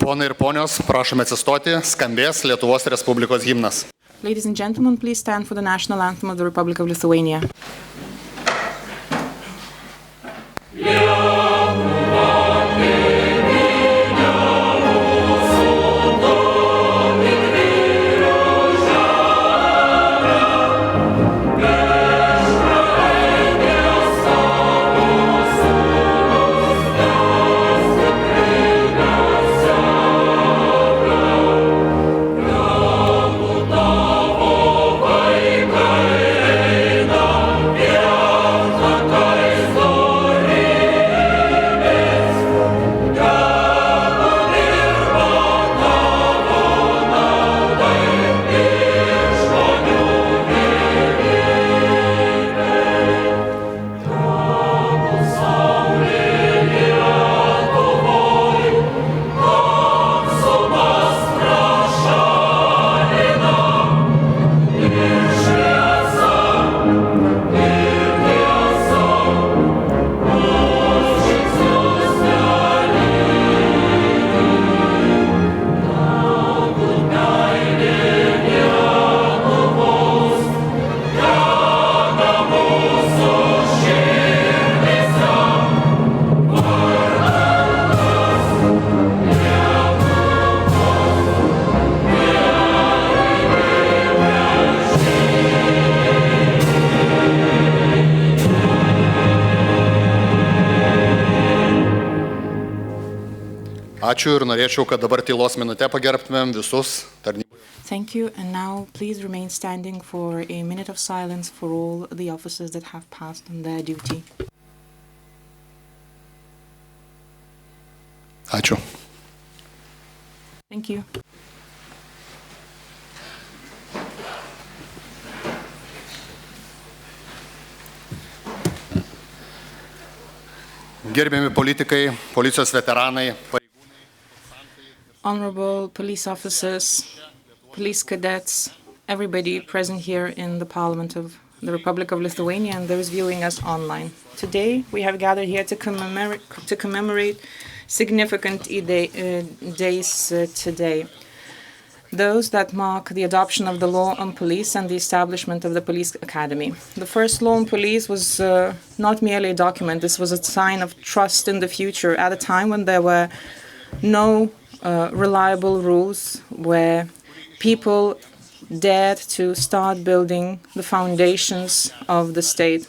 Ponai ir ponios, prašome atsistoti, skambės Lietuvos Respublikos himnas. Ladies and gentlemen, please stand for the national anthem of the Republic of Lithuania. Ačiū ir norėčiau, kad dabar tylos minutę pagerbtumėm visus tarnybos. Thank you, and now please remain standing for a minute of silence for all the officers that have passed on their duty. Ačiū. Thank you. Gerbiami politikai, policijos veteranai, Honorable police officers, police cadets, everybody present here in the Parliament of the Republic of Lithuania and those viewing us online. Today we have gathered here to commemorate significant days today. Those that mark the adoption of the law on police and the establishment of the police academy. The first law on police was not merely a document, this was a sign of trust in the future at a time when there were no reliable rules, where people dared to start building the foundations of the state.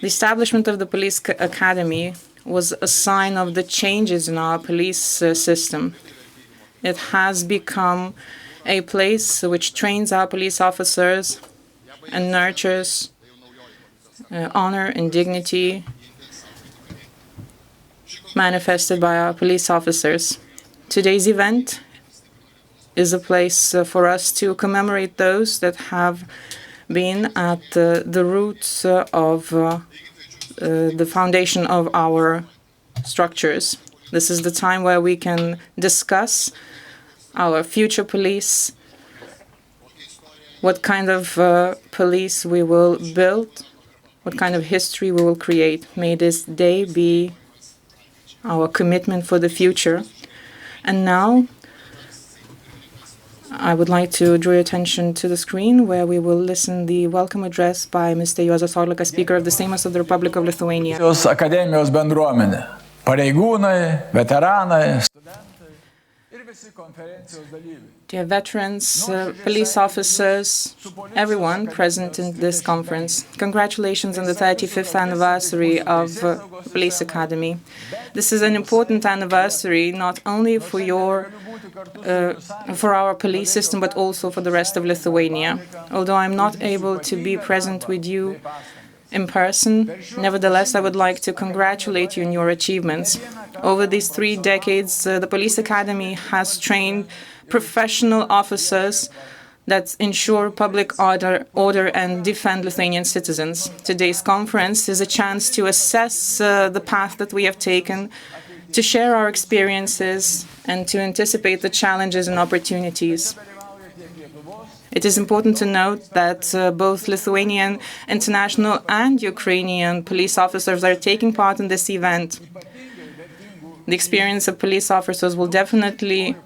The establishment of the police academy was a sign of the changes in our police system. It has become a place which trains our police officers and nurtures honor and dignity manifested by our police officers. Today's event is a place for us to commemorate those that have been at the roots of the foundation of our structures. This is the time where we can discuss our future police, what kind of police we will build, what kind of history we will create. May this day be our commitment for the future. And now, I would like to draw your attention to the screen where we will listen the welcome address by Mr. Juozas Olekas, Speaker of the Seimas of the Republic of Lithuania. Akademijos bendruomenė, pareigūnai, veteranai, studentai ir visi konferencijos dalyviai. Dear veterans, police officers, everyone present in this conference, congratulations on the 35th anniversary of Police Academy. This is an important anniversary not only for our police system, but also for the rest of Lithuania. Although I'm not able to be present with you in person, nevertheless, I would like to congratulate you on your achievements. Over these 3 decades, the Police Academy has trained professional officers that ensure public order and defend Lithuanian citizens. Today's conference is a chance to assess the path that we have taken, to share our experiences, and to anticipate the challenges and opportunities. It is important to note that both Lithuanian, international, and Ukrainian police officers are taking part in this event. The experience of police officers will definitely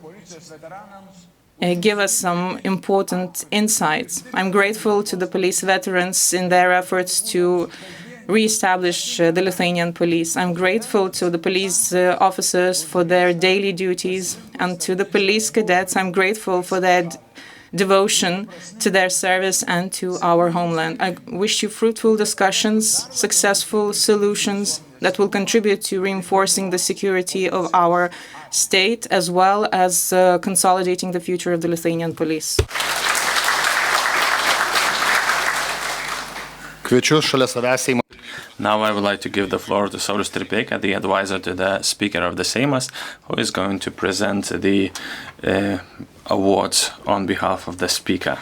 give us some important insights. I'm grateful to the police veterans in their efforts to re-establish the Lithuanian police. I'm grateful to the police officers for their daily duties, and to the police cadets, I'm grateful for their devotion to their service and to our homeland. I wish you fruitful discussions, successful solutions that will contribute to reinforcing the security of our state, as well as consolidating the future of the Lithuanian police. Kviečiu šalia savęs Seimo. Now I would like to give the floor to Saulius Tripeka, the advisor to the Speaker of the Seimas, who is going to present the awards on behalf of the Speaker.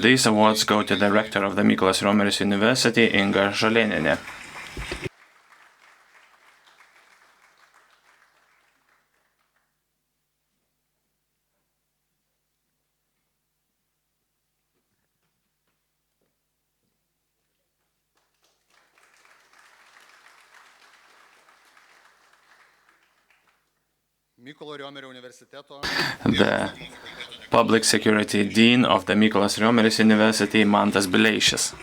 These awards go to the rector of the Lietuvos Respublikos University, Inga Žalėnienė. The Public Security Dean of the Lietuvos Respublikos University, Mantas Bileišis.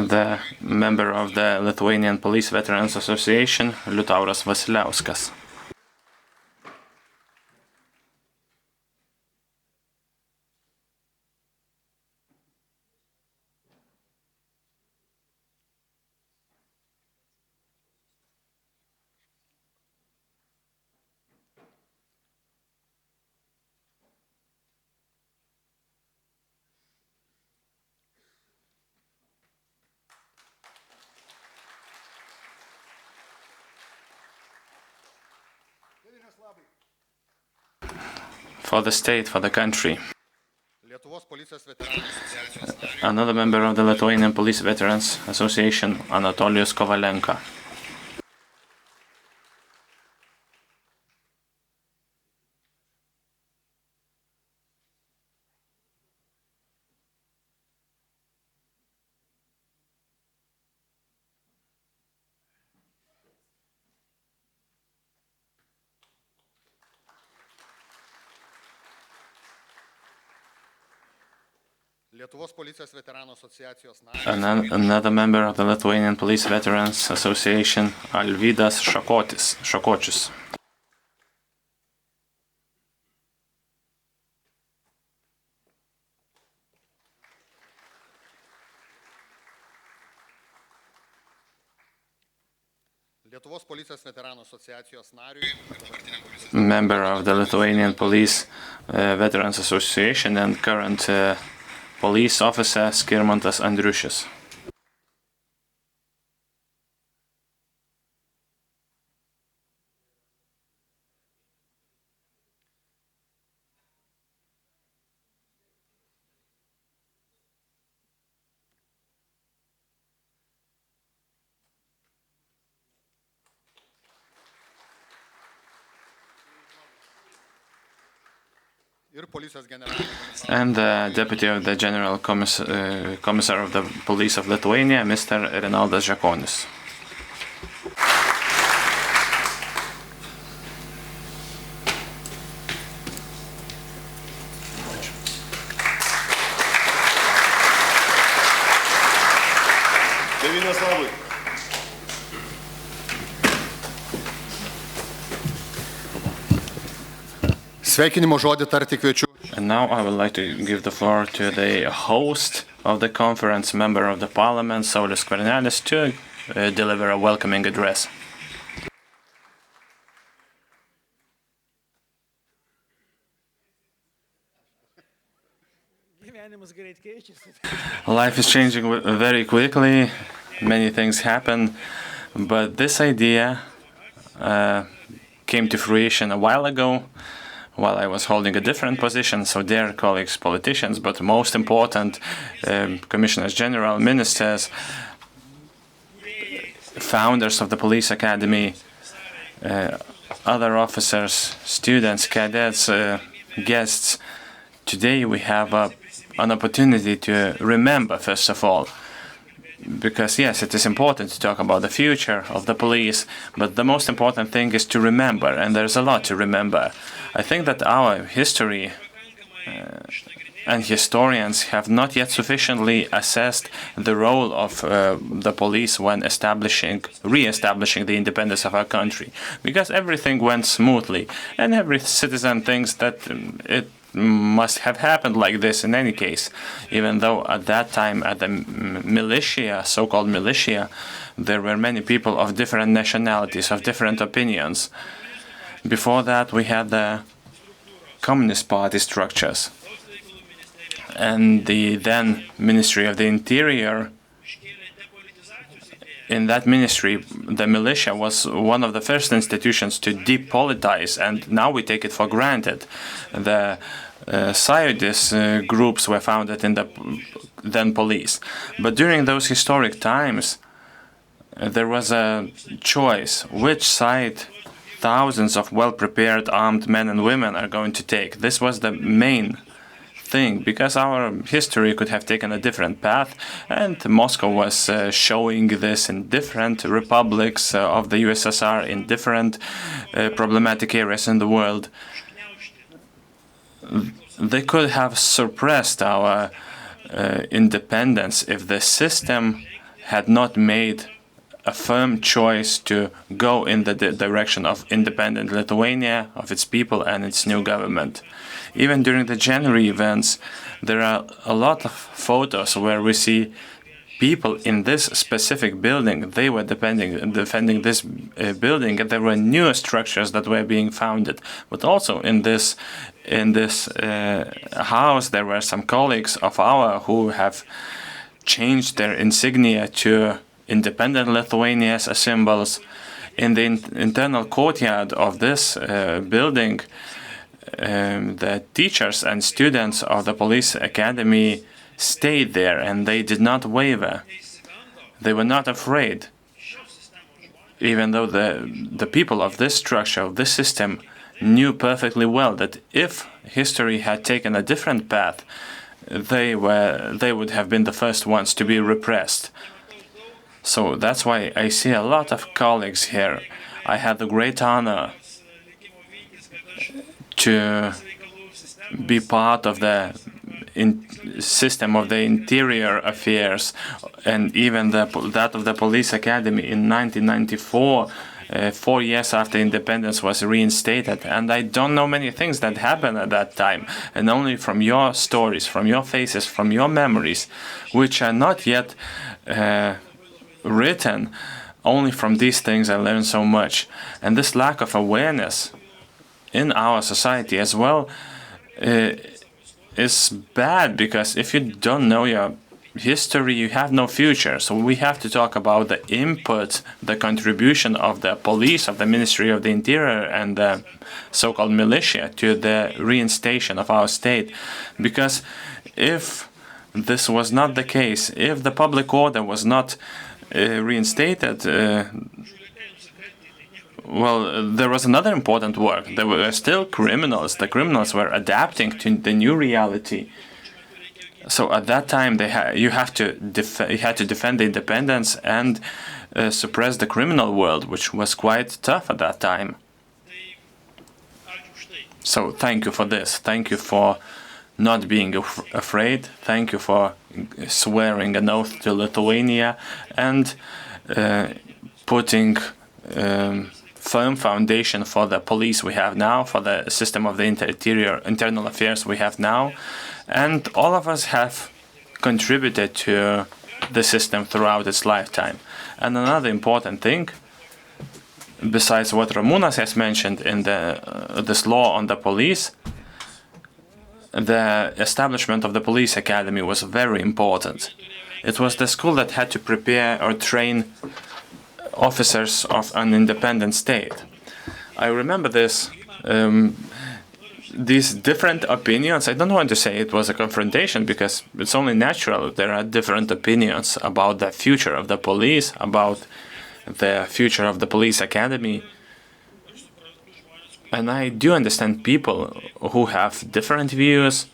The member of the Lithuanian Police Veterans Association, Liutauras Vasiliauskas. For the state, for the country. Another member of the Lithuanian Police Veterans Association, Anatolijus Kovalenka. Another member of the Lithuanian Police Veterans Association, Alvydas Šakočius. Member of the Lithuanian Police Veterans Association and current police officer Skirmantas Andriušis. And the Deputy of the General Commissar of the Police of Lithuania, Mr. Renaldas Žakonis. Sveikinimo žodį tarti kviečiu. And now I would like to give the floor to the host of the conference, Member of the Parliament, Saulius Skvernelis, to deliver a welcoming address. Life is changing very quickly, many things happen, but this idea came to fruition a while ago while I was holding a different position. So dear colleagues, politicians, but most important, commissioners general, ministers, founders of the police academy, other officers, students, cadets, guests. Today we have an opportunity to remember, first of all, because yes, it is important to talk about the future of the police, but the most important thing is to remember, and there's a lot to remember. I think that our history and historians have not yet sufficiently assessed the role of the police when re-establishing the independence of our country, because everything went smoothly, and every citizen thinks that it must have happened like this in any case, even though at that time at the militia, so-called militia, there were many people of different nationalities, of different opinions. Before that we had the Communist Party structures, and the then Ministry of the Interior. In that ministry, the militia was one of the first institutions to depolitize, and now we take it for granted. The Sąjūdis groups were founded in the then police. But during those historic times, there was a choice which side thousands of well-prepared armed men and women are going to take. This was the main thing, because our history could have taken a different path, and Moscow was showing this in different republics of the USSR, in different problematic areas in the world. They could have suppressed our independence if the system had not made a firm choice to go in the direction of independent Lithuania, of its people and its new government. Even during the January events, there are a lot of photos where we see people in this specific building. They were defending this building, and there were new structures that were being founded. But also in this house, there were some colleagues of ours who have changed their insignia to independent Lithuania as symbols. In the internal courtyard of this building, the teachers and students of the police academy stayed there, and they did not waver. They were not afraid, even though the people of this structure, of this system, knew perfectly well that if history had taken a different path, they would have been the first ones to be repressed. So that's why I see a lot of colleagues here. I had the great honor to be part of the system of the interior affairs, and even that of the police academy in 1994, 4 years after independence was reinstated. And I don't know many things that happened at that time, and only from your stories, from your faces, from your memories, which are not yet written, only from these things I learned so much. And this lack of awareness in our society as well is bad, because if you don't know your history, you have no future. So we have to talk about the input, the contribution of the police, of the Ministry of the Interior and the so-called militia to the reinstation of our state. Because if this was not the case, if the public order was not reinstated, well, there was another important work. There were still criminals. The criminals were adapting to the new reality. So at that time, you had to defend the independence and suppress the criminal world, which was quite tough at that time. So thank you for this. Thank you for not being afraid. Thank you for swearing an oath to Lithuania and putting firm foundation for the police we have now, for the system of the internal affairs we have now. And all of us have contributed to the system throughout its lifetime. And another important thing, besides what Ramūnas has mentioned in this law on the police, the establishment of the police academy was very important. It was the school that had to prepare or train officers of an independent state. I remember this. these different opinions, I don't want to say it was a confrontation because it's only natural. There are different opinions about the future of the police, about the future of the police academy. And I do understand people who have different views.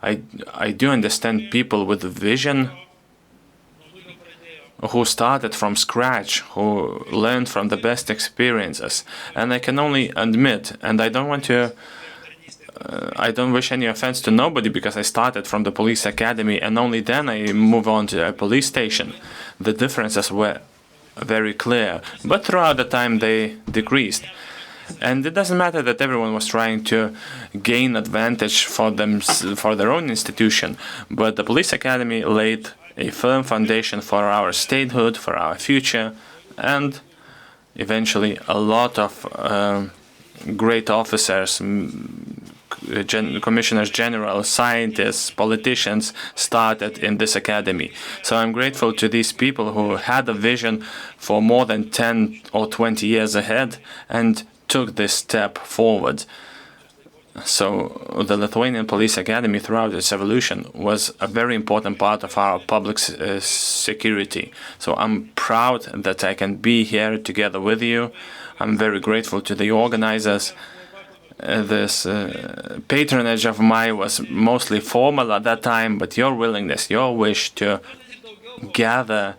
I do understand people with vision who started from scratch, who learned from the best experiences. And I can only admit, and I don't want to, I don't wish any offense to nobody because I started from the police academy and only then I move on to a police station. The differences were very clear, but throughout the time they decreased. And it doesn't matter that everyone was trying to gain advantage for their own institution, but the police academy laid a firm foundation for our statehood, for our future, and eventually a lot of great officers, commissioners general, scientists, politicians started in this academy. So I'm grateful to these people who had a vision for more than 10 or 20 years ahead and took this step forward. So the Lithuanian Police Academy throughout its evolution was a very important part of our public security. So I'm proud that I can be here together with you. I'm very grateful to the organizers. This patronage of mine was mostly formal at that time, but your willingness, your wish to gather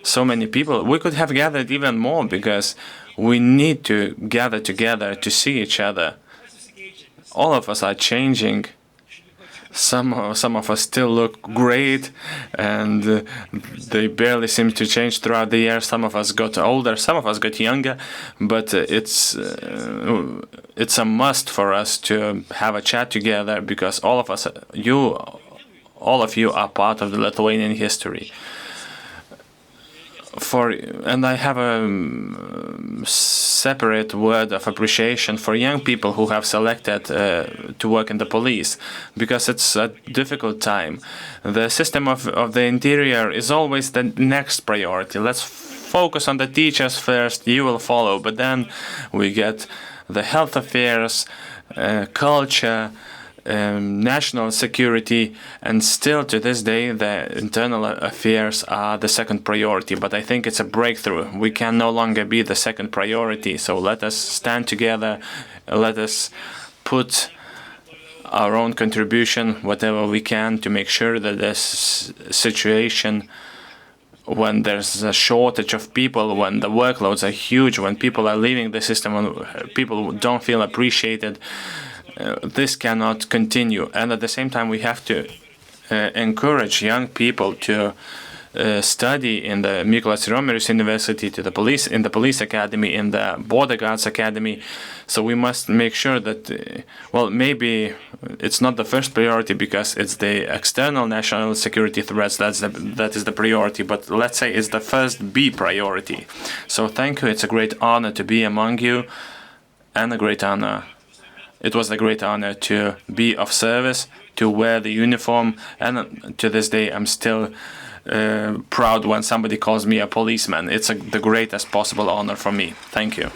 so many people, we could have gathered even more because we need to gather together to see each other. All of us are changing. Some of us still look great, and they barely seem to change throughout the year. Some of us got older, some of us got younger, but it's a must for us to have a chat together because all of us, all of you are part of the Lithuanian history. And I have a separate word of appreciation for young people who have selected to work in the police, because it's a difficult time. The system of the interior is always the next priority. Let's focus on the teachers first, you will follow, but then we get the health affairs, culture, national security, and still to this day the internal affairs are the second priority. But I think it's a breakthrough. We can no longer be the second priority, so let us stand together, let us put our own contribution, whatever we can, to make sure that this situation, when there's a shortage of people, when the workloads are huge, when people are leaving the system, when people don't feel appreciated, this cannot continue. And at the same time, we have to encourage young people to study in the Mykolas Riomeris University, in the police academy, in the border guards academy. So we must make sure that, well, maybe it's not the first priority because it's the external national security threats that is the priority, but let's say it's the first B priority. So thank you. It's a great honor to be among you, and a great honor. It was a great honor to be of service, to wear the uniform, and to this day I'm still proud when somebody calls me a policeman. It's the greatest possible honor for me. Thank you.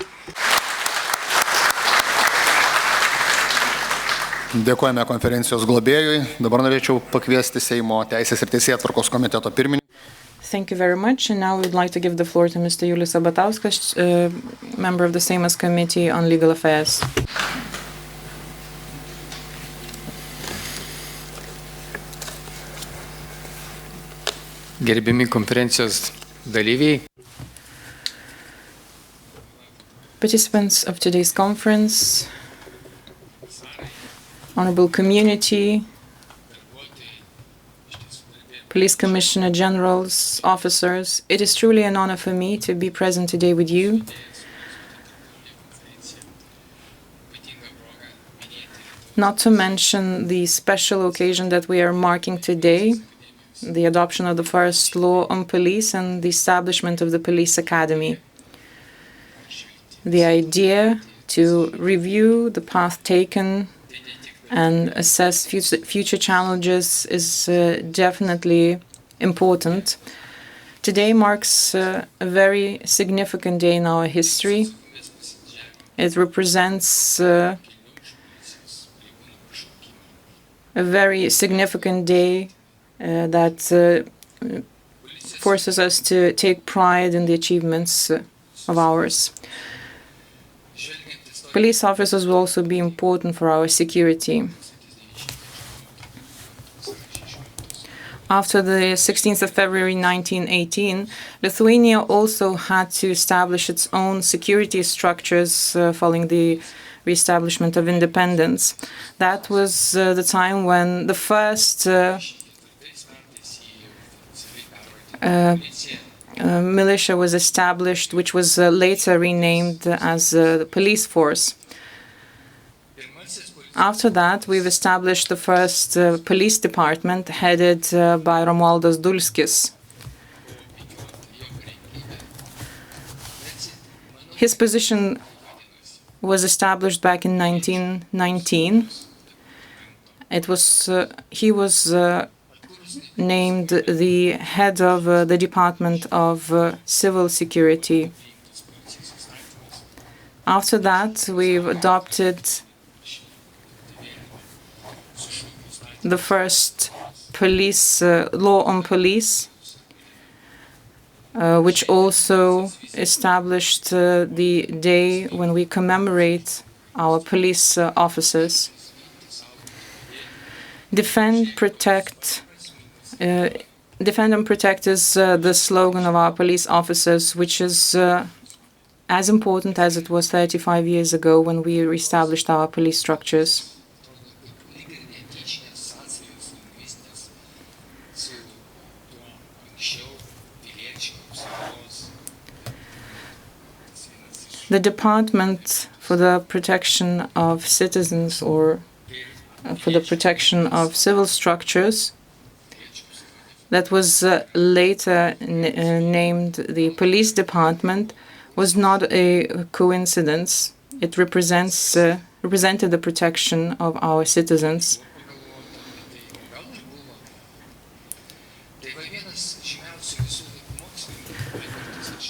Dėkojame konferencijos globėjui. Dabar norėčiau pakviesti Seimo Teisės ir Teisėtvarkos komiteto pirmininką. Thank you very much. And now we'd like to give the floor to Mr. Julius Sabatauskas, member of the Seimas Committee on Legal Affairs. Gerbiami konferencijos dalyviai. Participants of today's conference, honorable community, police commissioner generals, officers, it is truly an honor for me to be present today with you. Not to mention the special occasion that we are marking today, the adoption of the first law on police and the establishment of the police academy. The idea to review the path taken and assess future challenges is definitely important. Today marks a very significant day in our history. It represents a very significant day that forces us to take pride in the achievements of ours. Police officers will also be important for our security. After the 16th of February 1918, Lithuania also had to establish its own security structures following the reestablishment of independence. That was the time when the first militia was established, which was later renamed as the police force. After that, we've established the first police department headed by Romualdas Dulskis. His position was established back in 1919. He was named the head of the Department of Civil Security. After that, we've adopted the first police law on police, which also established the day when we commemorate our police officers. Defend, protect. Defend and protect is the slogan of our police officers, which is as important as it was 35 years ago when we reestablished our police structures. The Department for the Protection of Citizens, or for the protection of civil structures, that was later named the Police Department, was not a coincidence. It represented the protection of our citizens.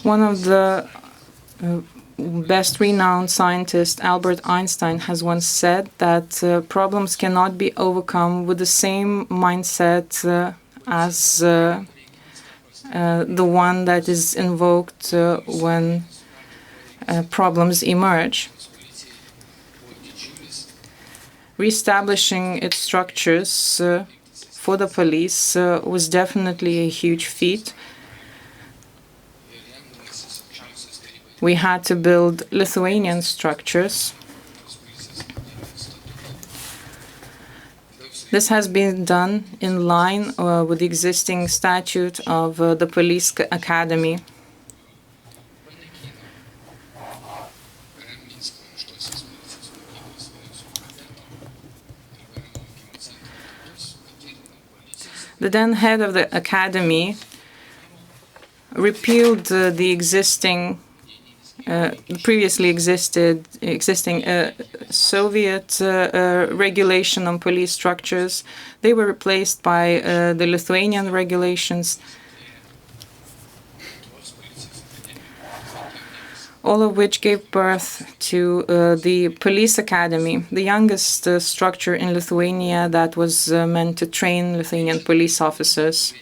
One of the best-renowned scientist, Albert Einstein, has once said that problems cannot be overcome with the same mindset as the one that is invoked when problems emerge. Reestablishing its structures for the police was definitely a huge feat. We had to build Lithuanian structures. This has been done in line with the existing statute of the Police Academy. The then head of the academy repealed the previously existing Soviet regulation on police structures. They were replaced by the Lithuanian regulations, all of which gave birth to the Police Academy, the youngest structure in Lithuania that was meant to train Lithuanian police officers.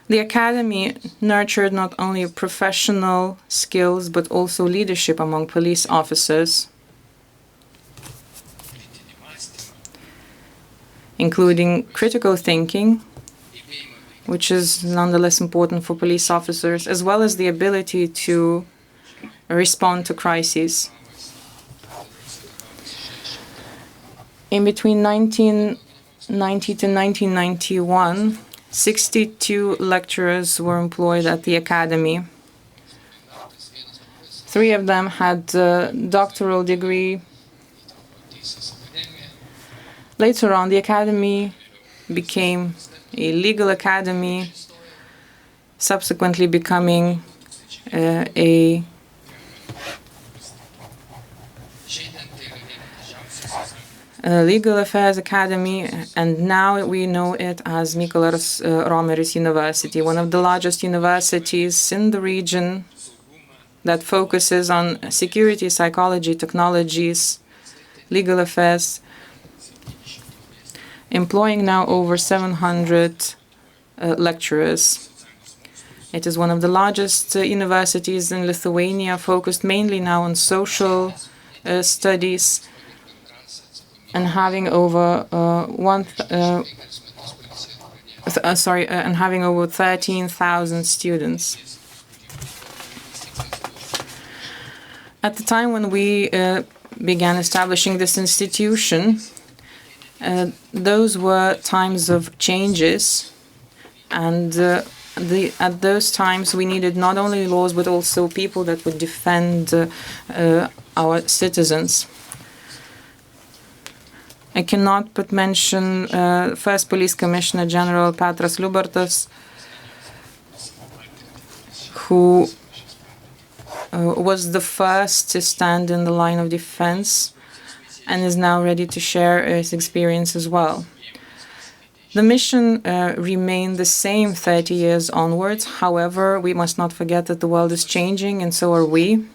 The academy nurtured not only professional skills but also leadership among police officers, including critical thinking, which is nonetheless important for police officers, as well as the ability to respond to crises. In between 1990 to 1991, 62 lecturers were employed at the academy. 3 of them had a doctoral degree. Later on, the academy became a legal academy, subsequently becoming a Legal Affairs Academy, and now we know it as Mykolas Romeris University, one of the largest universities in the region that focuses on security, psychology, technologies, legal affairs, employing now over 700 lecturers. It is one of the largest universities in Lithuania, focused mainly now on social studies, and having over 13,000 students. At the time when we began establishing this institution, those were times of changes, and at those times we needed not only laws but also people that would defend our citizens. I cannot but mention first Police Commissioner General Petras Liubartas, who was the first to stand in the line of defense and is now ready to share his experience as well. The mission remained the same 30 years onwards. However, we must not forget that the world is changing, and so are we.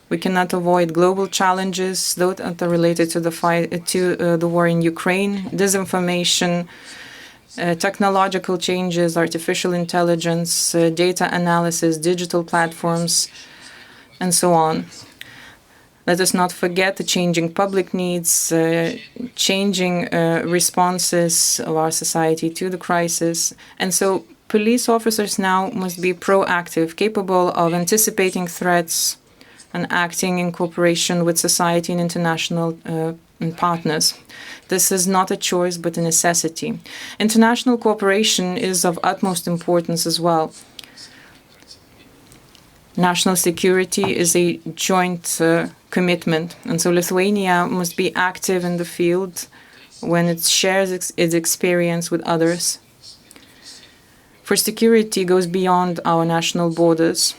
We cannot avoid global challenges, those that are related to the fight the war in Ukraine, disinformation, technological changes, artificial intelligence, data analysis, digital platforms, and so on. Let us not forget the changing public needs, changing responses of our society to the crisis. And so police officers now must be proactive, capable of anticipating threats and acting in cooperation with society and international partners. This is not a choice but a necessity. International cooperation is of utmost importance as well. National security is a joint commitment, and so Lithuania must be active in the field when it shares its experience with others. For security goes beyond our national borders.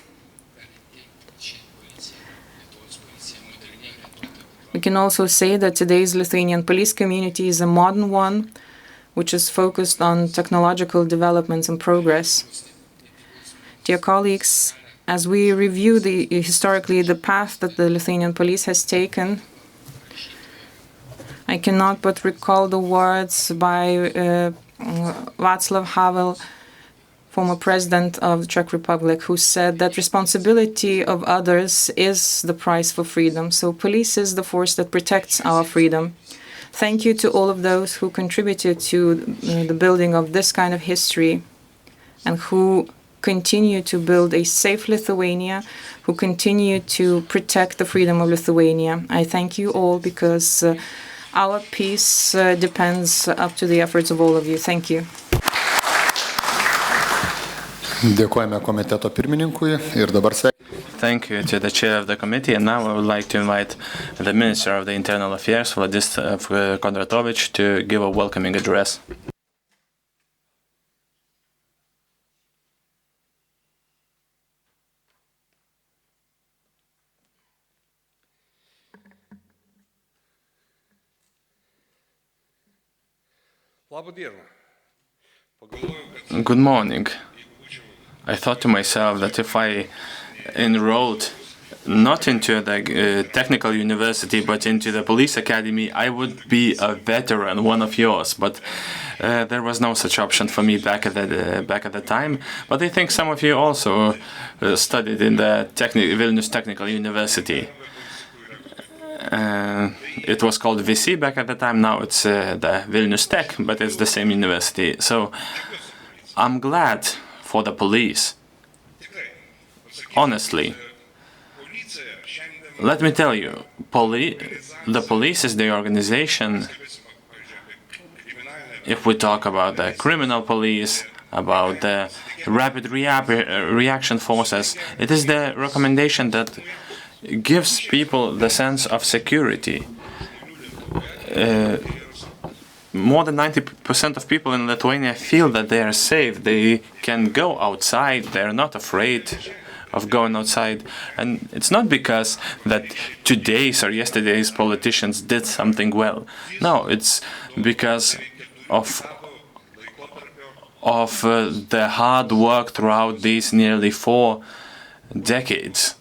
We can also say that today's Lithuanian police community is a modern one, which is focused on technological developments and progress. Dear colleagues, as we review historically the path that the Lithuanian police has taken, I cannot but recall the words by Václav Havel, former president of the Czech Republic, who said that responsibility of others is the price for freedom. So police is the force that protects our freedom. Thank you to all of those who contributed to the building of this kind of history and who continue to build a safe Lithuania, who continue to protect the freedom of Lithuania. I thank you all because our peace depends up to the efforts of all of you. Thank you. Dėkojame komiteto pirmininkui ir dabar sveikiname. Thank you to the chair of the committee, and now I would like to invite the Minister of the Internal Affairs, Vladislav Kondratovich, to give a welcoming address. Good morning. I thought to myself that if I enrolled not into the technical university but into the police academy, I would be a veteran, one of yours. But there was no such option for me back at the time. But I think some of you also studied in the Vilnius Technical University. It was called VC back at the time. Now it's the Vilnius Tech, but it's the same university. So I'm glad for the police. Honestly, let me tell you, the police is the organization. If we talk about the criminal police, about the rapid reaction forces, it is the recommendation that gives people the sense of security. More than 90% of people in Lithuania feel that they are safe. They can go outside. They are not afraid of going outside. And it's not because that today's or yesterday's politicians did something well. No, it's because of the hard work throughout these nearly 4 decades.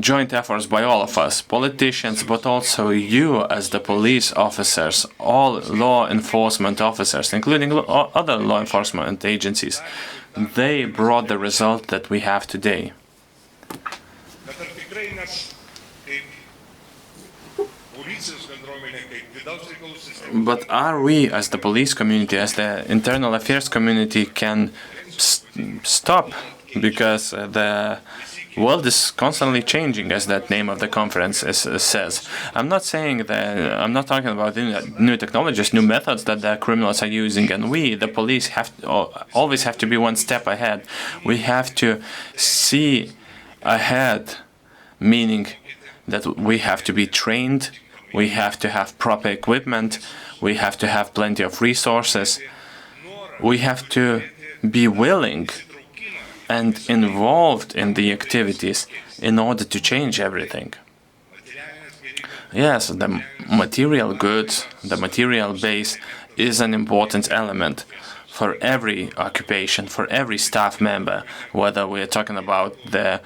joint efforts by all of us, politicians, but also you as the police officers, all law enforcement officers, including other law enforcement agencies. They brought the result that we have today. But are we, as the police community, as the internal affairs community, can stop? Because the world is constantly changing, as that name of the conference says. I'm not saying that, I'm not talking about new technologies, new methods that the criminals are using, and we, the police, always have to be one step ahead. We have to see ahead, meaning that we have to be trained, we have to have proper equipment, we have to have plenty of resources, we have to be willing and involved in the activities in order to change everything. Yes, the material goods, the material base is an important element for every occupation, for every staff member, whether we're talking about the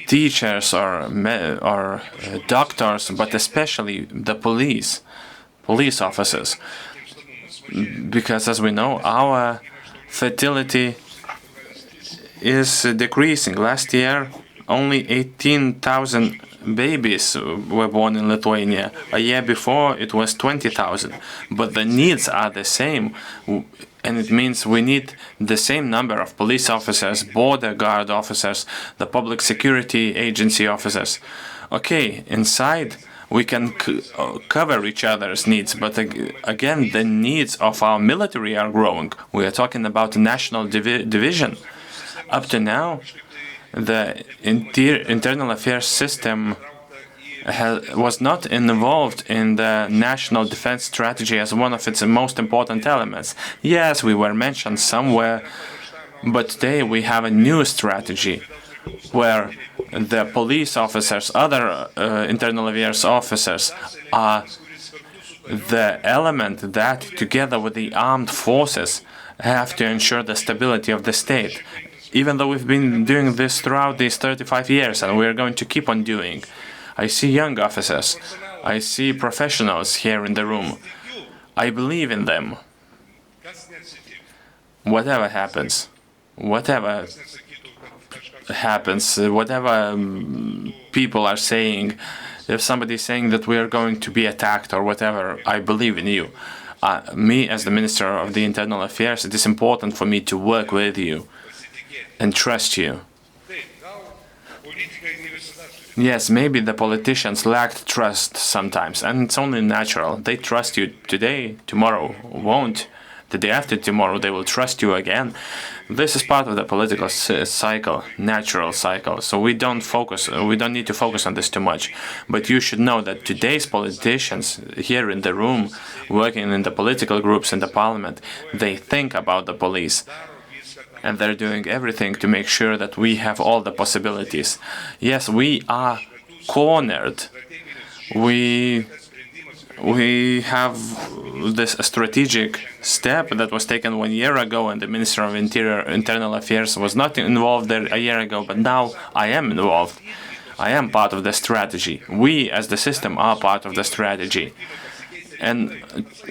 teachers or doctors, but especially the police officers. Because as we know, our fertility is decreasing. Last year, only 18,000 babies were born in Lithuania. A year before, it was 20,000. But the needs are the same, and it means we need the same number of police officers, border guard officers, the public security agency officers. Okay, inside we can cover each other's needs, but again, the needs of our military are growing. We are talking about a national division. Up to now, the internal affairs system was not involved in the national defense strategy as one of its most important elements. Yes, we were mentioned somewhere, but today we have a new strategy where the police officers, other internal affairs officers are the element that, together with the armed forces, have to ensure the stability of the state. Even though we've been doing this throughout these 35 years, and we're going to keep on doing. I see young officers. I see professionals here in the room. I believe in them. Whatever happens, whatever people are saying, if somebody's saying that we are going to be attacked or whatever, I believe in you. Me, as the Minister of the Internal Affairs, it is important for me to work with you and trust you. Yes, maybe the politicians lacked trust sometimes, and it's only natural. They trust you today, tomorrow won't. The day after tomorrow, they will trust you again. This is part of the political cycle, natural cycle. So we don't need to focus on this too much. But you should know that today's politicians here in the room, working in the political groups in the parliament, they think about the police. And they're doing everything to make sure that we have all the possibilities. Yes, we are cornered. We have this strategic step that was taken 1 year ago, and the Minister of Internal Affairs was not involved there a year ago, but now I am involved. I am part of the strategy. We, as the system, are part of the strategy. And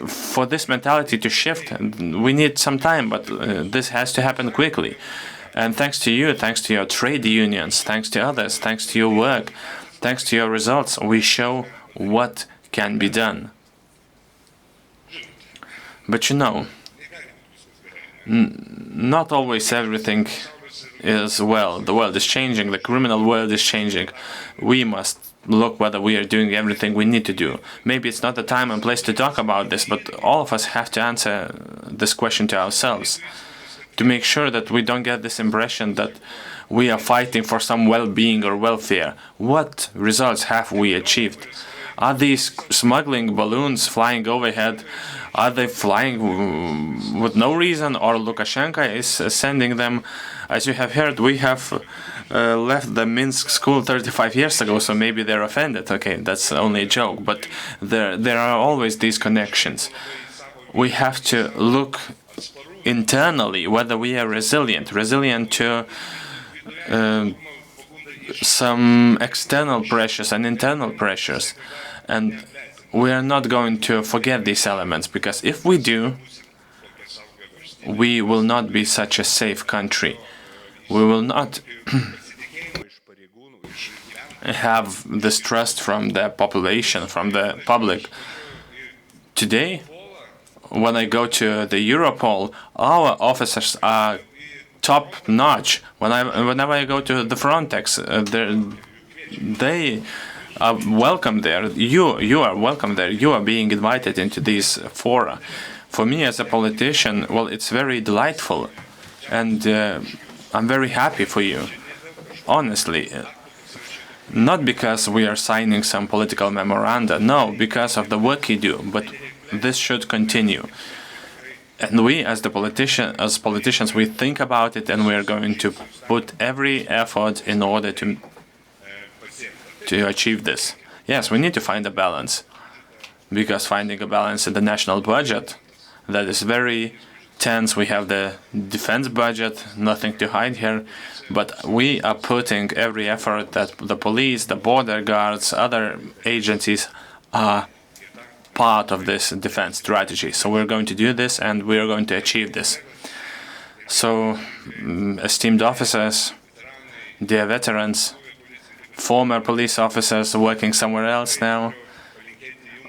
for this mentality to shift, we need some time, but this has to happen quickly. And thanks to you, thanks to your trade unions, thanks to others, thanks to your work, thanks to your results, we show what can be done. But you know, not always everything is well. The world is changing, the criminal world is changing. We must look whether we are doing everything we need to do. Maybe it's not the time and place to talk about this, but all of us have to answer this question to ourselves, to make sure that we don't get this impression that we are fighting for some well-being or welfare. What results have we achieved? Are these smuggling balloons flying overhead? Are they flying with no reason, or Lukashenko is sending them? As you have heard, we have left the Minsk school 35 years ago, so maybe they're offended. Okay, that's only a joke, but there are always these connections. We have to look internally whether we are resilient to some external pressures and internal pressures. And we are not going to forget these elements, because if we do, we will not be such a safe country. We will not have this trust from the population, from the public. Today, when I go to the Europol, our officers are top-notch. Whenever I go to the Frontex, they are welcome there. You are welcome there. You are being invited into these fora. For me as a politician, well, it's very delightful, and I'm very happy for you, honestly. Not because we are signing some political memoranda, no, because of the work you do, but this should continue. And we, as politicians, we think about it, and we are going to put every effort in order to achieve this. Yes, we need to find a balance, because finding a balance in the national budget, that is very tense. We have the defense budget, nothing to hide here, but we are putting every effort that the police, the border guards, other agencies are part of this defense strategy. So we're going to do this, and we're going to achieve this. So, esteemed officers, dear veterans, former police officers working somewhere else now,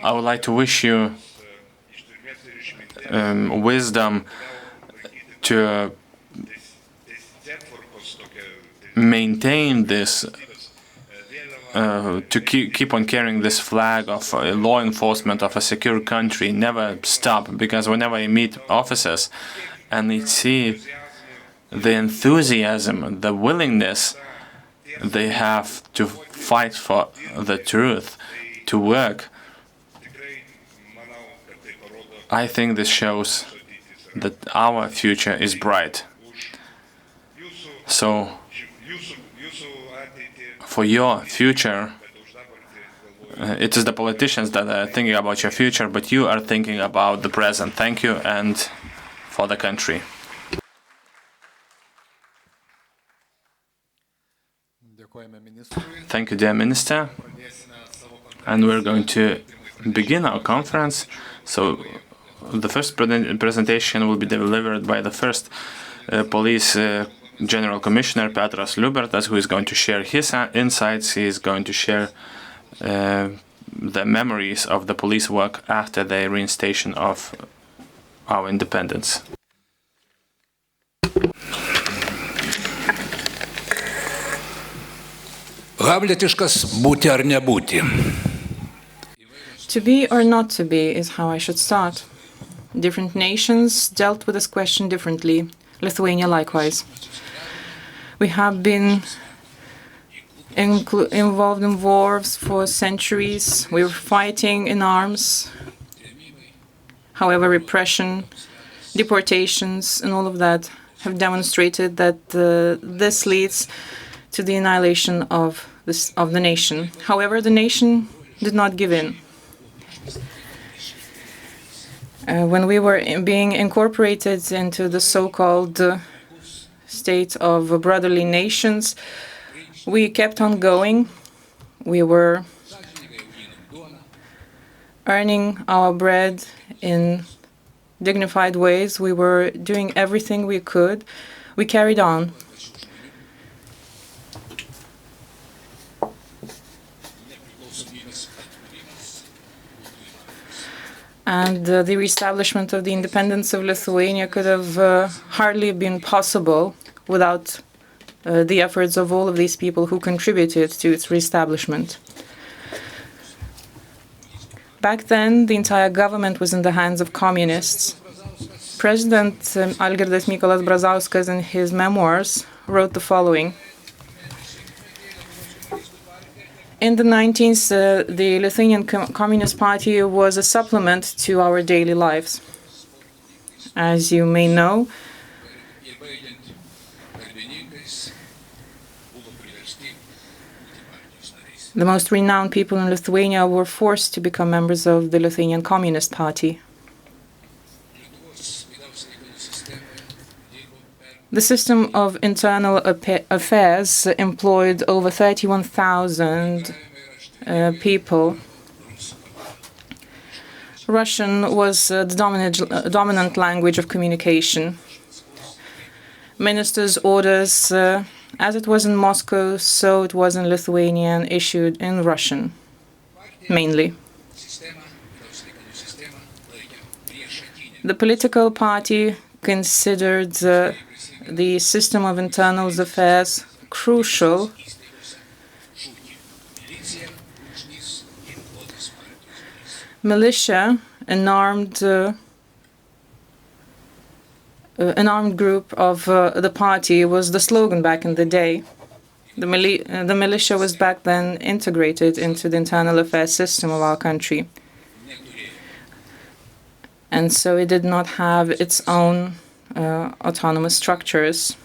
I would like to wish you wisdom to maintain this, to keep on carrying this flag of law enforcement of a secure country, never stop, because whenever I meet officers and I see the enthusiasm, the willingness they have to fight for the truth, to work, I think this shows that our future is bright. So, for your future, it is the politicians that are thinking about your future, but you are thinking about the present. Thank you, and for the country. Thank you, dear Minister. And we're going to begin our conference. So, the first presentation will be delivered by the first Police General Commissioner, Petras Liubertas, who is going to share his insights. He is going to share the memories of the police work after the reinstation of our independence. Hamletiškas būti ar nebūti. To be or not to be is how I should start. Different nations dealt with this question differently. Lithuania likewise. We have been involved in wars for centuries. We were fighting in arms. However, repression, deportations, and all of that have demonstrated that this leads to the annihilation of the nation. However, the nation did not give in. When we were being incorporated into the so-called state of brotherly nations, we kept on going. We were earning our bread in dignified ways. We were doing everything we could. We carried on. And the reestablishment of the independence of Lithuania could have hardly been possible without the efforts of all of these people who contributed to its reestablishment. Back then, the entire government was in the hands of communists. President Algirdas Mykolas Brazauskas, in his memoirs, wrote the following. In the 19th, the Lithuanian Communist Party was a supplement to our daily lives. As you may know, the most renowned people in Lithuania were forced to become members of the Lithuanian Communist Party. The system of internal affairs employed over 31,000 people. Russian was the dominant language of communication. Ministers' orders, as it was in Moscow, so it was in Lithuanian, issued in Russian, mainly. The political party considered the system of internal affairs crucial. Militia, an armed group of the party, was the slogan back in the day. The militia was back then integrated into the internal affairs system of our country. And so it did not have its own autonomous structures.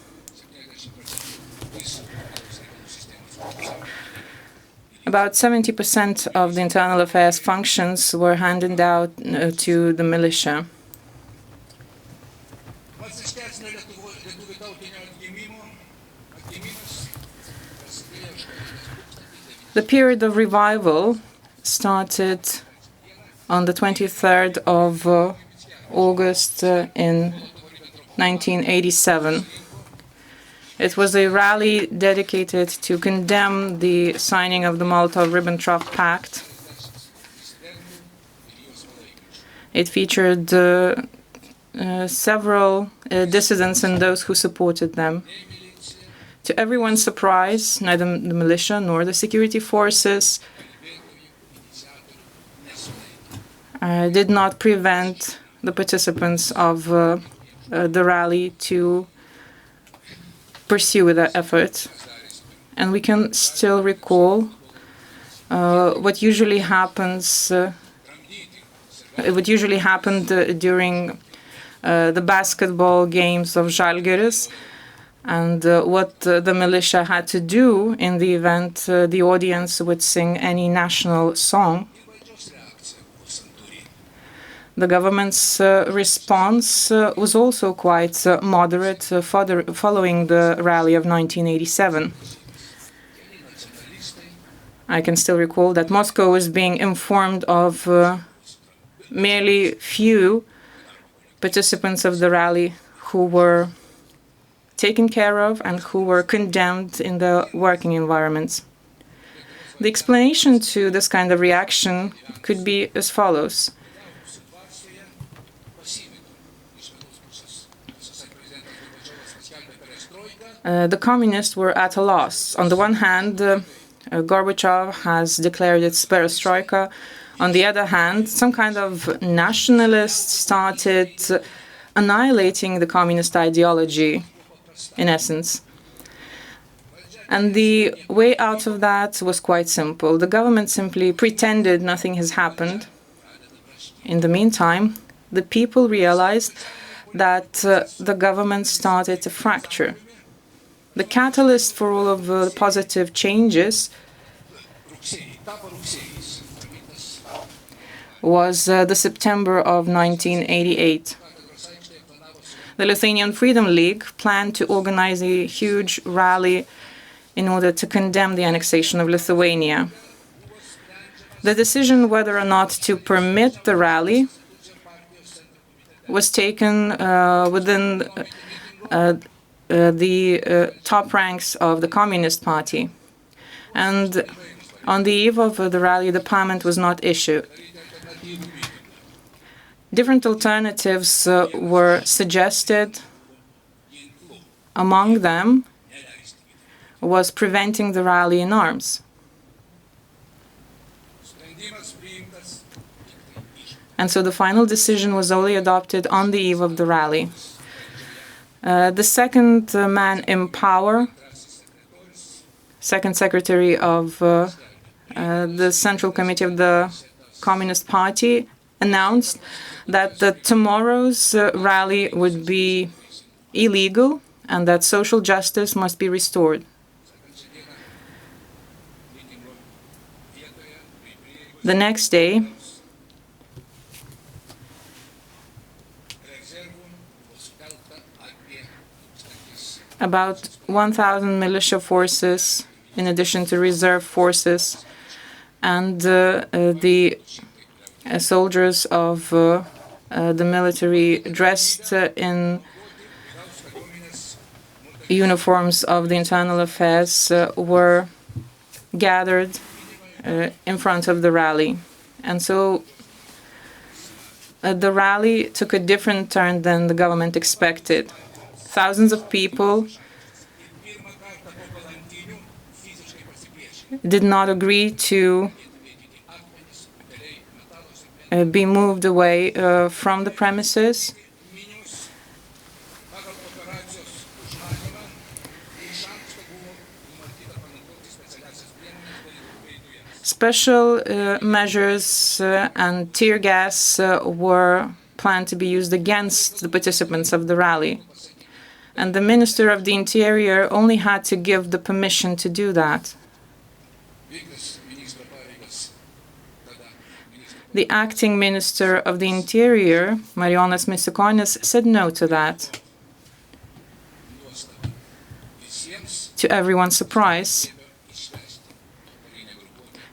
About 70% of the internal affairs functions were handed out to the militia. The period of revival started on the 23rd of August in 1987. It was a rally dedicated to condemn the signing of the Molotov-Ribbentrop Pact. It featured several dissidents and those who supported them. To everyone's surprise, neither the militia nor the security forces did not prevent the participants of the rally to pursue that effort. And we can still recall what usually happened during the basketball games of Žalgiris, and what the militia had to do in the event the audience would sing any national song. The government's response was also quite moderate following the rally of 1987. I can still recall that Moscow was being informed of merely few participants of the rally who were taken care of and who were condemned in the working environments. The explanation to this kind of reaction could be as follows. The communists were at a loss. On the one hand, Gorbachev has declared its perestroika. On the other hand, some kind of nationalists started annihilating the communist ideology, in essence. And the way out of that was quite simple. The government simply pretended nothing has happened. In the meantime, the people realized that the government started to fracture. The catalyst for all of the positive changes was the September of 1988. The Lithuanian Freedom League planned to organize a huge rally in order to condemn the annexation of Lithuania. The decision whether or not to permit the rally was taken within the top ranks of the Communist Party. And on the eve of the rally, the permit was not issued. Different alternatives were suggested. Among them was preventing the rally in arms. And so the final decision was only adopted on the eve of the rally. The second man in power, second secretary of the Central Committee of the Communist Party, announced that tomorrow's rally would be illegal and that social justice must be restored. The next day, about 1,000 militia forces, in addition to reserve forces, and the soldiers of the military dressed in uniforms of the internal affairs were gathered in front of the rally. And so the rally took a different turn than the government expected. Thousands of people did not agree to be moved away from the premises. Special measures and tear gas were planned to be used against the participants of the rally. And the Minister of the Interior only had to give the permission to do that. The acting Minister of the Interior, Marijonas Misiukonis, said no to that. To everyone's surprise,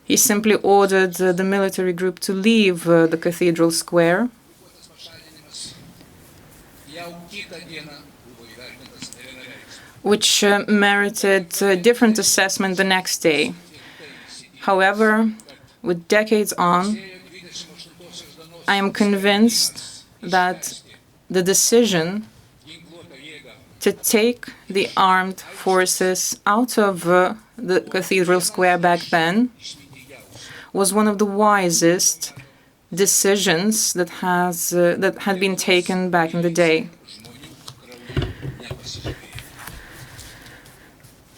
he simply ordered the military group to leave the cathedral square. Which merited a different assessment the next day. However, with decades on, I am convinced that the decision to take the armed forces out of the cathedral square back then was one of the wisest decisions that had been taken back in the day.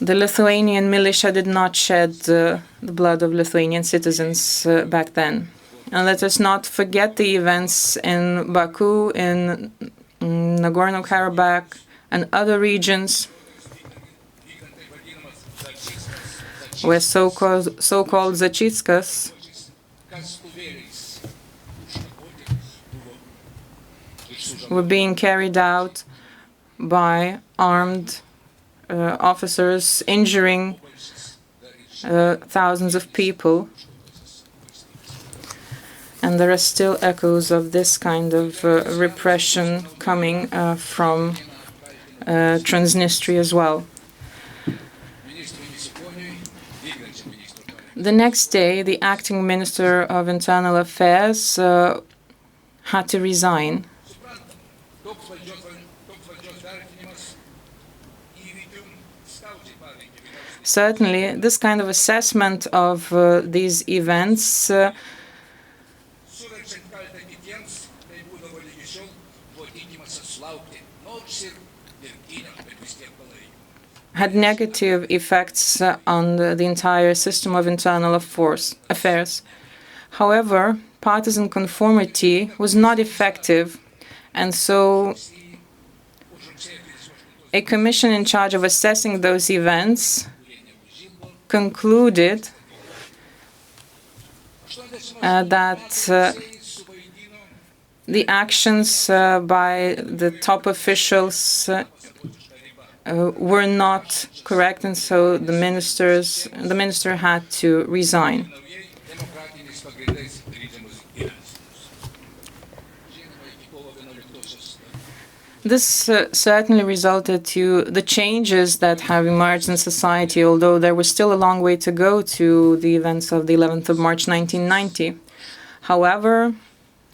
The Lithuanian militia did not shed the blood of Lithuanian citizens back then. And let us not forget the events in Baku, in Nagorno-Karabakh, and other regions where so-called Zachitskas were being carried out by armed officers, injuring thousands of people. And there are still echoes of this kind of repression coming from Transnistria as well. The next day, the acting Minister of Internal Affairs had to resign. Certainly, this kind of assessment of these events had negative effects on the entire system of internal affairs. However, partisan conformity was not effective, and so a commission in charge of assessing those events concluded that the actions by the top officials were not correct, and so the minister had to resign. This certainly resulted to the changes that have emerged in society, although there was still a long way to go to the events of the 11th of March 1990. However,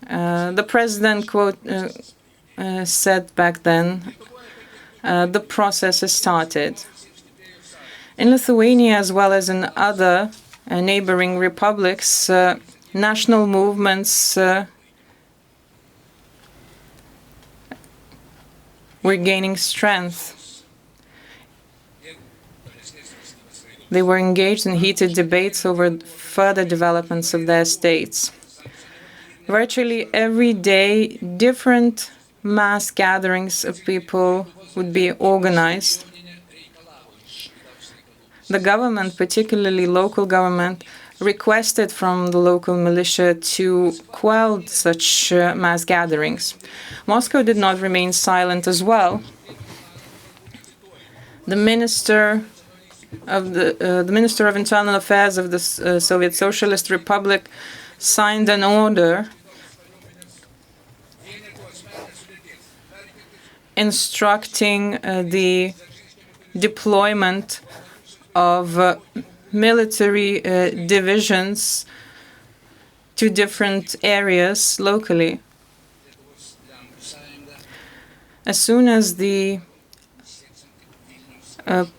the president said back then, the process has started. In Lithuania, as well as in other neighboring republics, national movements were gaining strength. They were engaged in heated debates over further developments of their states. Virtually every day, different mass gatherings of people would be organized. The government, particularly local government, requested from the local militia to quell such mass gatherings. Moscow did not remain silent as well. The Minister of Internal Affairs of the Soviet Socialist Republic signed an order instructing the deployment of military divisions to different areas locally. As soon as the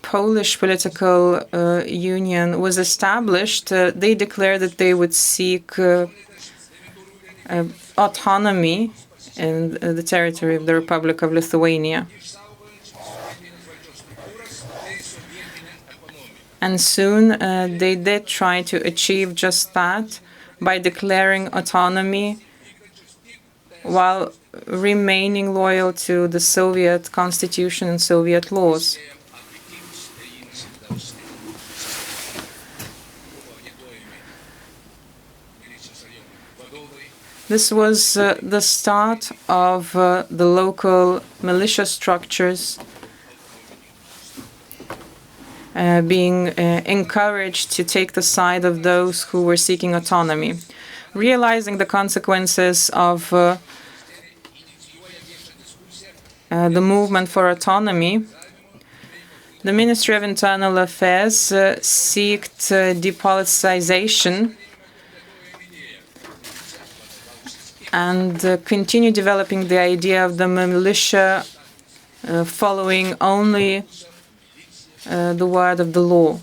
Polish political union was established, they declared that they would seek autonomy in the territory of the Republic of Lithuania. And soon they did try to achieve just that by declaring autonomy while remaining loyal to the Soviet constitution and Soviet laws. This was the start of the local militia structures being encouraged to take the side of those who were seeking autonomy. Realizing the consequences of the movement for autonomy, the Ministry of Internal Affairs sought depoliticization and continue developing the idea of the militia following only the word of the law.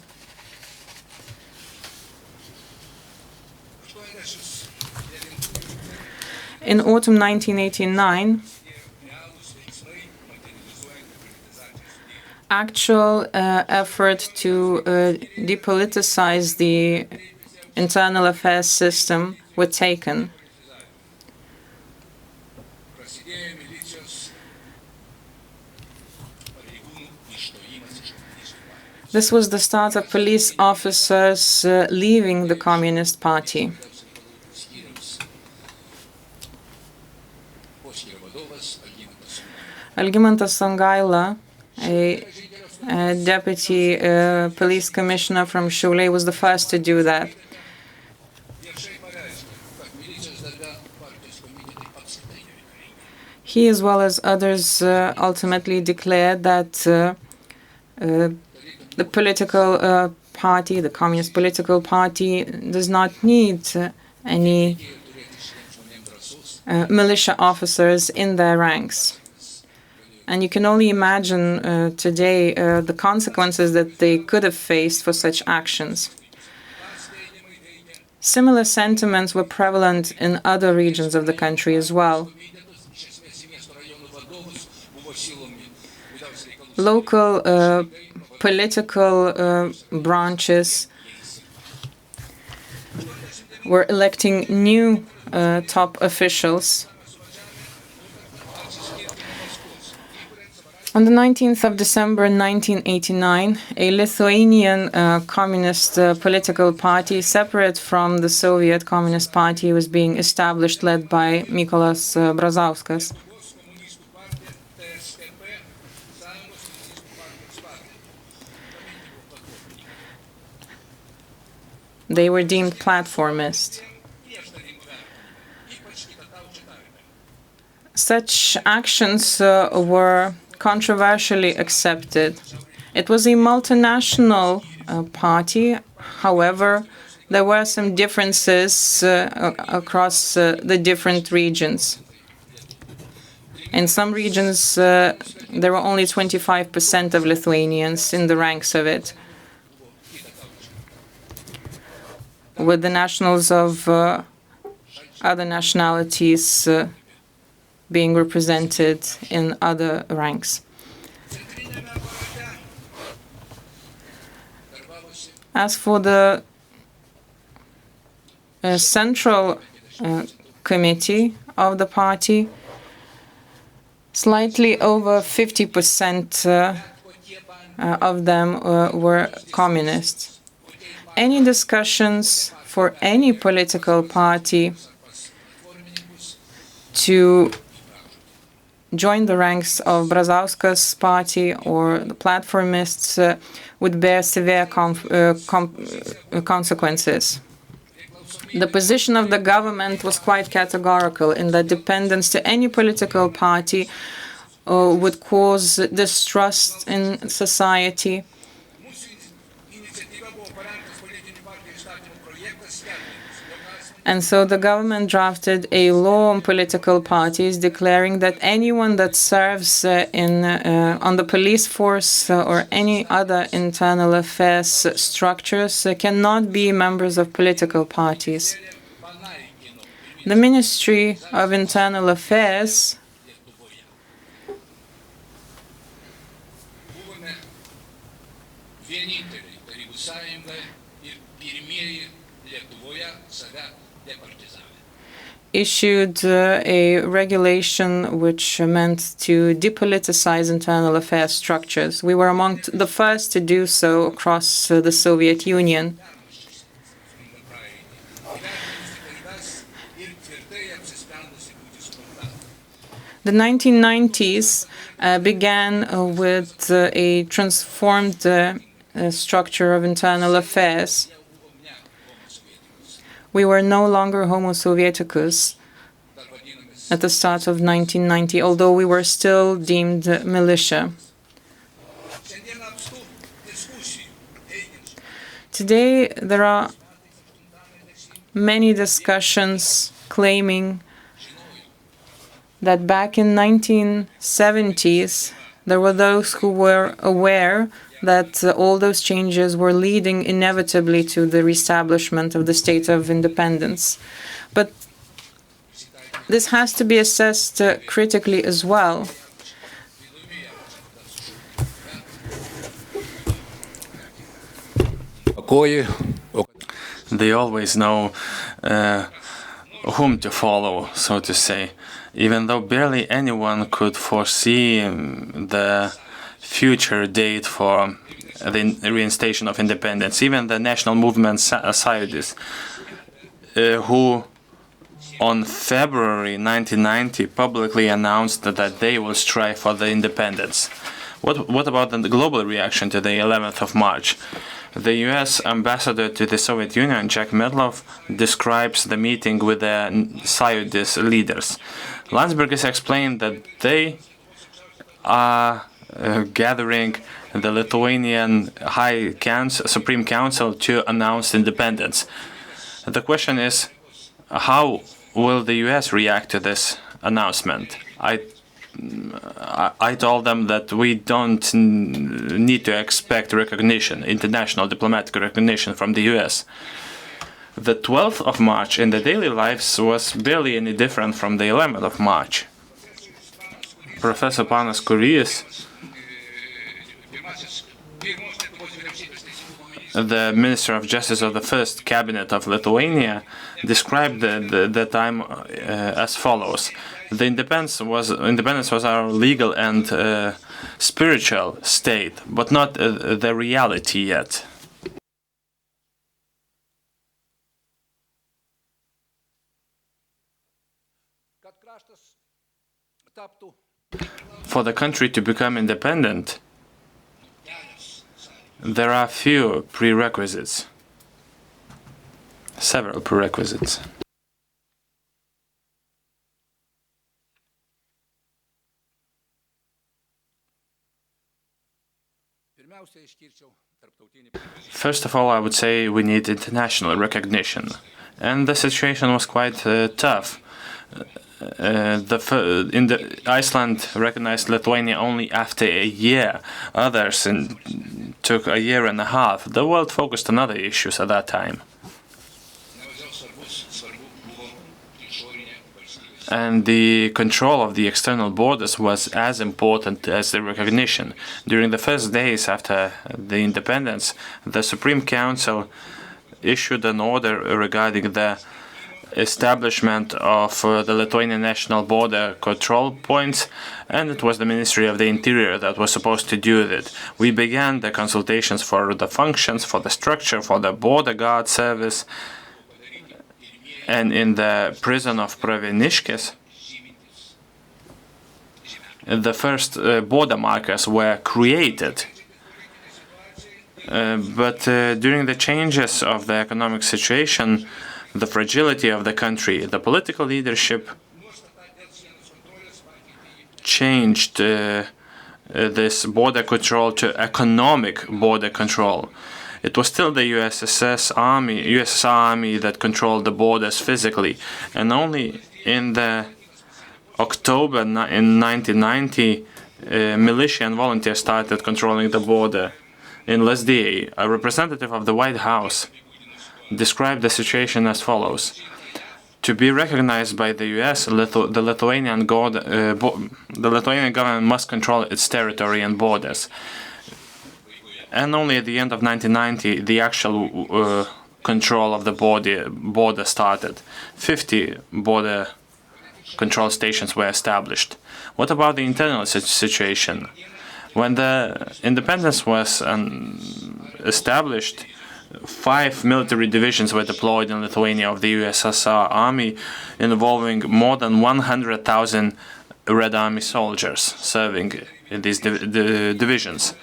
In autumn 1989, actual effort to depoliticize the internal affairs system were taken. This was the start of police officers leaving the Communist Party. Algimantas Songaila, a deputy police commissioner from Šiauliai, was the first to do that. He, as well as others, ultimately declared that the political party, the Communist political party, does not need any militia officers in their ranks. And you can only imagine today the consequences that they could have faced for such actions. Similar sentiments were prevalent in other regions of the country as well. Local political branches were electing new top officials. On the 19th of December 1989, a Lithuanian communist political party, separate from the Soviet Communist Party, was being established, led by Mykolas Brazauskas. They were deemed platformist. Such actions were controversially accepted. It was a multinational party. However, there were some differences across the different regions. In some regions, there were only 25% of Lithuanians in the ranks of it, with the nationals of other nationalities being represented in other ranks. As for the central committee of the party, slightly over 50% of them were communists. Any discussions for any political party to join the ranks of Brazauskas party or the platformists would bear severe consequences. The position of the government was quite categorical in that dependence to any political party would cause distrust in society. And so the government drafted a law on political parties declaring that anyone that serves on the police force or any other internal affairs structures cannot be members of political parties. The Ministry of Internal Affairs issued a regulation which meant to depoliticize internal affairs structures. We were among the first to do so across the Soviet Union. The 1990s began with a transformed structure of internal affairs. We were no longer Homo Sovieticus at the start of 1990, although we were still deemed militia. Today, there are many discussions claiming that back in 1970s, there were those who were aware that all those changes were leading inevitably to the reestablishment of the state of independence. But this has to be assessed critically as well. They always know whom to follow, so to say, even though barely anyone could foresee the future date for the reinstation of independence. Even the national movement Sąjūdis, who on February 1990 publicly announced that they will strive for the independence. What about the global reaction to the 11th of March? The U.S. ambassador to the Soviet Union, Jack Medlov, describes the meeting with the Sąjūdis leaders. Landsbergis explained that they are gathering the Lithuanian Supreme Council to announce independence. The question is, how will the U.S. react to this announcement? I told them that we don't need to expect recognition, international diplomatic recognition from the U.S. The 12th of March in the daily lives was barely any different from the 11th of March. Professor Panas Kurijas, the Minister of Justice of the First Cabinet of Lithuania, described the time as follows. The independence was our legal and spiritual state, but not the reality yet. For the country to become independent, there are few prerequisites, several prerequisites. First of all, I would say we need international recognition, and the situation was quite tough. Iceland recognized Lithuania only after a year. Others took a year and a half. The world focused on other issues at that time. And the control of the external borders was as important as the recognition. During the first days after the independence, the Supreme Council issued an order regarding the establishment of the Lithuanian national border control points, and it was the Ministry of the Interior that was supposed to do that. We began the consultations for the functions, for the structure, for the border guard service, and in the prison of Pravieniškės, the first border markers were created. But during the changes of the economic situation, the fragility of the country, the political leadership changed this border control to economic border control. It was still the USSR army that controlled the borders physically, and only in the October in 1990, militia and volunteers started controlling the border. In Lesdieji, a representative of the White House described the situation as follows: to be recognized by the US, the Lithuanian government must control its territory and borders. And only at the end of 1990, the actual control of the border started. 50 border control stations were established. What about the internal situation? When the independence was established, 5 military divisions were deployed in Lithuania of the USSR Army, involving more than 100,000 Red Army soldiers serving in these divisions.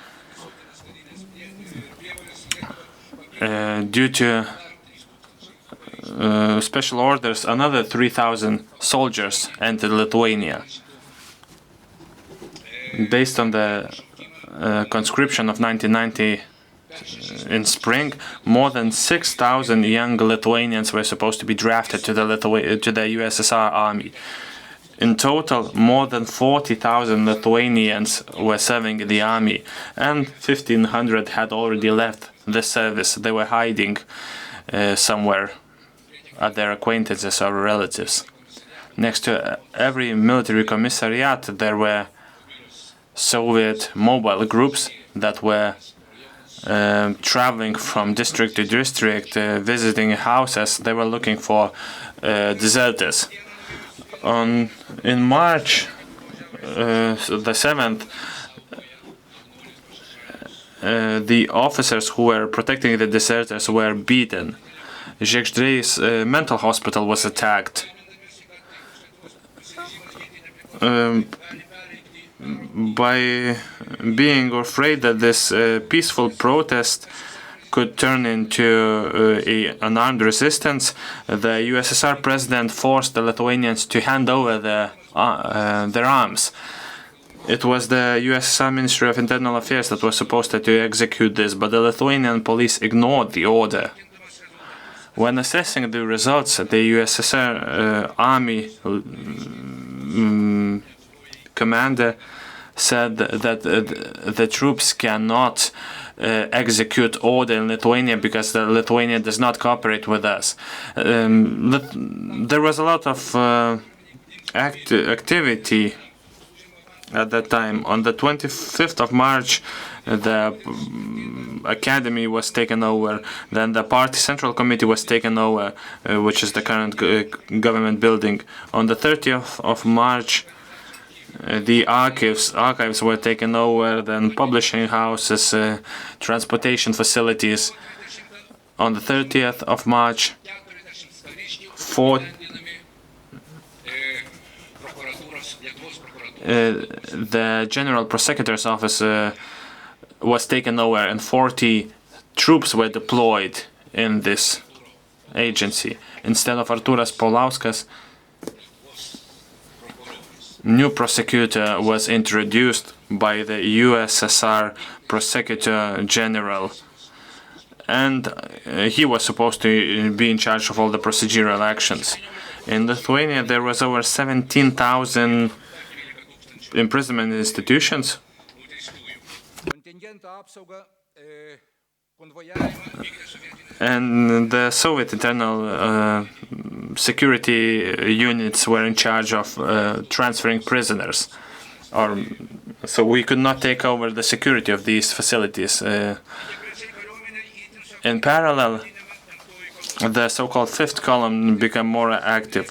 Due to special orders, another 3,000 soldiers entered Lithuania. Based on the conscription of 1990 in spring, more than 6,000 young Lithuanians were supposed to be drafted to the USSR Army. In total, more than 40,000 Lithuanians were serving in the army, and 1,500 had already left the service. They were hiding somewhere at their acquaintances or relatives. Next to every military commissariat, there were Soviet mobile groups that were traveling from district to district, visiting houses. They were looking for deserters. In March the 7th, the officers who were protecting the deserters were beaten. Žiegždriais mental hospital was attacked. By being afraid that this peaceful protest could turn into an armed resistance, the USSR president forced the Lithuanians to hand over their arms. It was the USSR Ministry of Internal Affairs that was supposed to execute this, but the Lithuanian police ignored the order. When assessing the results, the USSR Army commander said that the troops cannot execute order in Lithuania because Lithuania does not cooperate with us. There was a lot of activity at that time. On the 25th of March, the academy was taken over. Then the party central committee was taken over, which is the current government building. On the 30th of March, the archives were taken over, then publishing houses, transportation facilities. On the 30th of March, the General Prosecutor's office was taken over, and 40 troops were deployed in this agency. Instead of Artūras Paulauskas, new prosecutor was introduced by the USSR Prosecutor General, and he was supposed to be in charge of all the procedural actions. In Lithuania, there was over 17,000 imprisonment institutions. And the Soviet internal security units were in charge of transferring prisoners. So we could not take over the security of these facilities. In parallel, the so-called fifth column became more active.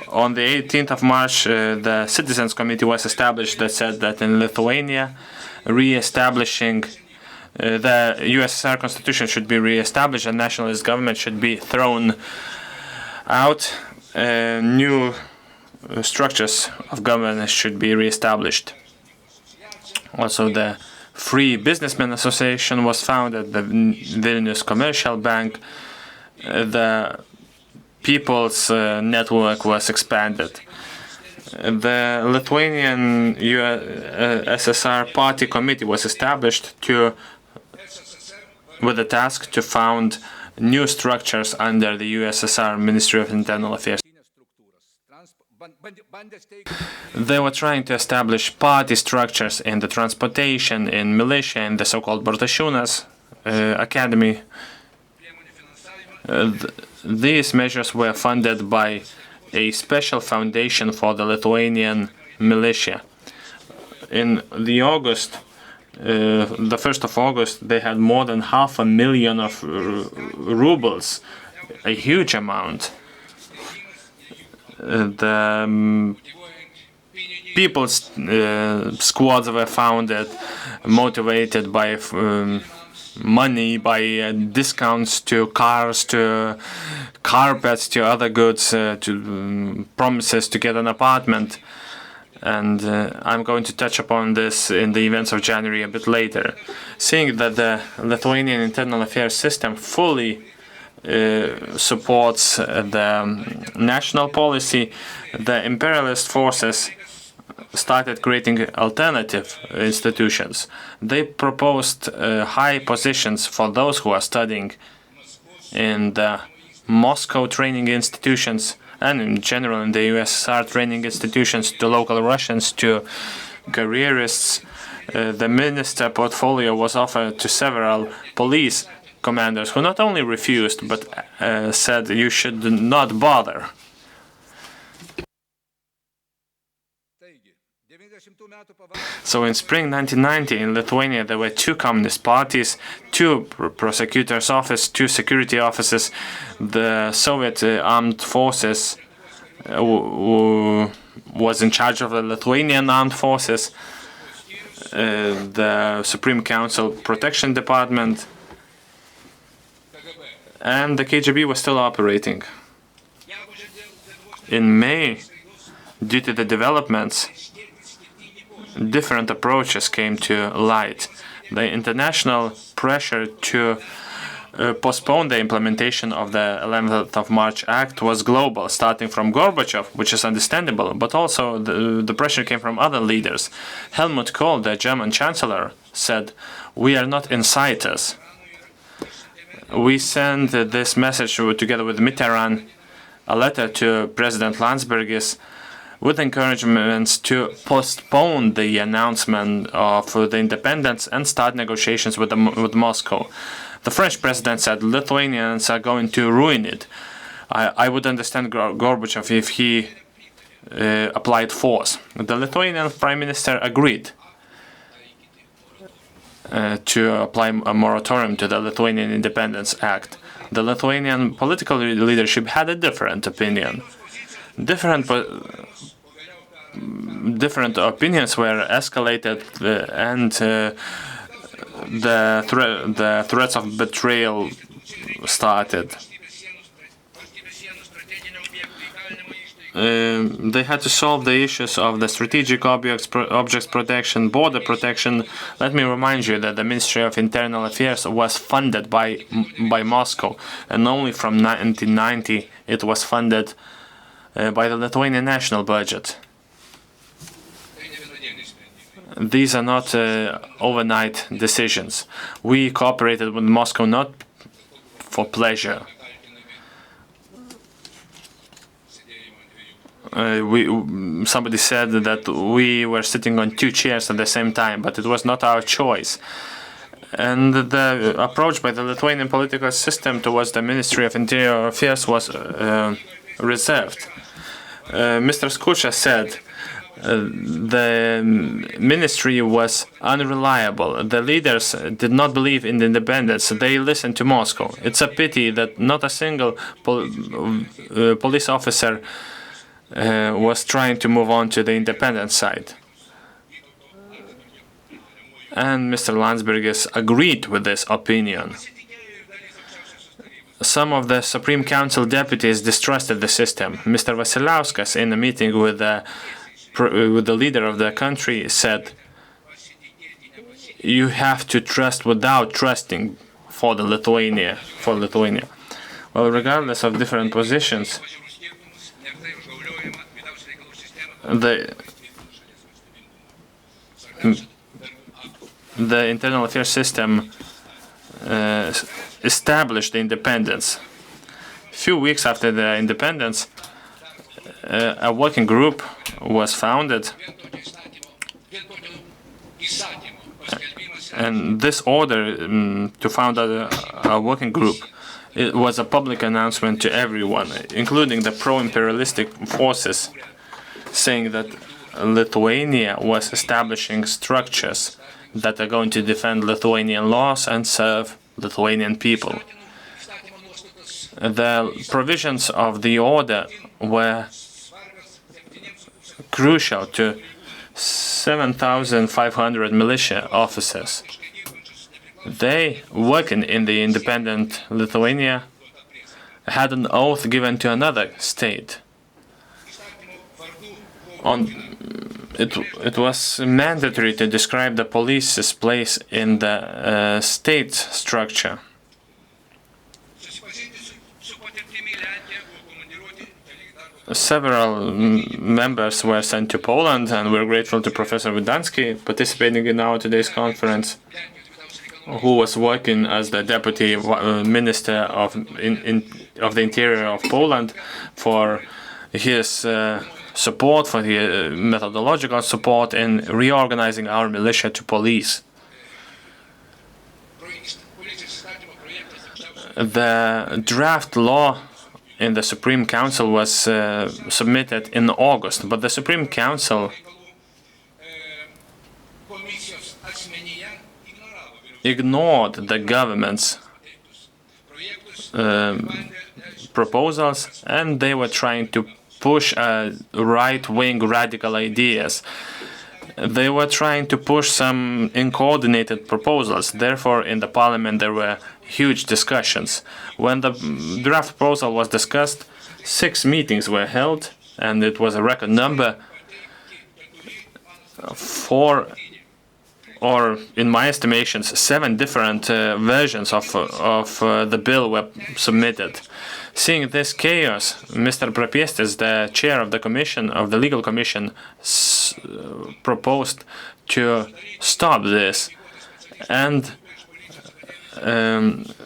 On the 18th of March, the Citizens Committee was established that said that in Lithuania, re-establishing the USSR constitution should be re-established and nationalist government should be thrown out. New structures of governance should be re-established. Also, the Free Businessmen Association was founded, the Vilnius Commercial Bank, the People's Network was expanded. The Lithuanian USSR Party Committee was established with the task to found new structures under the USSR Ministry of Internal Affairs. They were trying to establish party structures in the transportation, in militia, in the so-called Bartashunas Academy. These measures were funded by a special foundation for the Lithuanian militia. In the August, the 1st of August, they had more than 500,000 of rubles, a huge amount. The people's squads were founded, motivated by money, by discounts to cars, to carpets, to other goods, to promises to get an apartment. And I'm going to touch upon this in the events of January a bit later. Seeing that the Lithuanian internal affairs system fully supports the national policy, the imperialist forces started creating alternative institutions. They proposed high positions for those who are studying in the Moscow training institutions and in general in the USSR training institutions, to local Russians, to careerists. The minister portfolio was offered to several police commanders who not only refused but said you should not bother. So in spring 1990 in Lithuania there were two communist parties, two prosecutor's office, two security offices. The Soviet armed forces was in charge of the Lithuanian armed forces, the Supreme Council Protection Department, and the KGB was still operating. In May, due to the developments, different approaches came to light. The international pressure to postpone the implementation of the 11th of March Act was global, starting from Gorbachev, which is understandable, but also the pressure came from other leaders. Helmut Kohl, the German chancellor, said, "We are not inciters." We sent this message together with Mitterrand, a letter to President Landsbergis, with encouragements to postpone the announcement of the independence and start negotiations with Moscow. The French president said Lithuanians are going to ruin it. I would understand Gorbachev if he applied force. The Lithuanian prime minister agreed to apply a moratorium to the Lithuanian Independence Act. The Lithuanian political leadership had a different opinion. Different opinions were escalated, and the threats of betrayal started. They had to solve the issues of the strategic objects protection, border protection. Let me remind you that the Ministry of Internal Affairs was funded by Moscow, and only from 1990 it was funded by the Lithuanian national budget. These are not overnight decisions. We cooperated with Moscow not for pleasure. Somebody said that we were sitting on two chairs at the same time, but it was not our choice. And the approach by the Lithuanian political system towards the Ministry of Interior Affairs was reserved. Mr. Skucha said the ministry was unreliable. The leaders did not believe in the independence. They listened to Moscow. It's a pity that not a single police officer was trying to move on to the independent side. And Mr. Landsbergis agreed with this opinion. Some of the Supreme Council deputies distrusted the system. Mr. Vasiliauskas, in a meeting with the leader of the country, said, you have to trust without trusting for Lithuania. Well, regardless of different positions, the internal affairs system established the independence. A few weeks after the independence, a working group was founded, and this order to found a working group, it was a public announcement to everyone, including the pro-imperialistic forces, saying that Lithuania was establishing structures that are going to defend Lithuanian laws and serve Lithuanian people. The provisions of the order were crucial to 7,500 militia officers. They, working in the independent Lithuania, had an oath given to another state. It was mandatory to describe the police's place in the state structure. Several members were sent to Poland, and we're grateful to Professor Widansky participating in our today's conference, who was working as the Deputy Minister of the Interior of Poland, for his support, for the methodological support in reorganizing our militia to police. The draft law in the Supreme Council was submitted in August, but the Supreme Council ignored the government's proposals, and they were trying to push right-wing radical ideas. They were trying to push some uncoordinated proposals. Therefore, in the parliament there were huge discussions. When the draft proposal was discussed, 6 meetings were held, and it was a record number. 4, or in my estimations, 7 different versions of the bill were submitted. Seeing this chaos, Mr. Prapiestis, the chair of the commission, of the legal commission, proposed to stop this and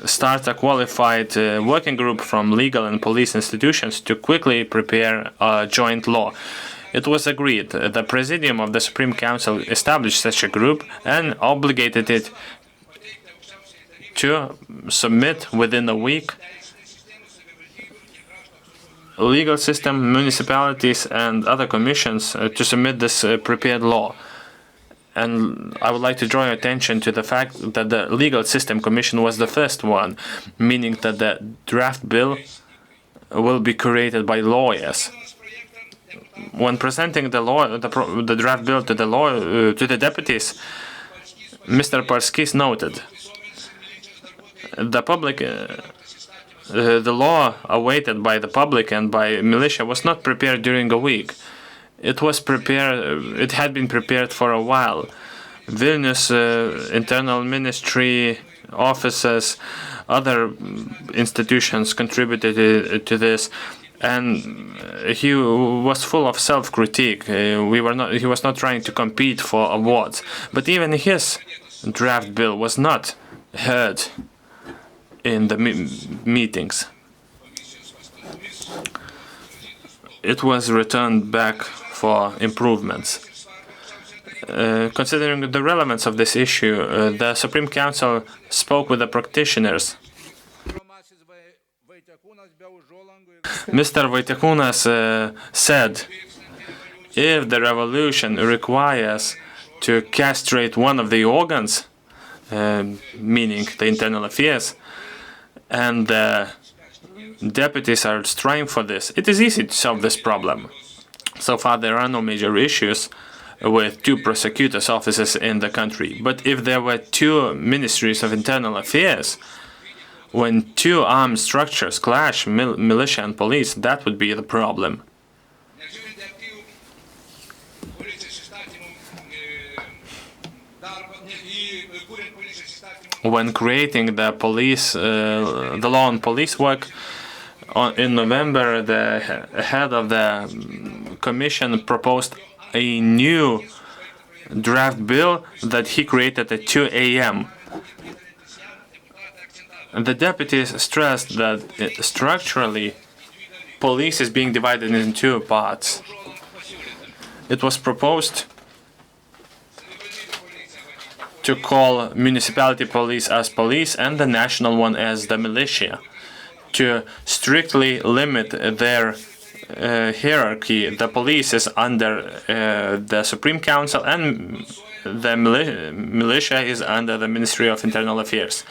start a qualified working group from legal and police institutions to quickly prepare a joint law. It was agreed. The Presidium of the Supreme Council established such a group and obligated it to submit within a week legal system, municipalities and other commissions to submit this prepared law. And I would like to draw your attention to the fact that the Legal System Commission was the first one, meaning that the draft bill will be created by lawyers. When presenting the draft bill to the deputies, Mr. Parskis noted the law awaited by the public and by militia was not prepared during a week. It had been prepared for a while. Vilnius internal ministry officers, other institutions contributed to this, and he was full of self-critique. He was not trying to compete for awards, but even his draft bill was not heard in the meetings. It was returned back for improvements. Considering the relevance of this issue, the Supreme Council spoke with the practitioners. Mr. Vaitiekūnas said, if the revolution requires to castrate one of the organs, meaning the internal affairs, and the deputies are striving for this, it is easy to solve this problem. So far, there are no major issues with 2 prosecutors' offices in the country. But if there were 2 ministries of internal affairs, when 2 armed structures clash, militia and police, that would be the problem. when creating the the law on police work, in November, the head of the commission proposed a new draft bill that he created at 2 a.m. The deputies stressed that structurally, police is being divided into two parts. It was proposed to call municipality police as police and the national one as the militia, to strictly limit their hierarchy. The police is under the Supreme Council and the militia is under the Ministry of Internal Affairs.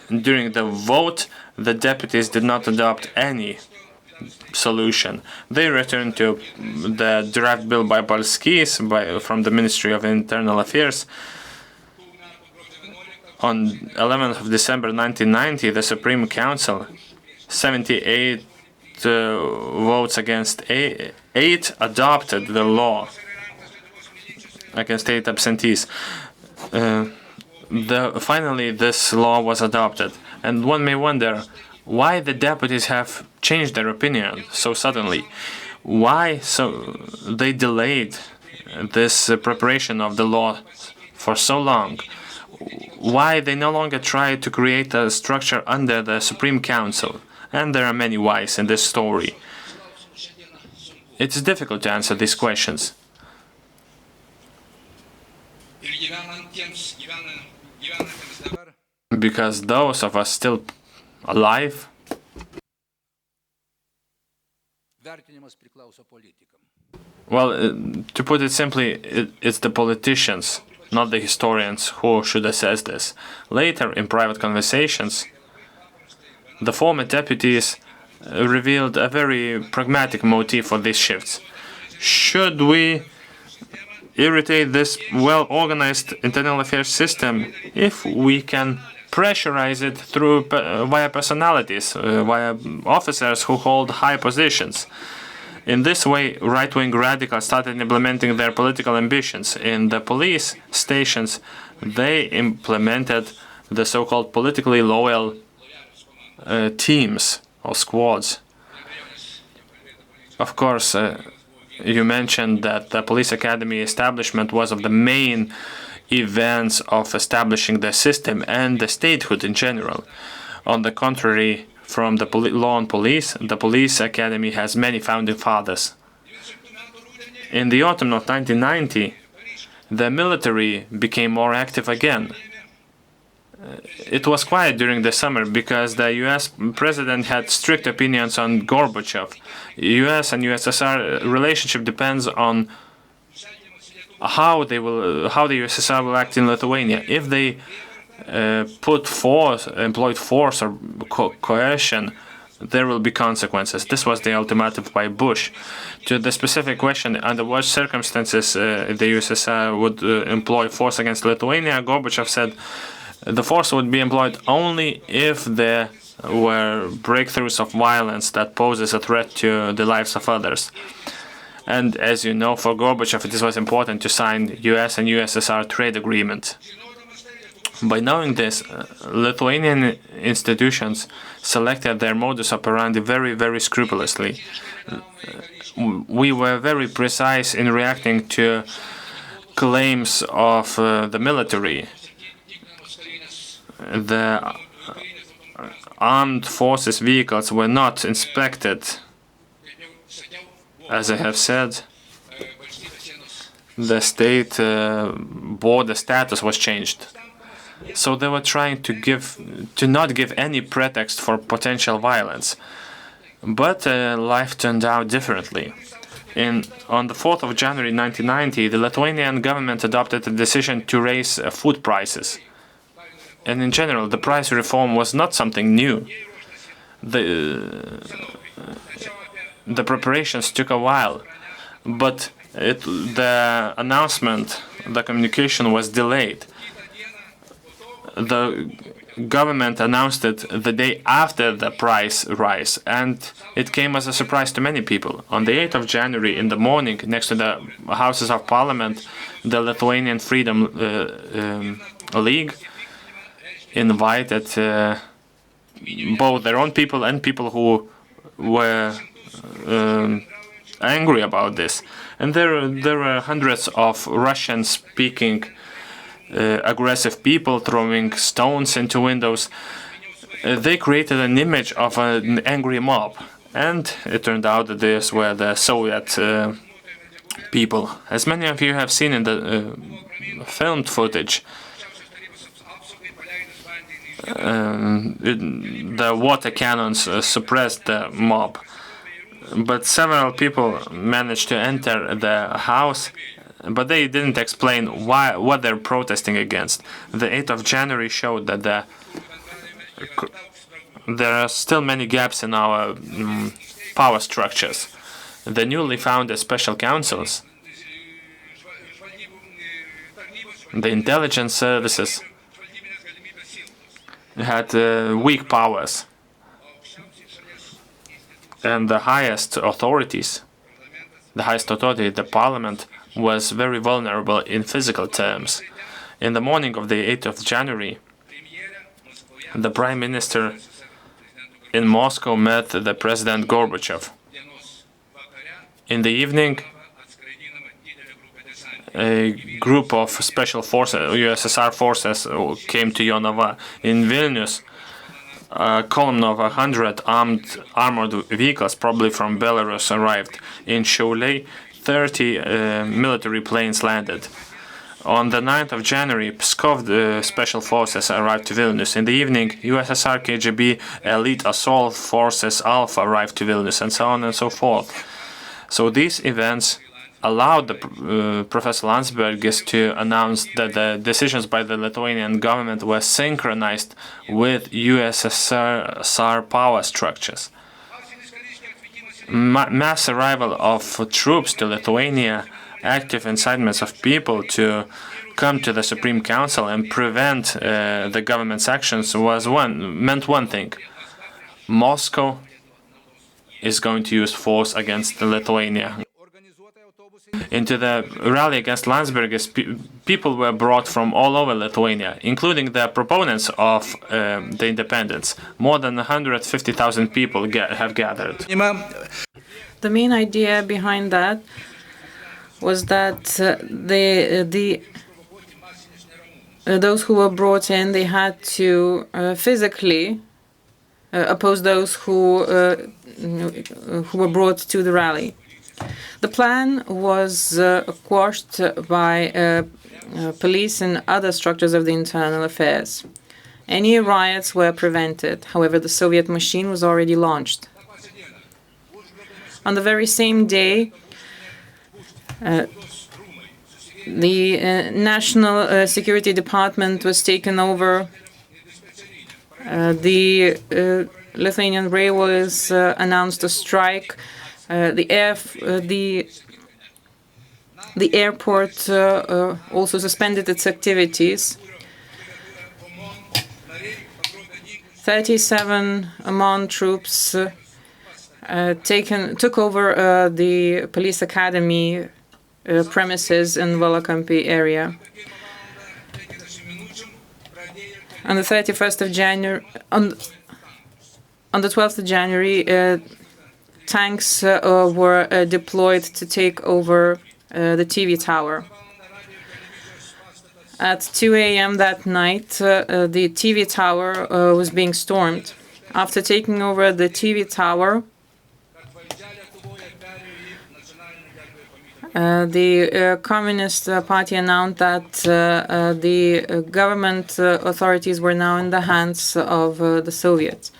During the vote, the deputies did not adopt any solution. They returned to the draft bill by Balskis from the Ministry of Internal Affairs. On 11th of December 1990, the Supreme Council, 78 votes against 8, adopted the law against 8 absentees. Finally, this law was adopted, and one may wonder why the deputies have changed their opinion so suddenly. Why they delayed this preparation of the law for so long? Why they no longer try to create a structure under the Supreme Council? And there are many whys in this story. It's difficult to answer these questions. Because those of us still alive, well, to put it simply, it's the politicians, not the historians, who should assess this. Later, in private conversations, the former deputies revealed a very pragmatic motive for these shifts. Should we irritate this well-organized internal affairs system if we can pressurize it through via personalities, via officers who hold high positions? In this way, right-wing radicals started implementing their political ambitions. In the police stations, they implemented the so-called politically loyal teams or squads. Of course, you mentioned that the police academy establishment was of the main events of establishing the system and the statehood in general. On the contrary, from the law on police, the police academy has many founding fathers. In the autumn of 1990, the military became more active again. It was quiet during the summer because the US president had strict opinions on Gorbachev. US and USSR relationship depends on how the USSR will act in Lithuania. If they employed force or coercion, there will be consequences. This was the ultimatum by Bush. To the specific question, under what circumstances the USSR would employ force against Lithuania, Gorbachev said the force would be employed only if there were breakthroughs of violence that poses a threat to the lives of others. And as you know, for Gorbachev, it was important to sign US and USSR trade agreement. By knowing this, Lithuanian institutions selected their modus operandi very, very scrupulously. We were very precise in reacting to claims of the military. The armed forces vehicles were not inspected. As I have said, the state border status was changed. So they were trying to not give any pretext for potential violence. But life turned out differently. On the 4th of January 1990, the Lithuanian government adopted a decision to raise food prices. And in general, the price reform was not something new. The preparations took a while, but the announcement, the communication was delayed. The government announced it the day after the price rise, and it came as a surprise to many people. On the 8th of January in the morning, next to the Houses of Parliament, the Lithuanian Freedom League invited both their own people and people who were angry about this. And there were hundreds of Russian-speaking aggressive people throwing stones into windows. They created an image of an angry mob, and it turned out that these were the Soviet people. As many of you have seen in the filmed footage, the water cannons suppressed the mob, but several people managed to enter the house, but they didn't explain what they're protesting against. The 8th of January showed that there are still many gaps in our power structures. The newly founded special councils, the intelligence services, had weak powers, and the highest authority, the parliament, was very vulnerable in physical terms. In the morning of the 8th of January, the Prime Minister in Moscow met the President Gorbachev. In the evening, a group of special forces, USSR forces, came to Jonava. In Vilnius, a column of 100 armored vehicles, probably from Belarus, arrived. In Šiauliai, 30 military planes landed. On the 9th of January, Pskov special forces arrived to Vilnius. In the evening, USSR KGB elite assault forces Alpha arrived to Vilnius, and so on and so forth. So these events allowed Professor Landsbergis to announce that the decisions by the Lithuanian government were synchronized with USSR power structures. Mass arrival of troops to Lithuania, active incitements of people to come to the Supreme Council and prevent the government's actions meant one thing: Moscow is going to use force against Lithuania. Into the rally against Landsbergis, people were brought from all over Lithuania, including the proponents of the independence. More than 150,000 people have gathered. The main idea behind that was that those who were brought in, they had to physically oppose those who were brought to the rally. The plan was quashed by police and other structures of the internal affairs. Any riots were prevented. However, the Soviet machine was already launched. On the very same day, the National Security Department was taken over. The Lithuanian Railways announced a strike. The airport also suspended its activities. 37 MON troops took over the police academy premises in Valakampi area. On the 31st of January, on the 12th of January, tanks were deployed to take over the TV tower. At 2 a.m. that night, the TV tower was being stormed. After taking over the TV tower, the Communist Party announced that the government authorities were now in the hands of the Soviets.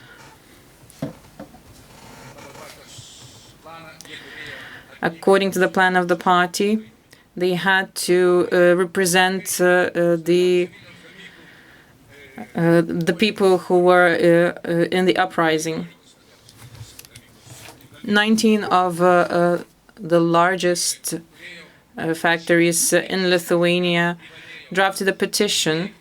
According to the plan of the party, they had to represent the people who were in the uprising. 19 of the largest factories in Lithuania drafted a petition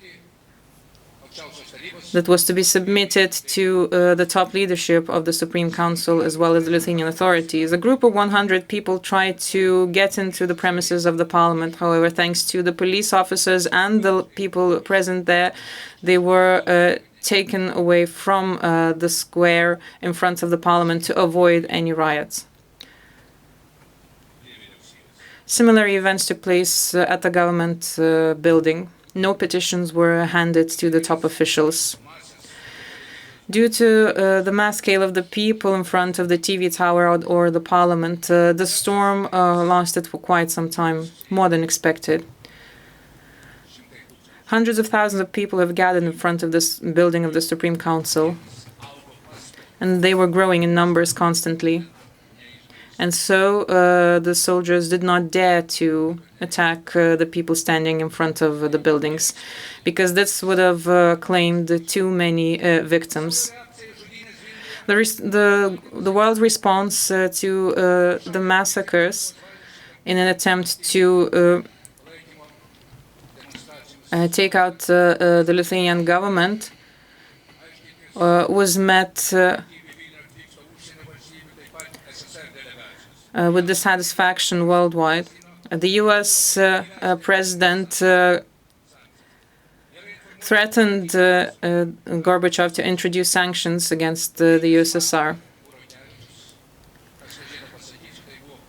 that was to be submitted to the top leadership of the Supreme Council as well as the Lithuanian authorities. A group of 100 people tried to get into the premises of the parliament. However, thanks to the police officers and the people present there, they were taken away from the square in front of the parliament to avoid any riots. Similar events took place at the government building. No petitions were handed to the top officials. Due to the mass scale of the people in front of the TV tower or the parliament, the storm lasted for quite some time, more than expected. Hundreds of thousands of people have gathered in front of this building of the Supreme Council, and they were growing in numbers constantly. And so the soldiers did not dare to attack the people standing in front of the buildings, because this would have claimed too many victims. The world response to the massacres in an attempt to take out the Lithuanian government was met with dissatisfaction worldwide. The U.S. president threatened Gorbachev to introduce sanctions against the USSR.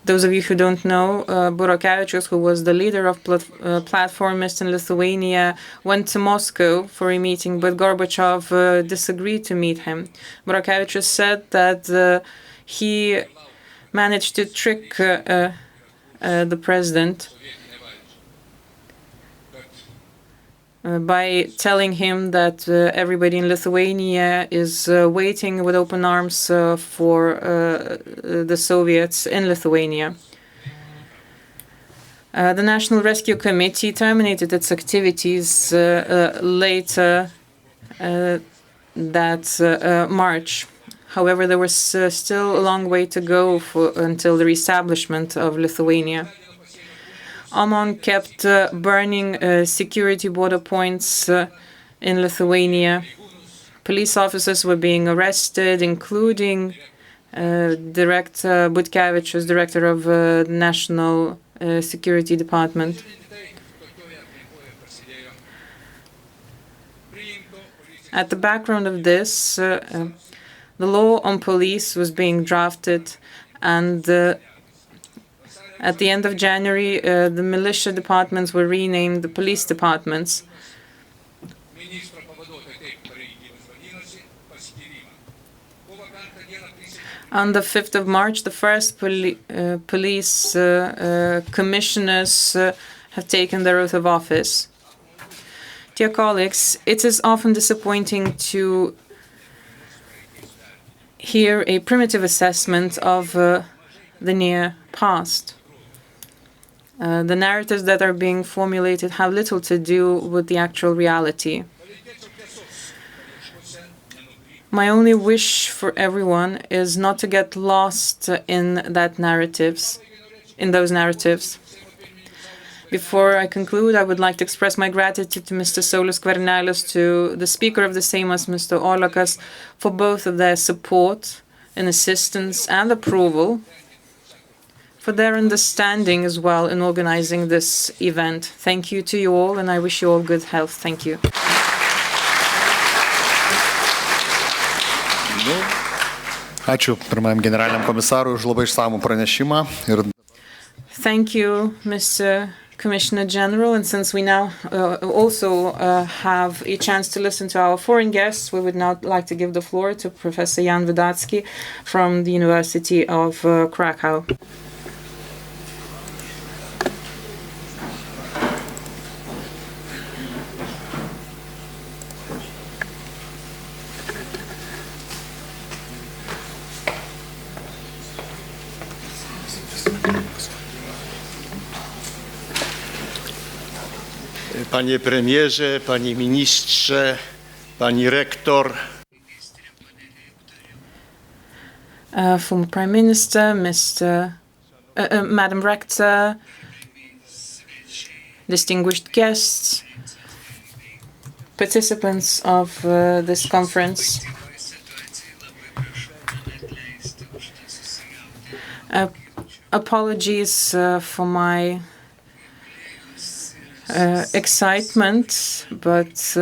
Those of you who don't know, Burokevičius, who was the leader of platformists in Lithuania, went to Moscow for a meeting, but Gorbachev disagreed to meet him. Burokevičius said that he managed to trick the president by telling him that everybody in Lithuania is waiting with open arms for the Soviets in Lithuania. The National Rescue Committee terminated its activities later that March. However, there was still a long way to go until the reestablishment of Lithuania. OMON kept burning security border points in Lithuania. Police officers were being arrested, including Director Butkevičius, director of the National Security Department. At the background of this, the law on police was being drafted, and at the end of January, the militia departments were renamed the police departments. On the 5th of March, the first police commissioners have taken their oath of office. Dear colleagues, it is often disappointing to hear a primitive assessment of the near past. The narratives that are being formulated have little to do with the actual reality. My only wish for everyone is not to get lost in those narratives. Before I conclude, I would like to express my gratitude to Mr. Saulius Skvernelis, to the Speaker of the Seimas, Mr. Olekas, for both of their support and assistance and approval, for their understanding as well in organizing this event. Thank you to you all, and I wish you all good health. Thank you. Ačiū pirmajam generaliniam komisarui už labai išsamų pranešimą. Thank you, Mr. Commissioner General. And since we now also have a chance to listen to our foreign guests, we would now like to give the floor to Professor Jan Vidacki from the University of Krakow. Panie premierze, panie ministrze, pani rektor. Former Prime Minister, Madam Rector, distinguished guests, participants of this conference. Apologies for my excitement, but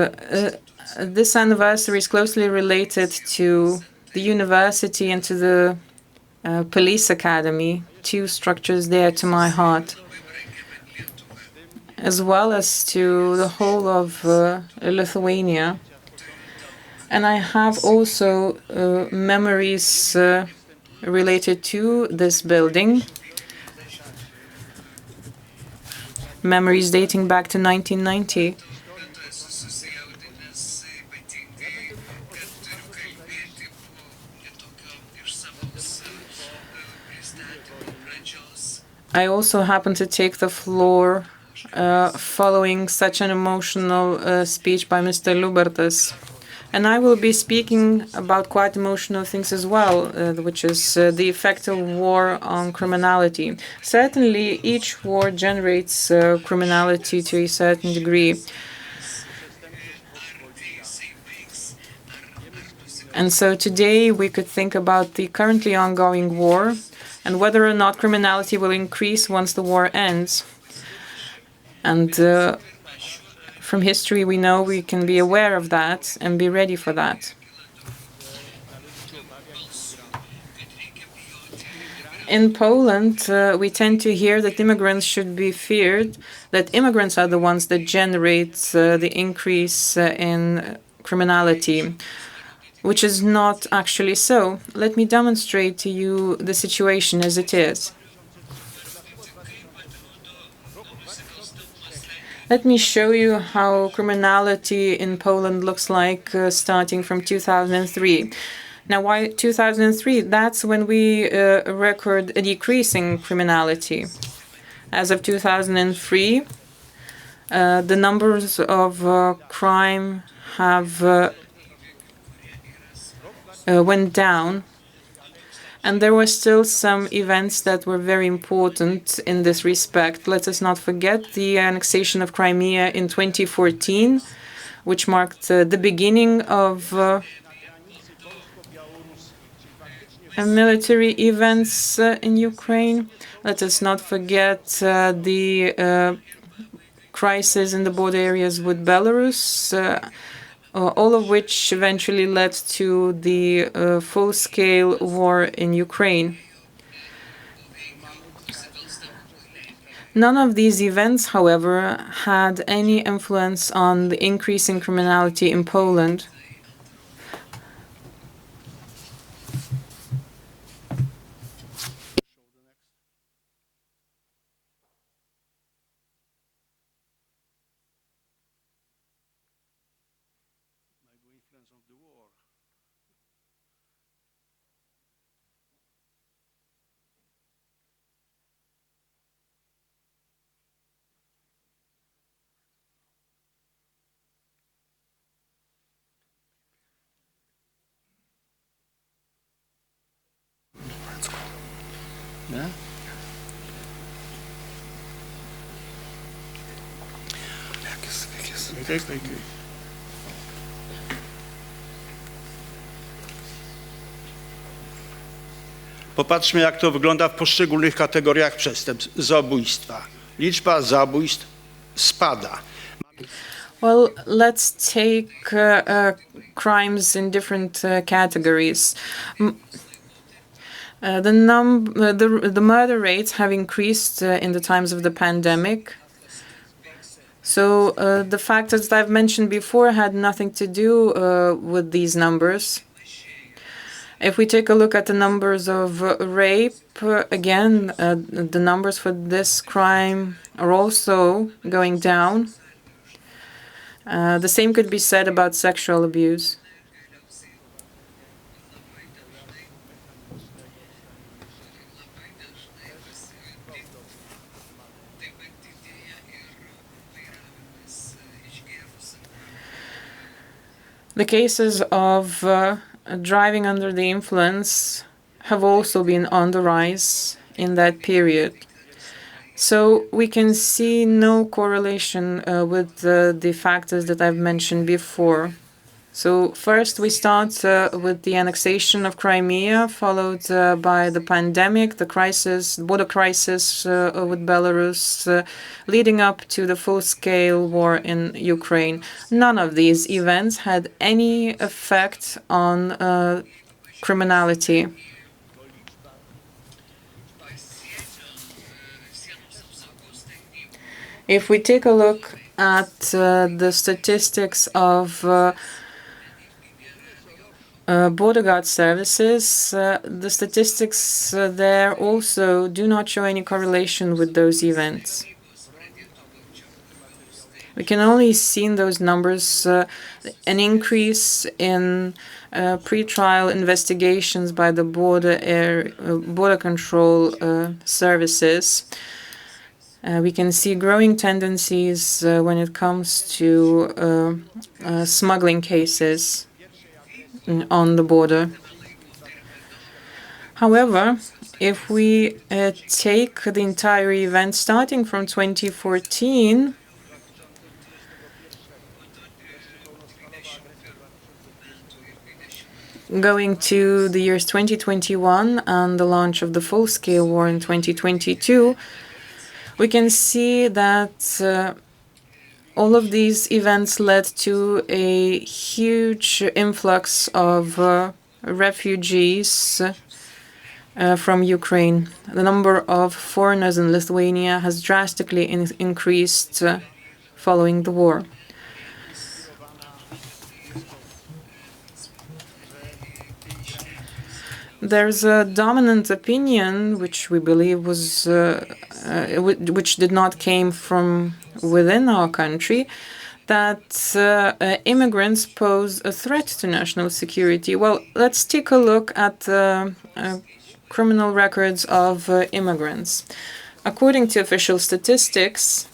this anniversary is closely related to the university and to the police academy, two structures dear to my heart, as well as to the whole of Lithuania. And I have also memories related to this building, memories dating back to 1990. I also happened to take the floor following such an emotional speech by Mr. Lubertas. And I will be speaking about quite emotional things as well, which is the effect of war on criminality. Certainly, each war generates criminality to a certain degree. And so today we could think about the currently ongoing war and whether or not criminality will increase once the war ends. And from history, we know we can be aware of that and be ready for that. In Poland, we tend to hear that immigrants should be feared, that immigrants are the ones that generate the increase in criminality, which is not actually so. Let me demonstrate to you the situation as it is. Let me show you how criminality in Poland looks like starting from 2003. Now, why 2003? That's when we record a decrease in criminality. As of 2003, the numbers of crime have went down. And there were still some events that were very important in this respect. Let us not forget the annexation of Crimea in 2014, which marked the beginning of military events in Ukraine. Let us not forget the crisis in the border areas with Belarus, all of which eventually led to the full-scale war in Ukraine. None of these events, however, had any influence on the increase in criminality in Poland. Popatrzmy, jak to wygląda w poszczególnych kategoriach przestępstw. Zabójstwa. Liczba zabójstw spada. Well, let's take crimes in different categories. The murder rates have increased in the times of the pandemic. So the factors that I've mentioned before had nothing to do with these numbers. If we take a look at the numbers of rape, again, the numbers for this crime are also going down. The same could be said about sexual abuse. The cases of driving under the influence have also been on the rise in that period. So we can see no correlation with the factors that I've mentioned before. So first we start with the annexation of Crimea, followed by the pandemic, the crisis, border crisis with Belarus, leading up to the full-scale war in Ukraine. None of these events had any effect on criminality. If we take a look at the statistics of border guard services, the statistics there also do not show any correlation with those events. We can only see in those numbers an increase in pre-trial investigations by the border control services. We can see growing tendencies when it comes to smuggling cases on the border. However, if we take the entire event starting from 2014, going to the years 2021 and the launch of the full-scale war in 2022, we can see that all of these events led to a huge influx of refugees from Ukraine. The number of foreigners in Lithuania has drastically increased following the war. There's a dominant opinion, which we believe was, which did not came from within our country, that immigrants pose a threat to national security. Well, let's take a look at criminal records of immigrants. According to official statistics,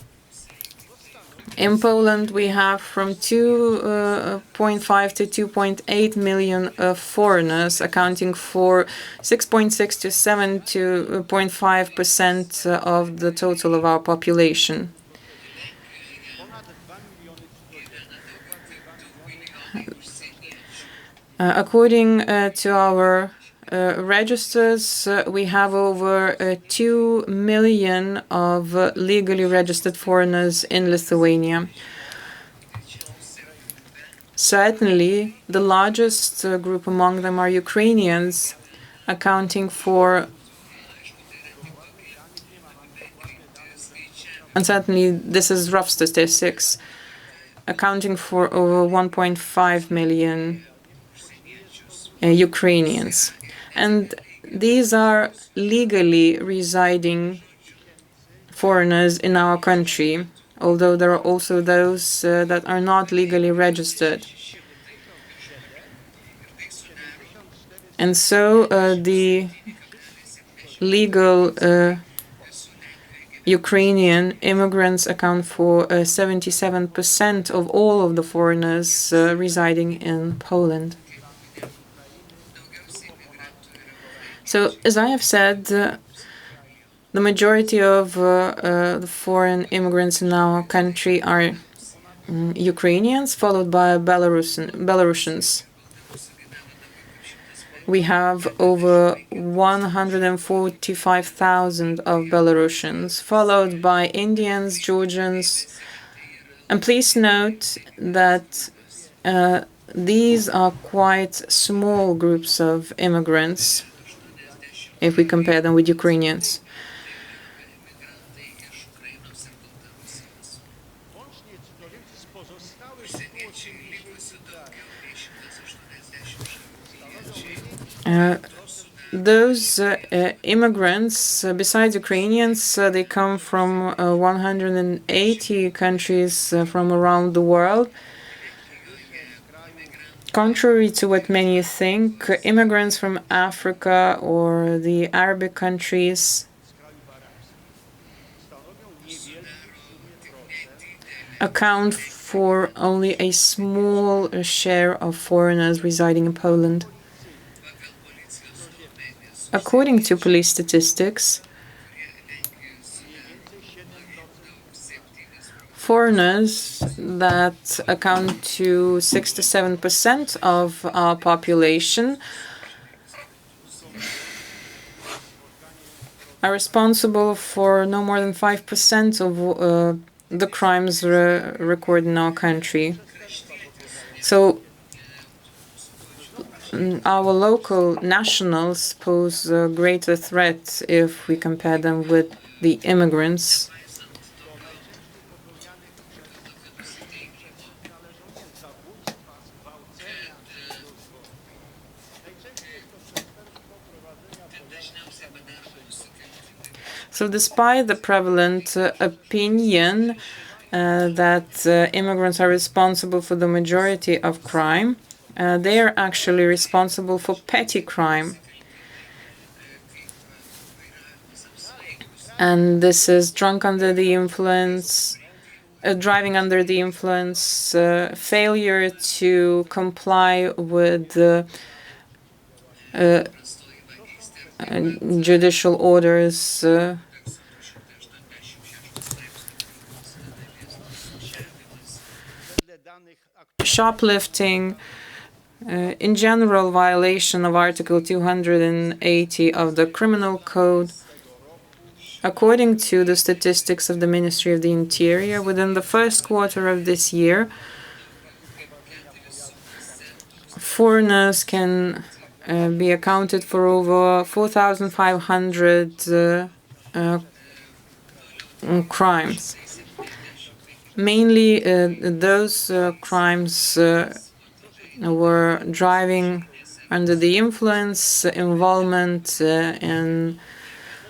in Poland, we have from 2.5 to 2.8 million foreigners, accounting for 6.6 to 7.5% of the total of our population. According to our registers, we have over 2 million of legally registered foreigners in Lithuania. Certainly, the largest group among them are Ukrainians, accounting for, and certainly this is rough statistics, accounting for over 1.5 million Ukrainians. And these are legally residing foreigners in our country, although there are also those that are not legally registered. And so the legal Ukrainian immigrants account for 77% of all of the foreigners residing in Poland. So, as I have said, the majority of the foreign immigrants in our country are Ukrainians, followed by Belarusians. We have over 145,000 of Belarusians, followed by Indians, Georgians. And please note that these are quite small groups of immigrants if we compare them with Ukrainians. Those immigrants, besides Ukrainians, they come from 180 countries from around the world. Contrary to what many think, immigrants from Africa or the Arabic countries account for only a small share of foreigners residing in Poland. According to police statistics, Foreigners that account to 67% of our population are responsible for no more than 5% of the crimes recorded in our country. So our local nationals pose a greater threat if we compare them with the immigrants. So despite the prevalent opinion that immigrants are responsible for the majority of crime, they are actually responsible for petty crime. And this is drunk under the influence, driving under the influence, failure to comply with judicial orders, shoplifting, in general violation of Article 280 of the Criminal Code. According to the statistics of the Ministry of the Interior, within the first quarter of this year, foreigners can be accounted for over 4,500 crimes. Mainly those crimes were driving under the influence, involvement in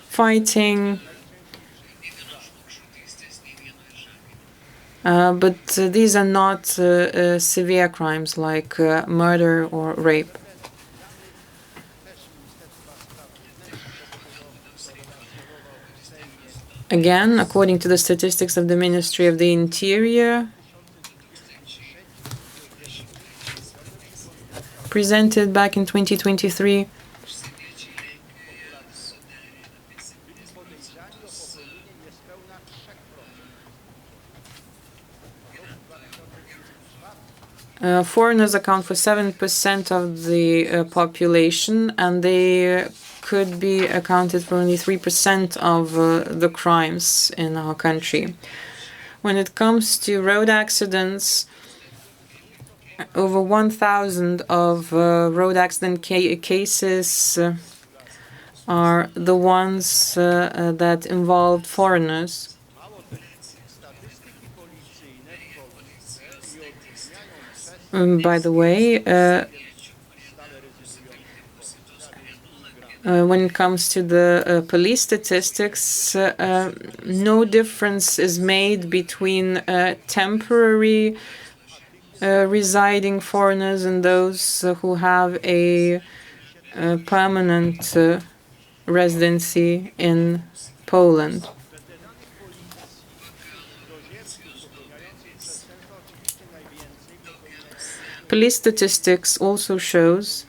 fighting, but these are not severe crimes like murder or rape. Again, according to the statistics of the Ministry of the Interior, presented back in 2023, foreigners account for 7% of the population, and they could be accounted for only 3% of the crimes in our country. When it comes to road accidents, over 1,000 of road accident cases are the ones that involved foreigners. By the way, when it comes to the police statistics, no difference is made between temporary residing foreigners and those who have a permanent residency in Poland. Police statistics also shows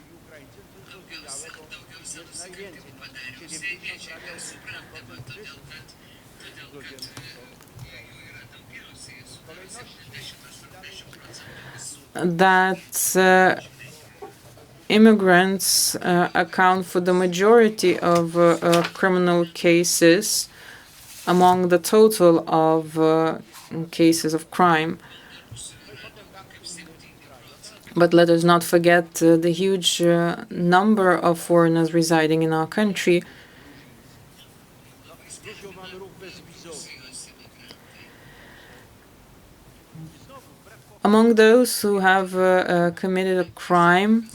that immigrants account for the majority of criminal cases among the total of cases of crime. But let us not forget the huge number of foreigners residing in our country. Among those who have committed a crime,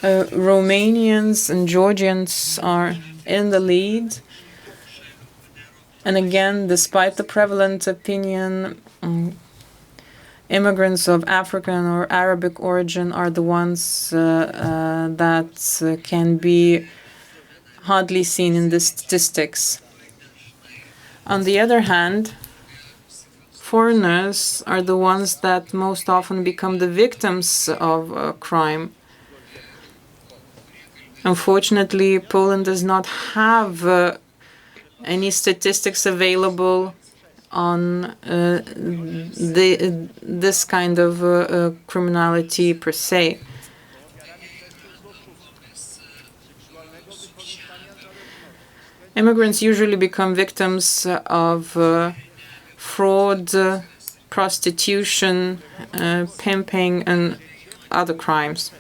Romanians and Georgians are in the lead. And again, despite the prevalent opinion, immigrants of African or Arabic origin are the ones that can be hardly seen in the statistics. On the other hand, foreigners are the ones that most often become the victims of crime. Unfortunately, Poland does not have any statistics available on this kind of criminality per se. Immigrants usually become victims of fraud, prostitution, pimping, and other crimes.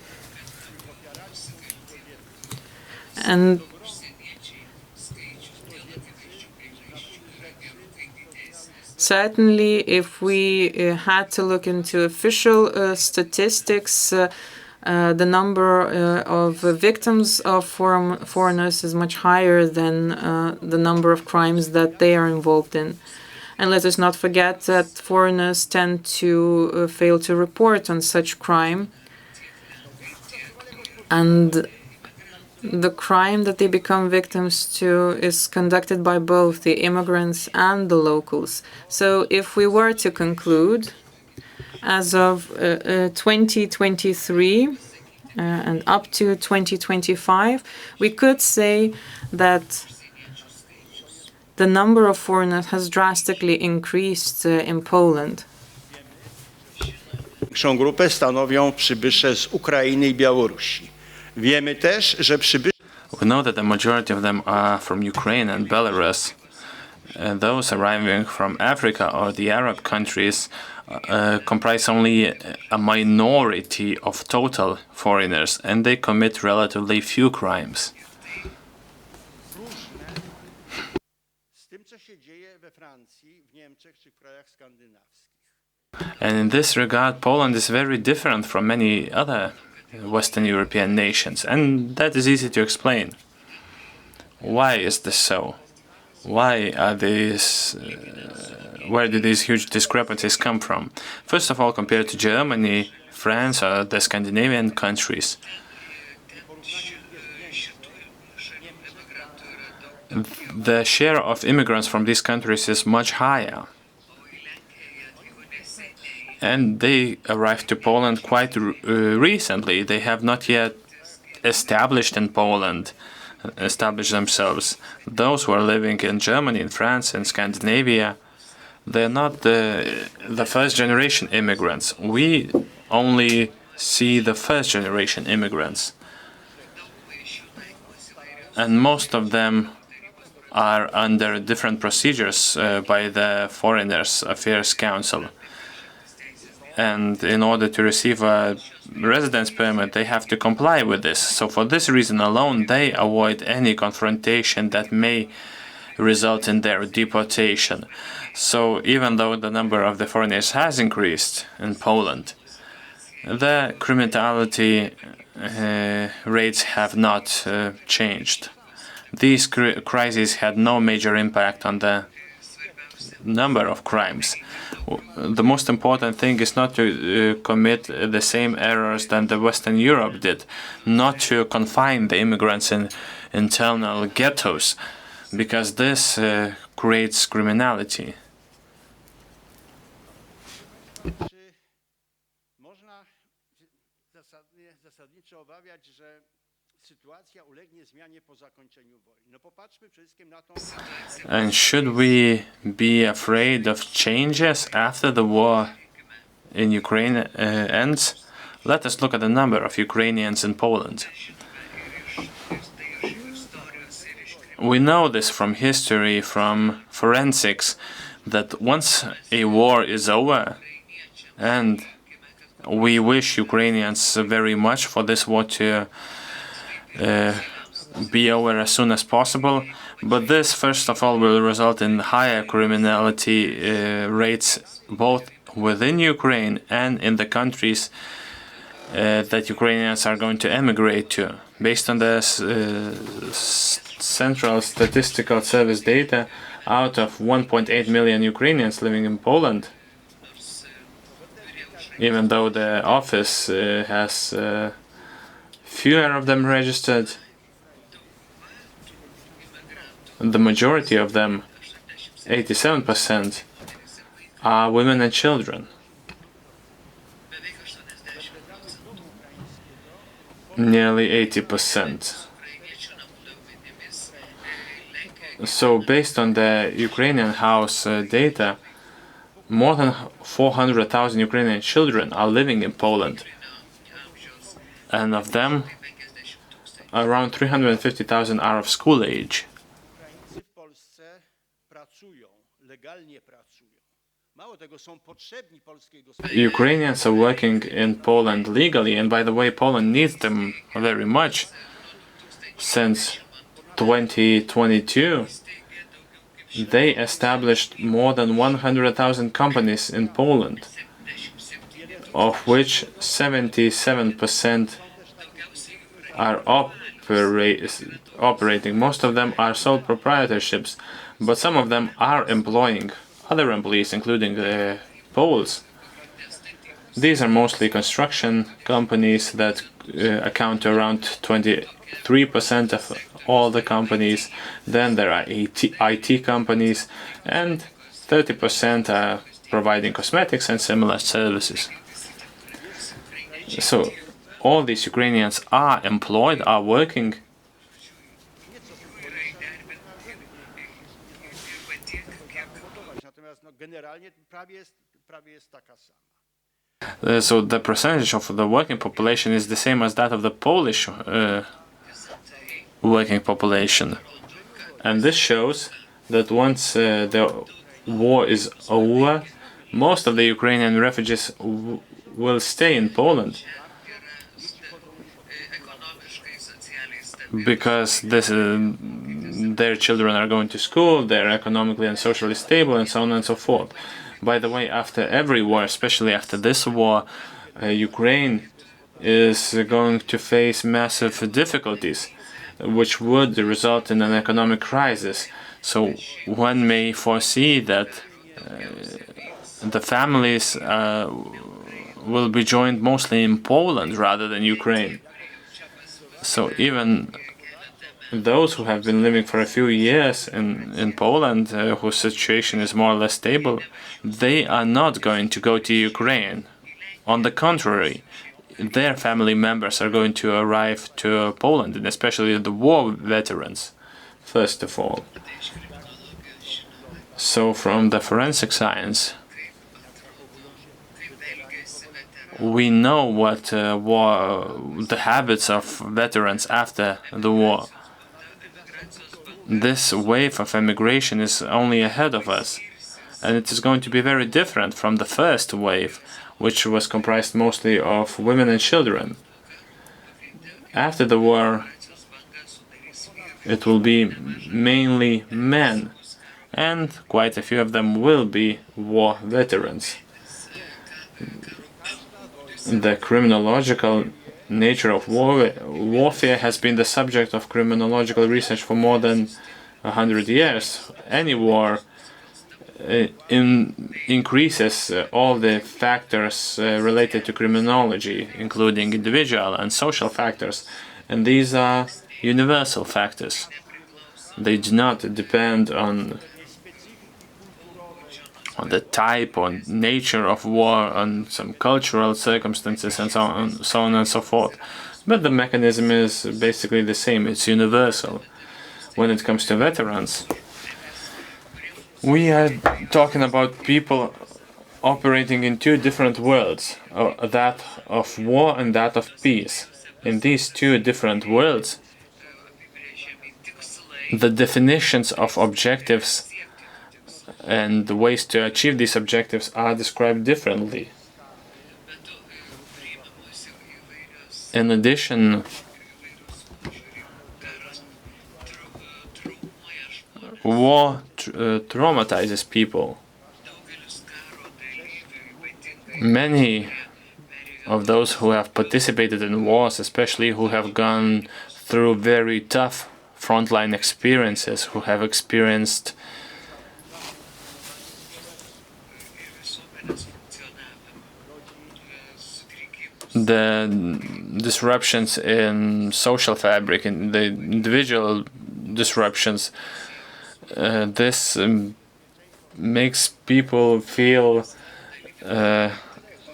And certainly, if we had to look into official statistics, the number of victims of foreigners is much higher than the number of crimes that they are involved in. And let us not forget that foreigners tend to fail to report on such crime. And the crime that they become victims to is conducted by both the immigrants and the locals. So if we were to conclude, as of 2023 and up to 2025, we could say that the number of foreigners has drastically increased in Poland. Większą grupę stanowią przybysze z Ukrainy i Białorusi. Wiemy też, że przybysze We know that the majority of them are from Ukraine and Belarus. Those arriving from Africa or the Arab countries comprise only a minority of total foreigners, and they commit relatively few crimes. z tym, co się dzieje we Francji, w Niemczech czy w krajach skandynawskich. And in this regard, Poland is very different from many other Western European nations, and that is easy to explain. Why is this so? Why are these? Where do these huge discrepancies come from? First of all, compared to Germany, France, or the Scandinavian countries, the share of immigrants from these countries is much higher. And they arrived to Poland quite recently. They have not yet established in Poland, established themselves. Those who are living in Germany, in France, in Scandinavia, they're not the first generation immigrants. We only see the first generation immigrants. And most of them are under different procedures by the Foreigners Affairs Council. And in order to receive a residence permit, they have to comply with this. So for this reason alone, they avoid any confrontation that may result in their deportation. So even though the number of the foreigners has increased in Poland, the criminality rates have not changed. These crises had no major impact on the number of crimes. The most important thing is not to commit the same errors than the Western Europe did, not to confine the immigrants in internal ghettos, because this creates criminality. Czy można zasadniczo obawiać, że sytuacja ulegnie zmianie po zakończeniu wojny? No popatrzmy przede wszystkim na tą. And should we be afraid of changes after the war in Ukraine ends? Let us look at the number of Ukrainians in Poland. We know this from history, from forensics, that once a war is over, and we wish Ukrainians very much for this war to be over as soon as possible, but this, first of all, will result in higher criminality rates both within Ukraine and in the countries that Ukrainians are going to emigrate to. Based on the Central Statistical Service data, out of 1.8 million Ukrainians living in Poland, even though the office has fewer of them registered, the majority of them, 87%, are women and children. Nearly 80%. So based on the Ukrainian House data, more than 400,000 Ukrainian children are living in Poland. And of them, around 350,000 are of school age. W Polsce pracują, legalnie pracują. Mało tego, są potrzebni polskiej gospodarce. Ukrainians are working in Poland legally, and by the way, Poland needs them very much. Since 2022, they established more than 100,000 companies in Poland, of which 77% are operating. Most of them are sole proprietorships, but some of them are employing other employees, including the Poles. These are mostly construction companies that account to around 23% of all the companies. Then there are IT companies, and 30% are providing cosmetics and similar services. So all these Ukrainians are employed, are working. Natomiast generalnie prawie jest taka sama. So the percentage of the working population is the same as that of the Polish working population. And this shows that once the war is over, most of the Ukrainian refugees will stay in Poland, because their children are going to school, they're economically and socially stable, and so on and so forth. By the way, after every war, especially after this war, Ukraine is going to face massive difficulties, which would result in an economic crisis. So one may foresee that the families will be joined mostly in Poland rather than Ukraine. So even those who have been living for a few years in Poland, whose situation is more or less stable, they are not going to go to Ukraine. On the contrary, their family members are going to arrive to Poland, and especially the war veterans, first of all. So from the forensic science, we know what the habits of veterans after the war. This wave of emigration is only ahead of us, and it is going to be very different from the first wave, which was comprised mostly of women and children. After the war, it will be mainly men, and quite a few of them will be war veterans. The criminological nature of warfare has been the subject of criminological research for more than 100 years. Any war increases all the factors related to criminology, including individual and social factors, and these are universal factors. They do not depend on the type or nature of war, on some cultural circumstances, and so on and so forth. But the mechanism is basically the same. It's universal. When it comes to veterans, we are talking about people operating in two different worlds, that of war and that of peace. In these two different worlds, the definitions of objectives and the ways to achieve these objectives are described differently. In addition, war traumatizes people. Many of those who have participated in wars, especially who have gone through very tough frontline experiences, who have experienced the disruptions in social fabric and the individual disruptions, this makes people feel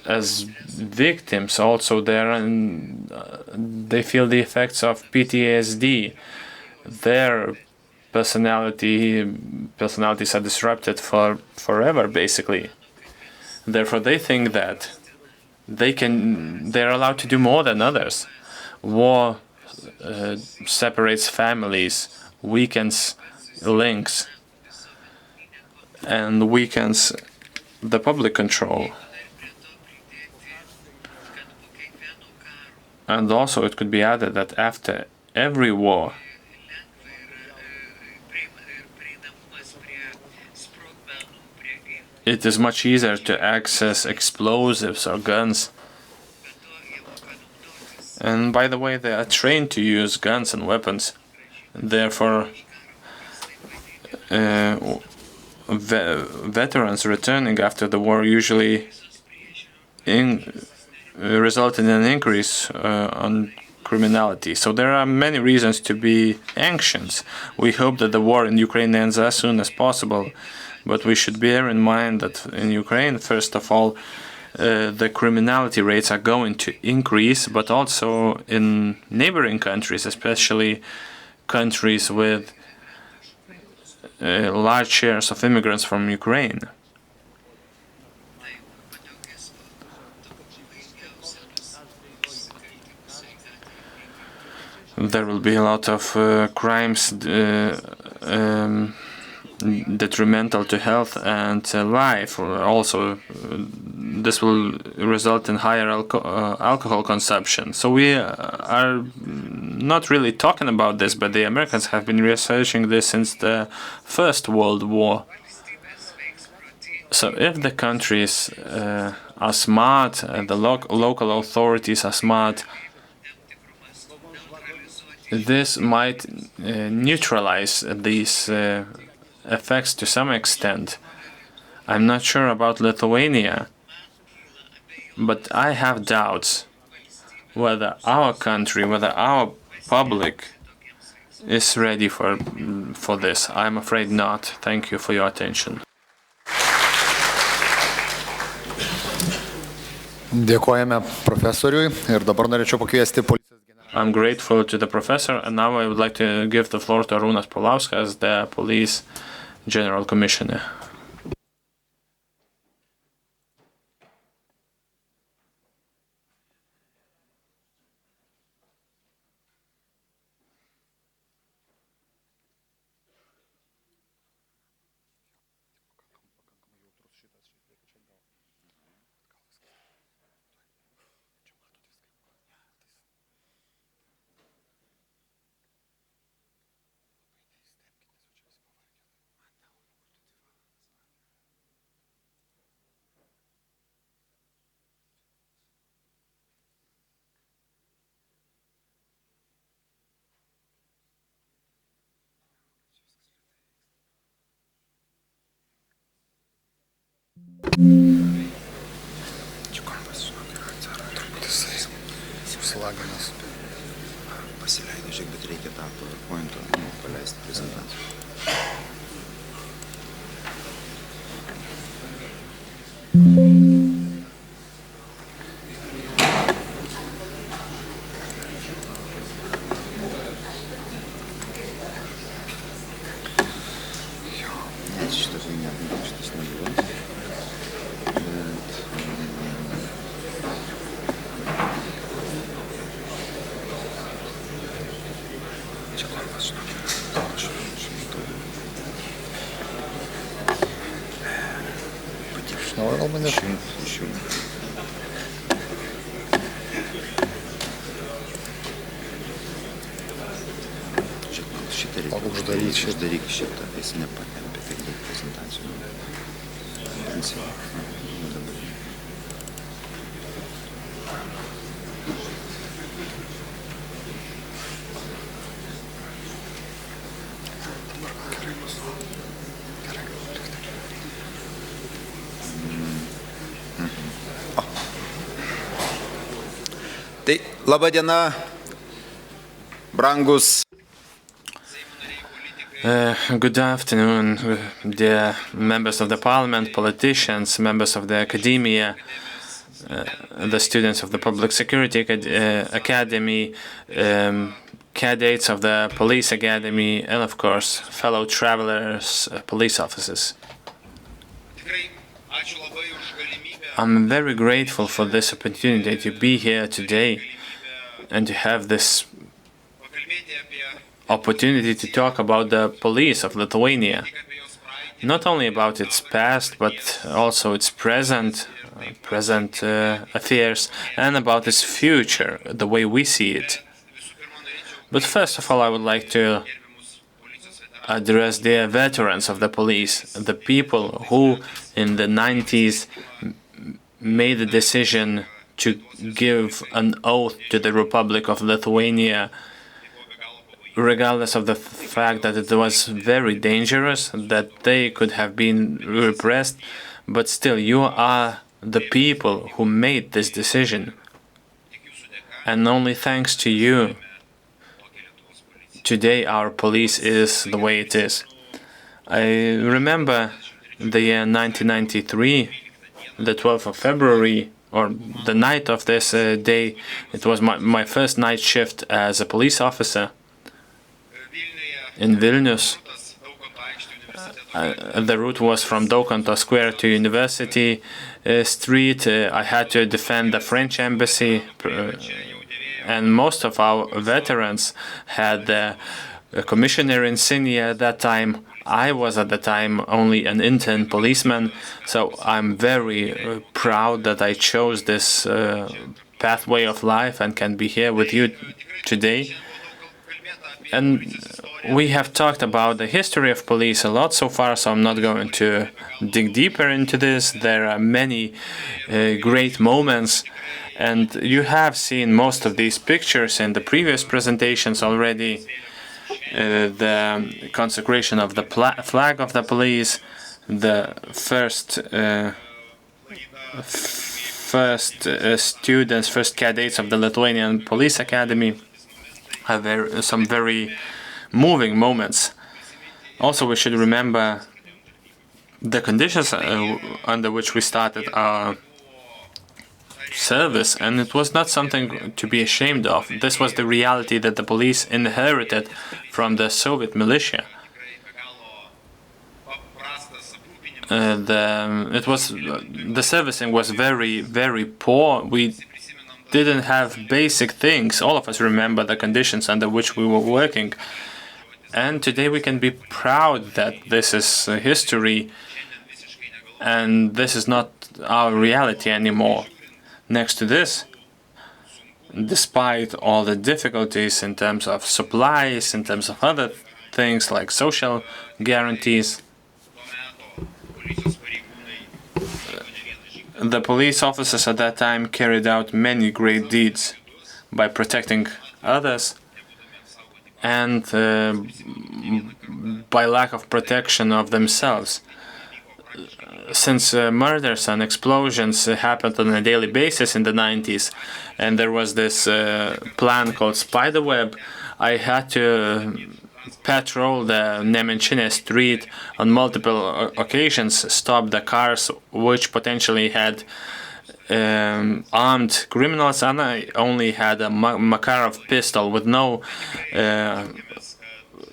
as victims. Also, they feel the effects of PTSD. Their personalities are disrupted forever, basically. Therefore, they think that they're allowed to do more than others. War separates families, weakens links, and weakens the public control. And also it could be added that after every war, it is much easier to access explosives or guns. And by the way, they are trained to use guns and weapons. Therefore, veterans returning after the war usually result in an increase on criminality. So there are many reasons to be anxious. We hope that the war in Ukraine ends as soon as possible, but we should bear in mind that in Ukraine, first of all, the criminality rates are going to increase, but also in neighboring countries, especially countries with large shares of immigrants from Ukraine. There will be a lot of crimes detrimental to health and life. Also, this will result in higher alcohol consumption. So we are not really talking about this, but the Americans have been researching this since the First World War. So if the countries are smart, the local authorities are smart, this might neutralize these effects to some extent. I'm not sure about Lithuania, but I have doubts whether our country, whether our public is ready for this. I'm afraid not. Thank you for your attention. Dėkojame profesoriui ir dabar norėčiau pakviesti policijos generalą. I'm grateful to the professor, and now I would like to give the floor to Arūnas Paulauskas, the Police General Commissioner. Pasileido, žiūrėk, bet reikia tą PowerPoint'o paleisti prezentaciją. Šitas nebuvo. Uždaryk šitą, jis nepatempė, tai daug prezentacijų. Tai laba diena, brangus. Good afternoon, dear members of the parliament, politicians, members of the academia, the students of the Public Security Academy, cadets of the police academy, and of course, fellow travelers, police officers. I'm very grateful for this opportunity to be here today and to have this opportunity to talk about the police of Lithuania. Not only about its past, but also its present affairs, and about its future, the way we see it. But first of all, I would like to address the veterans of the police, the people who in the 90s made the decision to give an oath to the Republic of Lithuania, regardless of the fact that it was very dangerous, that they could have been repressed, but still you are the people who made this decision. And only thanks to you, today our police is the way it is. I remember the year 1993, the 12th of February, or the night of this day. It was my first night shift as a police officer in Vilnius. The route was from Daukanto Square to University Street. I had to defend the French embassy, and most of our veterans had the commissioner insignia at that time. I was at the time only an intern policeman, so I'm very proud that I chose this pathway of life and can be here with you today. And we have talked about the history of police a lot so far, so I'm not going to dig deeper into this. There are many great moments, and you have seen most of these pictures in the previous presentations already. The consecration of the flag of the police, the first students, first cadets of the Lithuanian Police Academy, have some very moving moments. Also, we should remember the conditions under which we started our service, and it was not something to be ashamed of. This was the reality that the police inherited from the Soviet militia. The servicing was very, very poor. We didn't have basic things. All of us remember the conditions under which we were working. And today we can be proud that this is history and this is not our reality anymore. Next to this, despite all the difficulties in terms of supplies, in terms of other things like social guarantees, the police officers at that time carried out many great deeds by protecting others and by lack of protection of themselves. Since murders and explosions happened on a daily basis in the 90s, and there was this plan called Spiderweb, I had to patrol the Nemenčinė street on multiple occasions, stop the cars which potentially had armed criminals, and I only had a Makarov pistol with no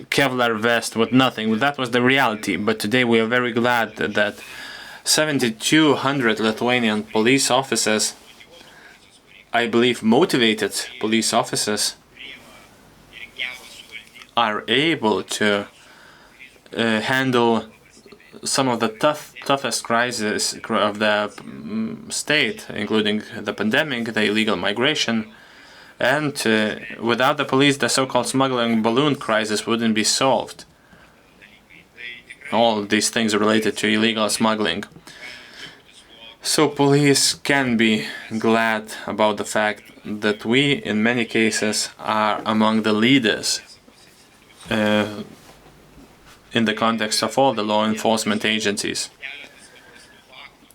Kevlar vest, with nothing. That was the reality. But today we are very glad that 7,200 Lithuanian police officers, I believe motivated police officers, are able to handle some of the toughest crises of the state, including the pandemic, the illegal migration, and without the police, the so-called smuggling balloon crisis wouldn't be solved. All these things are related to illegal smuggling. So police can be glad about the fact that we, in many cases, are among the leaders in the context of all the law enforcement agencies.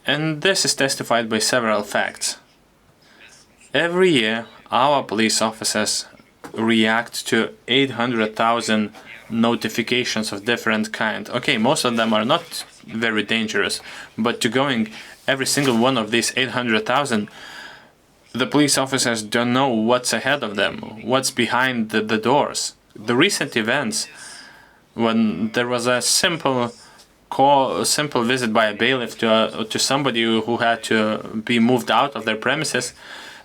And this is testified by several facts. Every year, our police officers react to 800,000 notifications of different kind. Okay, most of them are not very dangerous, but to going every single one of these 800,000, the police officers don't know what's ahead of them, what's behind the doors. The recent events, when there was a simple visit by a bailiff to somebody who had to be moved out of their premises,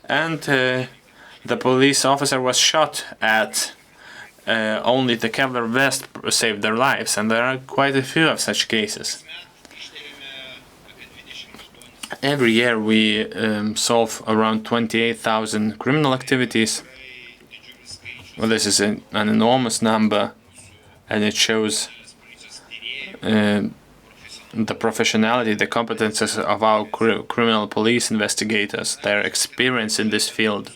and the police officer was shot at. Only the Kevlar vest saved their lives, and there are quite a few of such cases. Every year we solve around 28,000 criminal activities. Well, this is an enormous number, and it shows the professionality, the competences of our criminal police investigators, their experience in this field.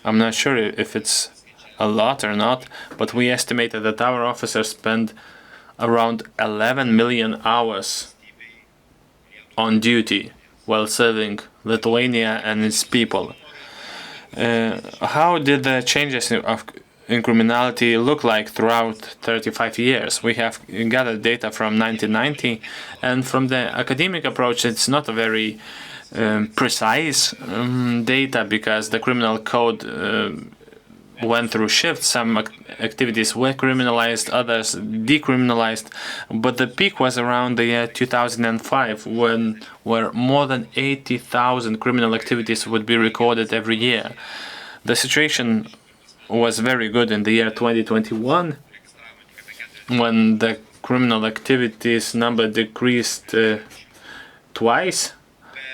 I'm not sure if it's a lot or not, but we estimated that our officers spend around 11 million hours on duty while serving Lithuania and its people. How did the changes in criminality look like throughout 35 years? We have gathered data from 1990, and from the academic approach it's not a very precise data, because the criminal code went through shifts. Some activities were criminalized, others decriminalized, but the peak was around the year 2005, where more than 80,000 criminal activities would be recorded every year. The situation was very good in the year 2021, when the criminal activities number decreased twice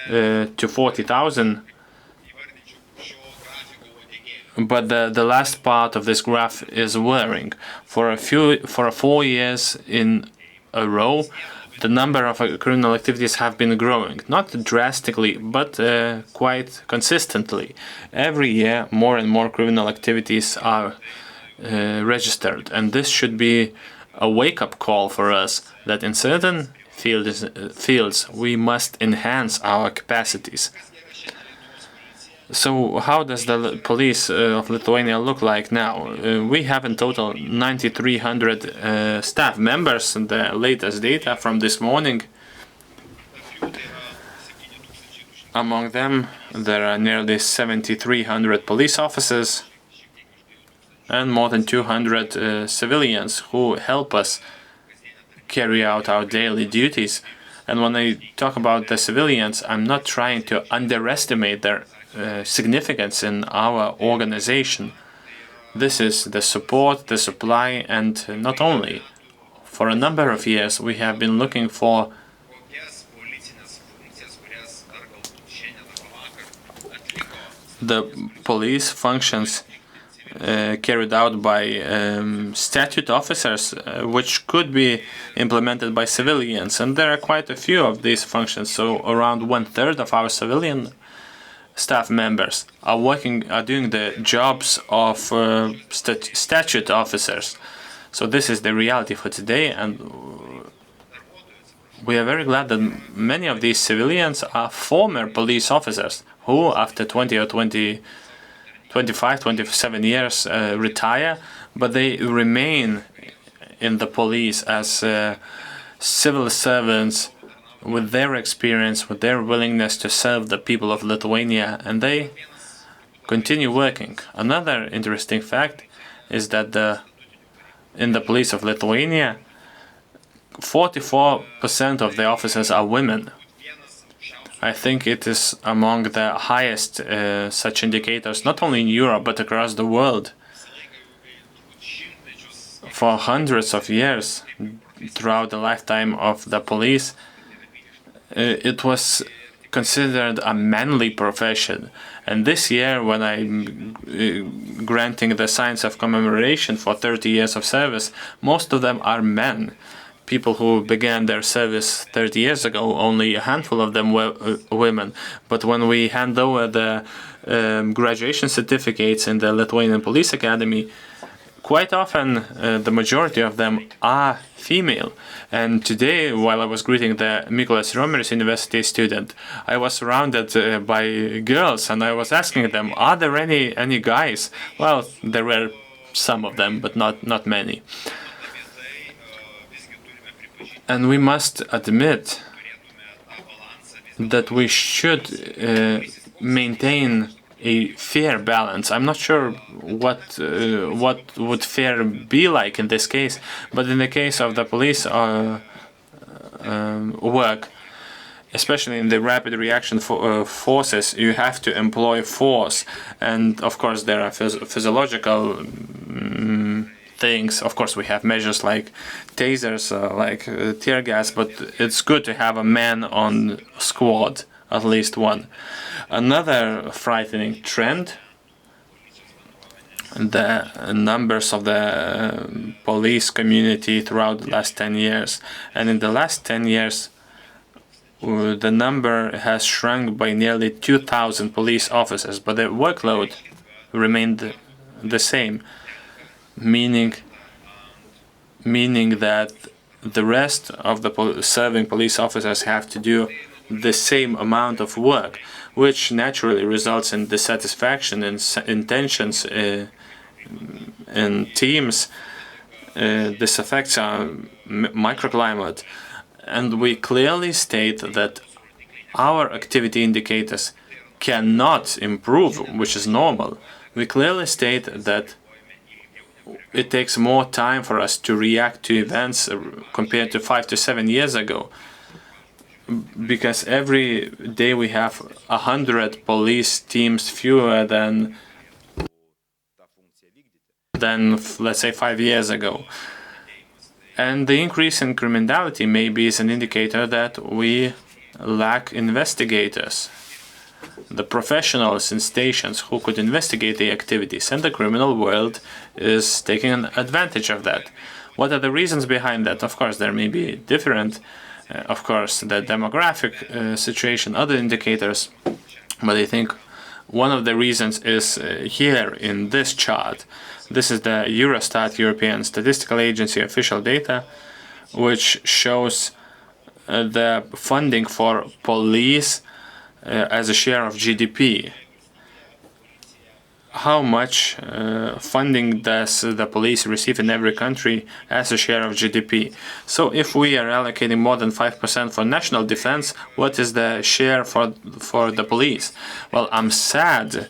to 40,000. But the last part of this graph is worrying. For 4 years in a row, the number of criminal activities have been growing, not drastically, but quite consistently. Every year, more and more criminal activities are registered, and this should be a wake-up call for us that in certain fields we must enhance our capacities. So how does the police of Lithuania look like now? We have in total 9,300 staff members, and the latest data from this morning. Among them, there are nearly 7,300 police officers and more than 200 civilians who help us carry out our daily duties. And when I talk about the civilians, I'm not trying to underestimate their significance in our organization. This is the support, the supply, and not only. For a number of years we have been looking for the police functions carried out by statute officers, which could be implemented by civilians, and there are quite a few of these functions. So around 1/3 of our civilian staff members are doing the jobs of statute officers. So this is the reality for today, and we are very glad that many of these civilians are former police officers who, after 20 or 25, 27 years, retire, but they remain in the police as civil servants, with their experience, with their willingness to serve the people of Lithuania, and they continue working. Another interesting fact is that in the police of Lithuania, 44% of the officers are women. I think it is among the highest such indicators, not only in Europe, but across the world. For hundreds of years, throughout the lifetime of the police, it was considered a manly profession. And this year, when I'm granting the signs of commemoration for 30 years of service, most of them are men. People who began their service 30 years ago, only a handful of them were women. But when we hand over the graduation certificates in the Lithuanian Police Academy, quite often the majority of them are female. And today, while I was greeting the Mykolas Riomeris University student, I was surrounded by girls, and I was asking them, are there any guys? Well, there were some of them, but not many. And we must admit that we should maintain a fair balance. I'm not sure what would fair be like in this case, but in the case of the police work, especially in the rapid reaction forces, you have to employ force, and of course there are physiological things. Of course we have measures like tasers, like tear gas, but it's good to have a man on squad, at least one. Another frightening trend, the numbers of the police community throughout the last 10 years. And in the last 10 years, the number has shrunk by nearly 2,000 police officers, but the workload remained the same, meaning that the rest of the serving police officers have to do the same amount of work, which naturally results in dissatisfaction and tensions in teams. This affects our microclimate, and we clearly state that our activity indicators cannot improve, which is normal. We clearly state that it takes more time for us to react to events compared to 5 to 7 years ago, because every day we have 100 police teams fewer than let's say 5 years ago. And the increase in criminality maybe is an indicator that we lack investigators, the professionals in stations who could investigate the activities, and the criminal world is taking advantage of that. What are the reasons behind that? Of course, there may be different, of course, the demographic situation, other indicators, but I think one of the reasons is here in this chart. This is the Eurostat, European Statistical Agency official data, which shows the funding for police as a share of GDP. How much funding does the police receive in every country as a share of GDP? So if we are allocating more than 5% for national defense, what is the share for the police? Well, I'm sad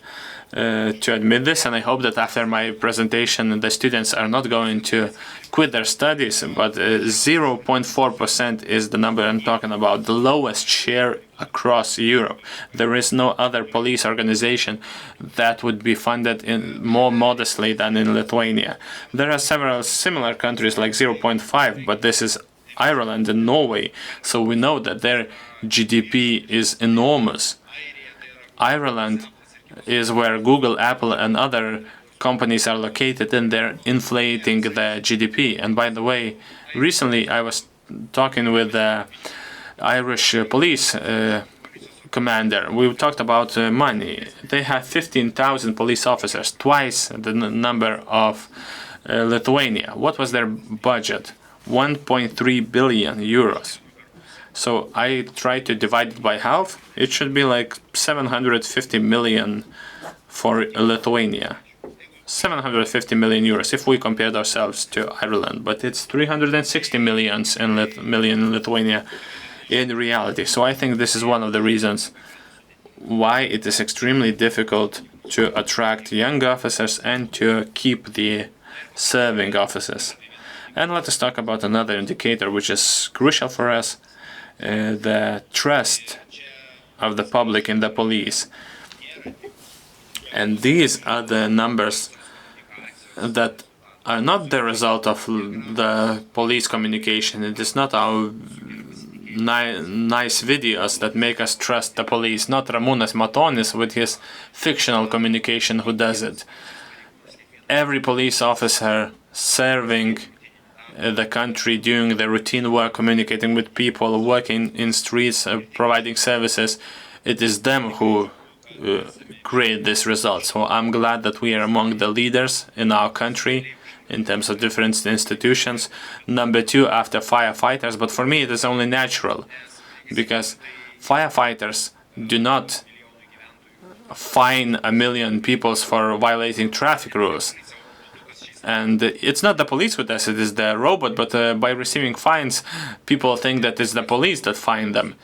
to admit this, and I hope that after my presentation the students are not going to quit their studies, but 0.4% is the number I'm talking about, the lowest share across Europe. There is no other police organization that would be funded more modestly than in Lithuania. There are several similar countries like 0.5, but this is Ireland and Norway, so we know that their GDP is enormous. Ireland is where Google, Apple, and other companies are located, and they're inflating the GDP. And by the way, recently I was talking with the Irish police commander. We talked about money. They have 15,000 police officers, twice the number of Lithuania. What was their budget? 1.3 billion euros. So I tried to divide it by half. It should be like 750 million for Lithuania. 750 million euros if we compared ourselves to Ireland, but it's 360 million in Lithuania in reality. So I think this is one of the reasons why it is extremely difficult to attract young officers and to keep the serving officers. And let us talk about another indicator which is crucial for us. The trust of the public in the police. And these are the numbers that are not the result of the police communication. It is not our nice videos that make us trust the police, not Ramūnas Matonis with his fictional communication who does it. Every police officer serving the country, doing the routine work, communicating with people, working in streets, providing services, it is them who create this result. So I'm glad that we are among the leaders in our country in terms of different institutions. Number 2 after firefighters, but for me it is only natural, because firefighters do not fine 1 million people for violating traffic rules. And it's not the police who does it, it's the robot, but by receiving fines, people think that it's the police that fine them.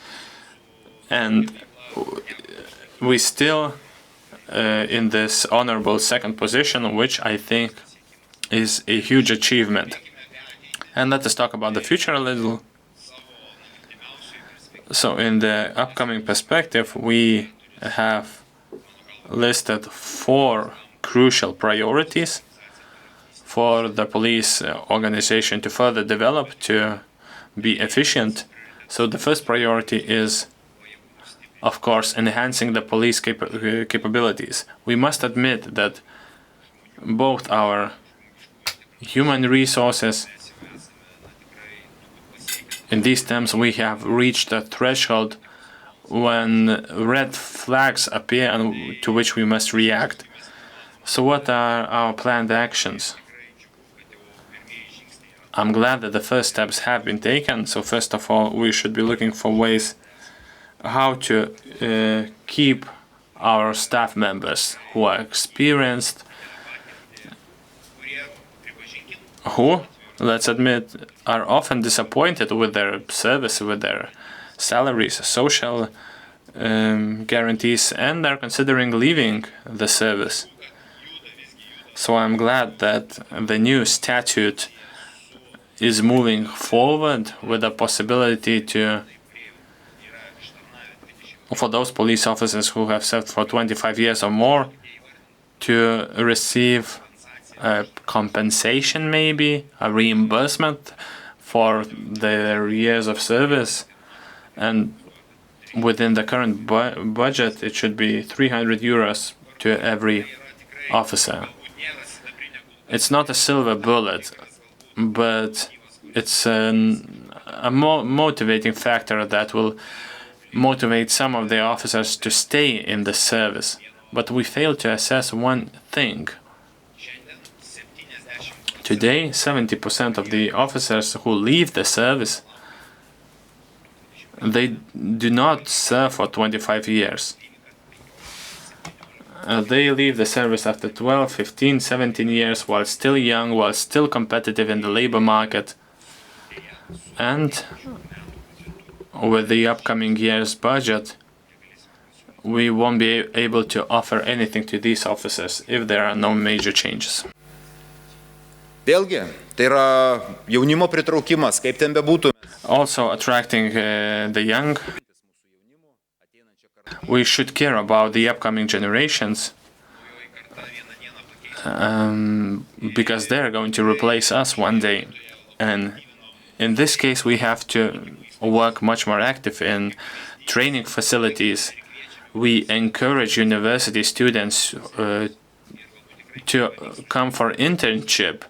And we still in this honorable second position, which I think is a huge achievement. And let us talk about the future a little. So in the upcoming perspective, we have listed 4 crucial priorities for the police organization to further develop, to be efficient. So the first priority is, of course, enhancing the police capabilities. We must admit that both our human resources, in these terms, we have reached a threshold when red flags appear and to which we must react. So what are our planned actions? I'm glad that the first steps have been taken. So first of all, we should be looking for ways how to keep our staff members who are experienced, who, let's admit, are often disappointed with their service, with their salaries, social guarantees, and are considering leaving the service. So I'm glad that the new statute is moving forward with the possibility to, for those police officers who have served for 25 years or more, to receive a compensation, maybe a reimbursement for their years of service. And within the current budget, it should be 300 euros to every officer. It's not a silver bullet, but it's a more motivating factor that will motivate some of the officers to stay in the service. But we fail to assess one thing. Today, 70% of the officers who leave the service, they do not serve for 25 years. They leave the service after 12, 15, 17 years while still young, while still competitive in the labor market. And with the upcoming year's budget, we won't be able to offer anything to these officers if there are no major changes. Vėlgi, tai yra jaunimo pritraukimas, kaip ten bebūtų. Also attracting the young. We should care about the upcoming generations because they're going to replace us one day. And in this case, we have to work much more active in training facilities. We encourage university students to come for internship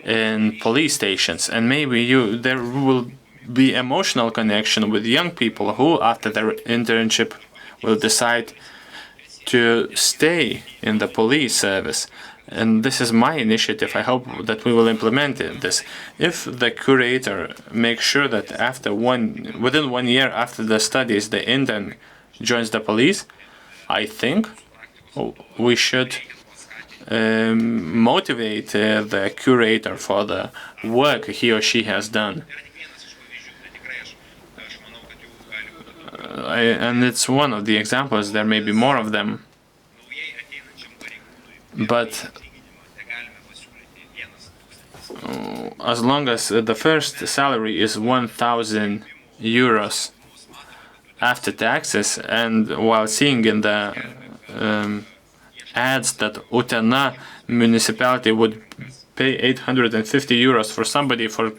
in police stations, and maybe there will be emotional connection with young people who, after their internship, will decide to stay in the police service. And this is my initiative. I hope that we will implement this. If the curator makes sure that within 1 year after the studies, the intern joins the police, I think we should motivate the curator for the work he or she has done. And it's one of the examples. There may be more of them. But as long as the first salary is 1,000 euros after taxes, and while seeing in the ads that Utena municipality would pay 850 euros for somebody for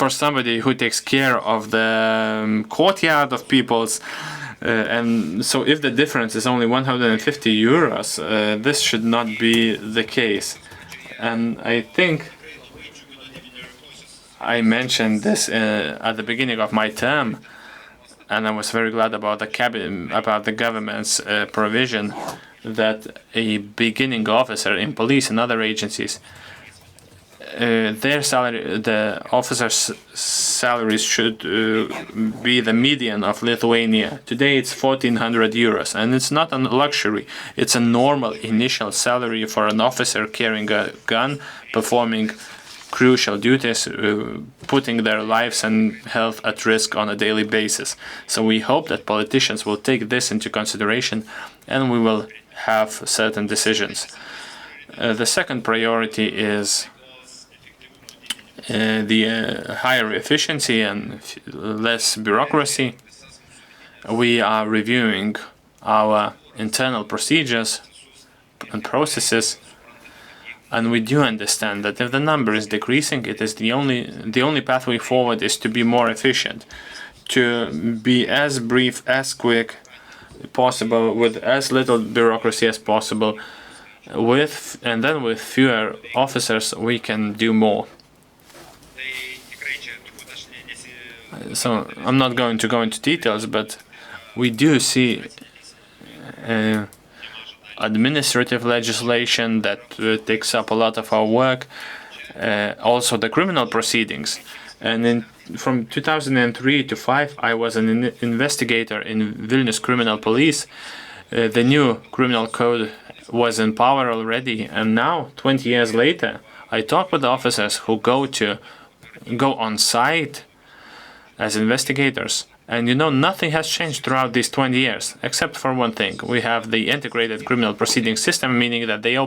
somebody who takes care of the courtyard of people's, and so if the difference is only 150 euros, this should not be the case. And I think I mentioned this at the beginning of my term, and I was very glad about the government's provision that a beginning officer in police and other agencies, their salary, the officers' salaries should be the median of Lithuania. Today it's 1,400 euros, and it's not a luxury. It's a normal initial salary for an officer carrying a gun, performing crucial duties, putting their lives and health at risk on a daily basis. So we hope that politicians will take this into consideration and we will have certain decisions. The second priority is the higher efficiency and less bureaucracy. We are reviewing our internal procedures and processes, and we do understand that if the number is decreasing, it is the only pathway forward is to be more efficient, to be as brief, as quick possible, with as little bureaucracy as possible, and then with fewer officers we can do more. So I'm not going to go into details, but we do see administrative legislation that takes up a lot of our work, also the criminal proceedings. And from 2003 to 2005, I was an investigator in Vilnius Criminal Police. The new criminal code was in power already, and now, 20 years later, I talk with officers who go on site as investigators. And nothing has changed throughout these 20 years, except for one thing. We have the integrated criminal proceeding system, meaning that they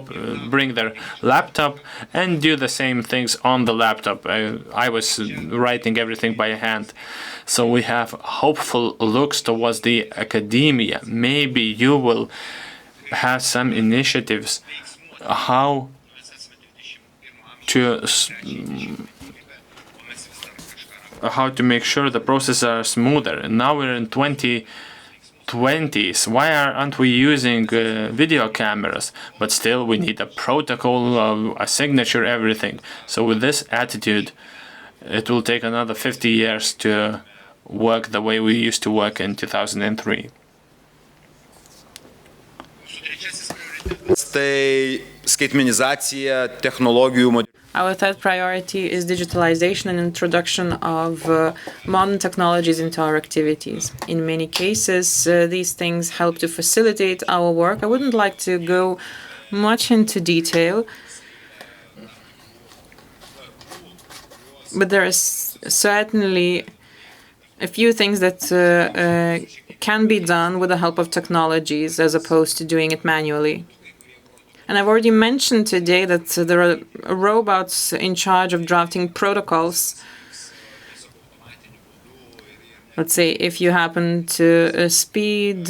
bring their laptop and do the same things on the laptop. I was writing everything by hand. So we have hopeful looks towards the academia. Maybe you will have some initiatives how to make sure the processes are smoother. And now we're in 2020s. Why aren't we using video cameras? But still, we need a protocol, a signature, everything. So with this attitude, it will take another 50 years to work the way we used to work in 2003. Tai skaitmenizacija, technologijų. Our third priority is digitalization and introduction of modern technologies into our activities. In many cases, these things help to facilitate our work. I wouldn't like to go much into detail, but there is certainly a few things that can be done with the help of technologies as opposed to doing it manually. And I've already mentioned today that there are robots in charge of drafting protocols. Let's say if you happen to speed,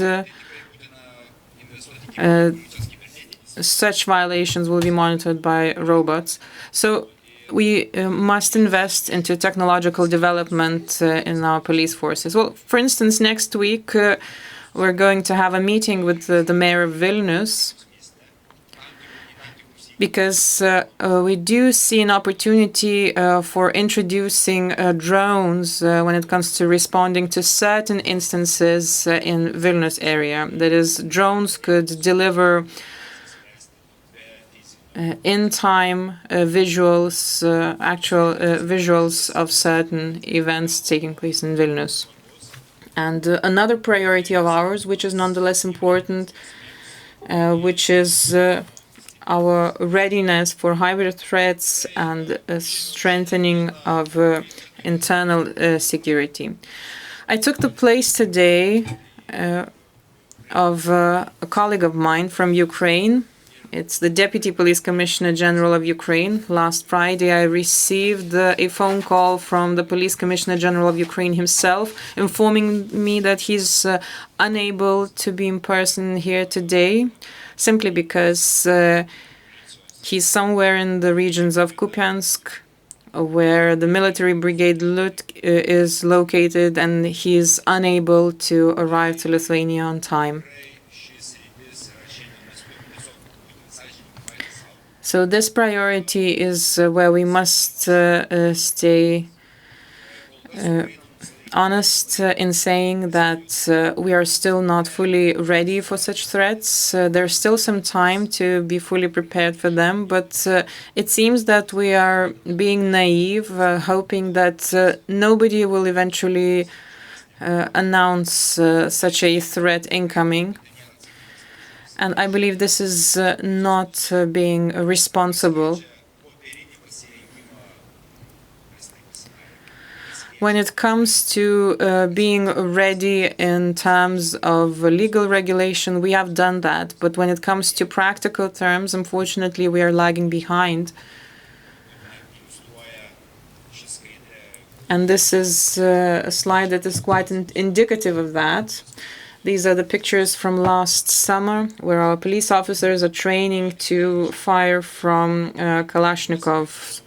such violations will be monitored by robots. So we must invest into technological development in our police forces. Well, for instance, next week we're going to have a meeting with the mayor of Vilnius, because we do see an opportunity for introducing drones when it comes to responding to certain instances in Vilnius area. That is, drones could deliver in-time visuals, actual visuals of certain events taking place in Vilnius. And another priority of ours, which is nonetheless important, which is our readiness for hybrid threats and strengthening of internal security. I took the place today of a colleague of mine from Ukraine. It's the Deputy Police Commissioner General of Ukraine. Last Friday, I received a phone call from the Police Commissioner General of Ukraine himself, informing me that he's unable to be in person here today, simply because he's somewhere in the regions of Kupiansk, where the military brigade Lut is located, and he's unable to arrive to Lithuania on time. So this priority is where we must stay honest in saying that we are still not fully ready for such threats. There's still some time to be fully prepared for them, but it seems that we are being naive, hoping that nobody will eventually announce such a threat incoming. And I believe this is not being responsible. When it comes to being ready in terms of legal regulation, we have done that. But when it comes to practical terms, unfortunately, we are lagging behind. And this is a slide that is quite indicative of that. These are the pictures from last summer, where our police officers are training to fire from Kalashnikovs.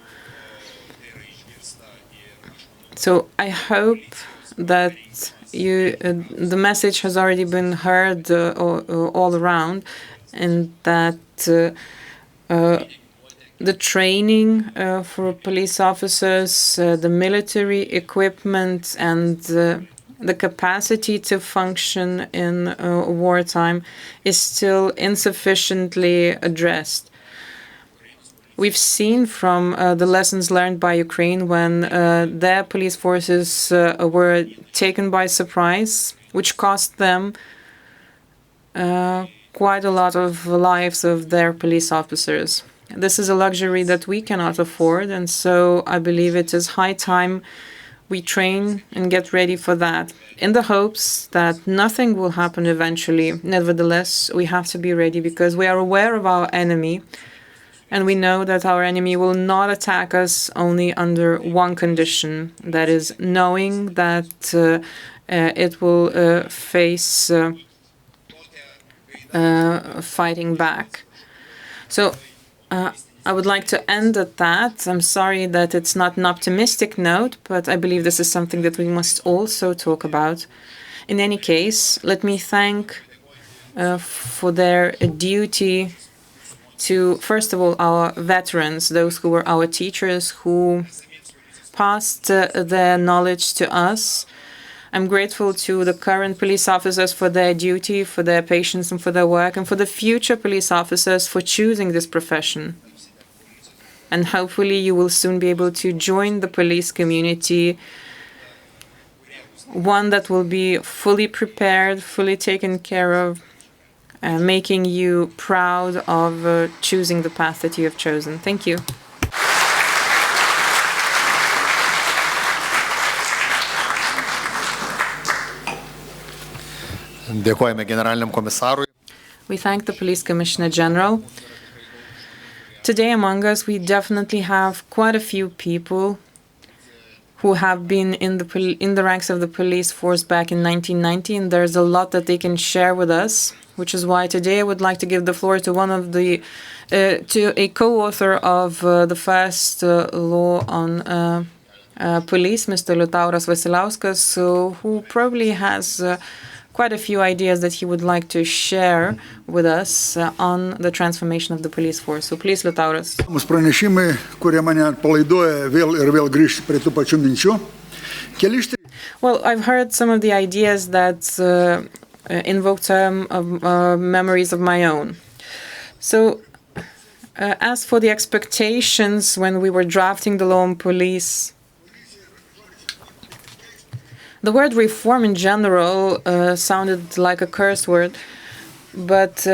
So I hope that the message has already been heard all around, and that the training for police officers, the military equipment, and the capacity to function in wartime is still insufficiently addressed. We've seen from the lessons learned by Ukraine when their police forces were taken by surprise, which cost them quite a lot of lives of their police officers. This is a luxury that we cannot afford, and so I believe it is high time we train and get ready for that, in the hopes that nothing will happen eventually. Nevertheless, we have to be ready because we are aware of our enemy, and we know that our enemy will not attack us only under one condition, that is, knowing that it will face fighting back. So I would like to end at that. I'm sorry that it's not an optimistic note, but I believe this is something that we must also talk about. In any case, let me thank for their duty to, first of all, our veterans, those who were our teachers, who passed their knowledge to us. I'm grateful to the current police officers for their duty, for their patience and for their work, and for the future police officers for choosing this profession. And hopefully you will soon be able to join the police community, one that will be fully prepared, fully taken care of, making you proud of choosing the path that you have chosen. Thank you. Dėkojame generaliniam komisarui. We thank the Police Commissioner General. Today among us, we definitely have quite a few people who have been in the ranks of the police force back in 1990, and there's a lot that they can share with us, which is why today I would like to give the floor to to a co-author of the first law on police, Mr. Liutauras Vasilauskas, who probably has quite a few ideas that he would like to share with us on the transformation of the police force. So please, Liutauras. Mūsų pranešimai, kurie mane palaiduoja vėl ir vėl grįžti prie tų pačių minčių. Well, I've heard some of the ideas that invoke some memories of my own. So as for the expectations when we were drafting the law on police, the word reform in general sounded like a curse word, but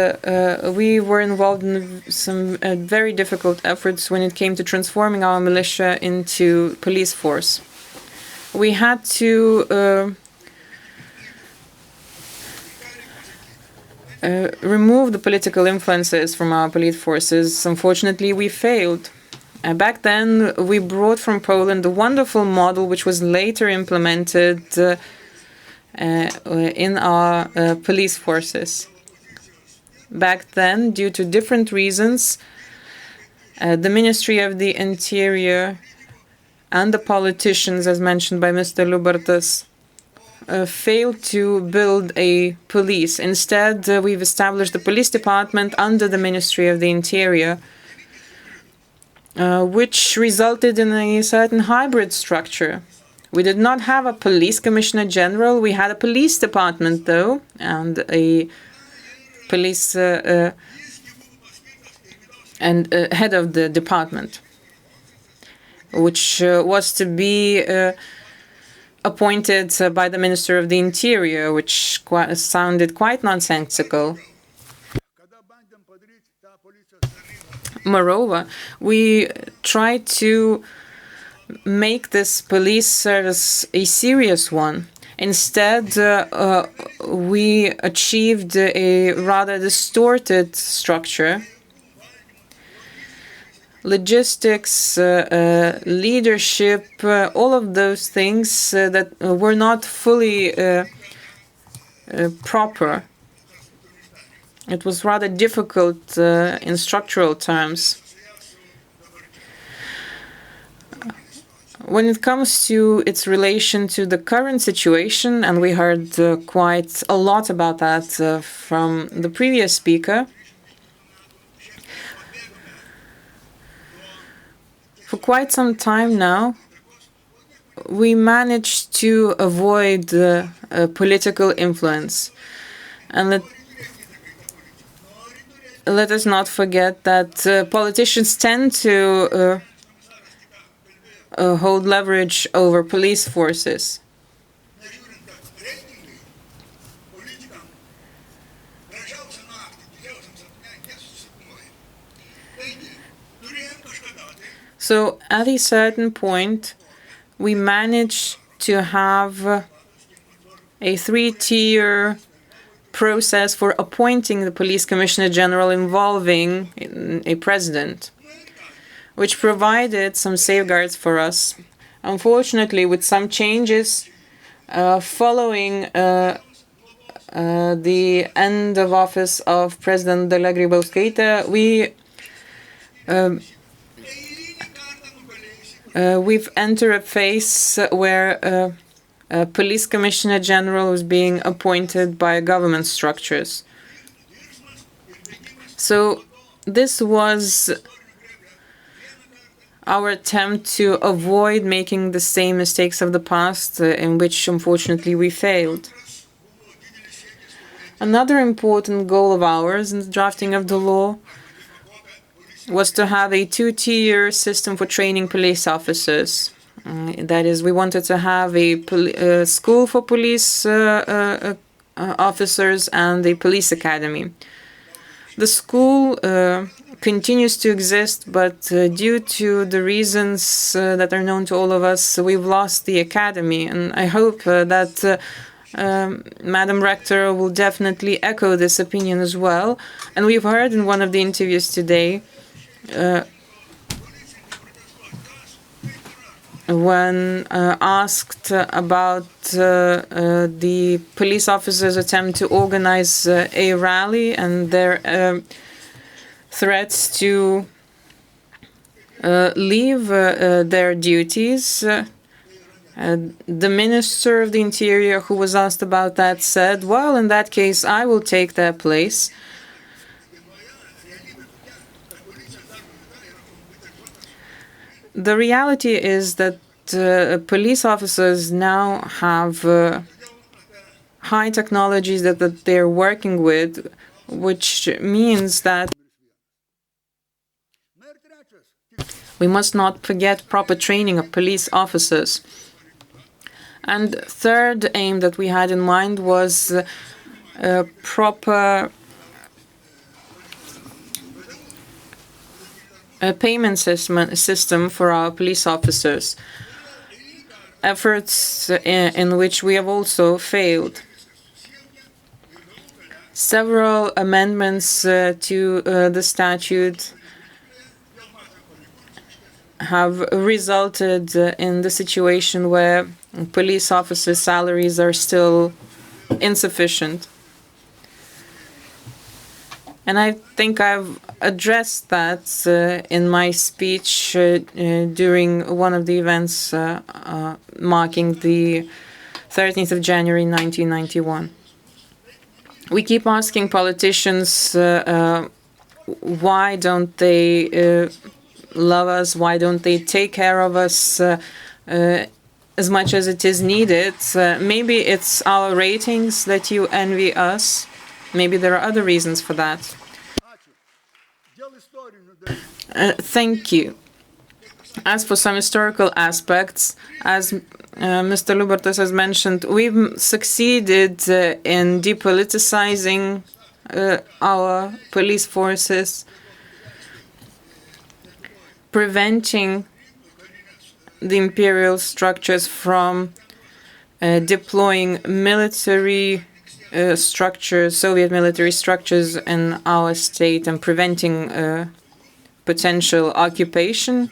we were involved in some very difficult efforts when it came to transforming our militia into police force. We had to remove the political influences from our police forces. Unfortunately, we failed. Back then, we brought from Poland a wonderful model which was later implemented in our police forces. Back then, due to different reasons, the Ministry of the Interior and the politicians, as mentioned by Mr. Lubartas, failed to build a police. Instead, we've established the police department under the Ministry of the Interior, which resulted in a certain hybrid structure. We did not have a police commissioner general. We had a police department, though, and a police and head of the department, which was to be appointed by the Minister of the Interior, which sounded quite nonsensical. Moreover, we tried to make this police service a serious one. Instead, we achieved a rather distorted structure. Logistics, leadership, all of those things that were not fully proper. It was rather difficult in structural terms. When it comes to its relation to the current situation, and we heard quite a lot about that from the previous speaker, for quite some time now, we managed to avoid political influence. And let us not forget that politicians tend to hold leverage over police forces. So at a certain point, we managed to have a three-tier process for appointing the police commissioner general involving a president, which provided some safeguards for us. Unfortunately, with some changes following the end of office of President Dalia Grybauskaitė, we've entered a phase where a police commissioner general was being appointed by government structures. So this was our attempt to avoid making the same mistakes of the past, in which unfortunately we failed. Another important goal of ours in the drafting of the law was to have a two-tier system for training police officers. That is, we wanted to have a school for police officers and a police academy. The school continues to exist, but due to the reasons that are known to all of us, we've lost the academy. And I hope that Madam Rector will definitely echo this opinion as well. And we've heard in one of the interviews today, when asked about the police officers' attempt to organize a rally and their threats to leave their duties, the Minister of the Interior, who was asked about that, said, well, in that case, I will take their place. The reality is that police officers now have high technologies that they're working with, which means that we must not forget proper training of police officers. And third aim that we had in mind was proper payment system for our police officers, efforts in which we have also failed. Several amendments to the statute have resulted in the situation where police officers' salaries are still insufficient. And I think I've addressed that in my speech during one of the events marking the 13th of January 1991. We keep asking politicians why don't they love us, why don't they take care of us as much as it is needed. Maybe it's our ratings that you envy us. Maybe there are other reasons for that. Thank you. As for some historical aspects, as Mr. Lubertas has mentioned, we've succeeded in depoliticizing our police forces, preventing the imperial structures from deploying military structures, Soviet military structures in our state and preventing potential occupation.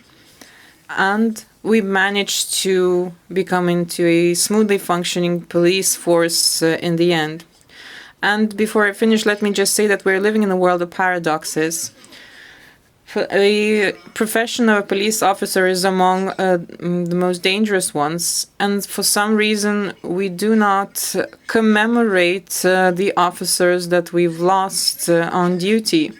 And we managed to become into a smoothly functioning police force in the end. And before I finish, let me just say that we're living in a world of paradoxes. A profession of a police officer is among the most dangerous ones, and for some reason we do not commemorate the officers that we've lost on duty.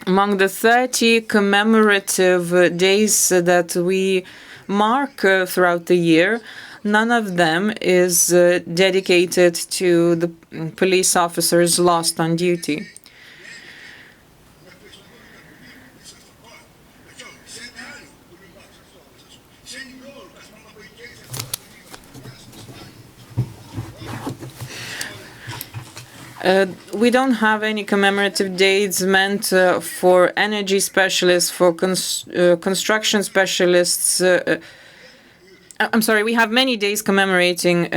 Among the 30 commemorative days that we mark throughout the year, none of them is dedicated to the police officers lost on duty. We don't have any commemorative dates meant for energy specialists, for construction specialists. I'm sorry, we have many days commemorating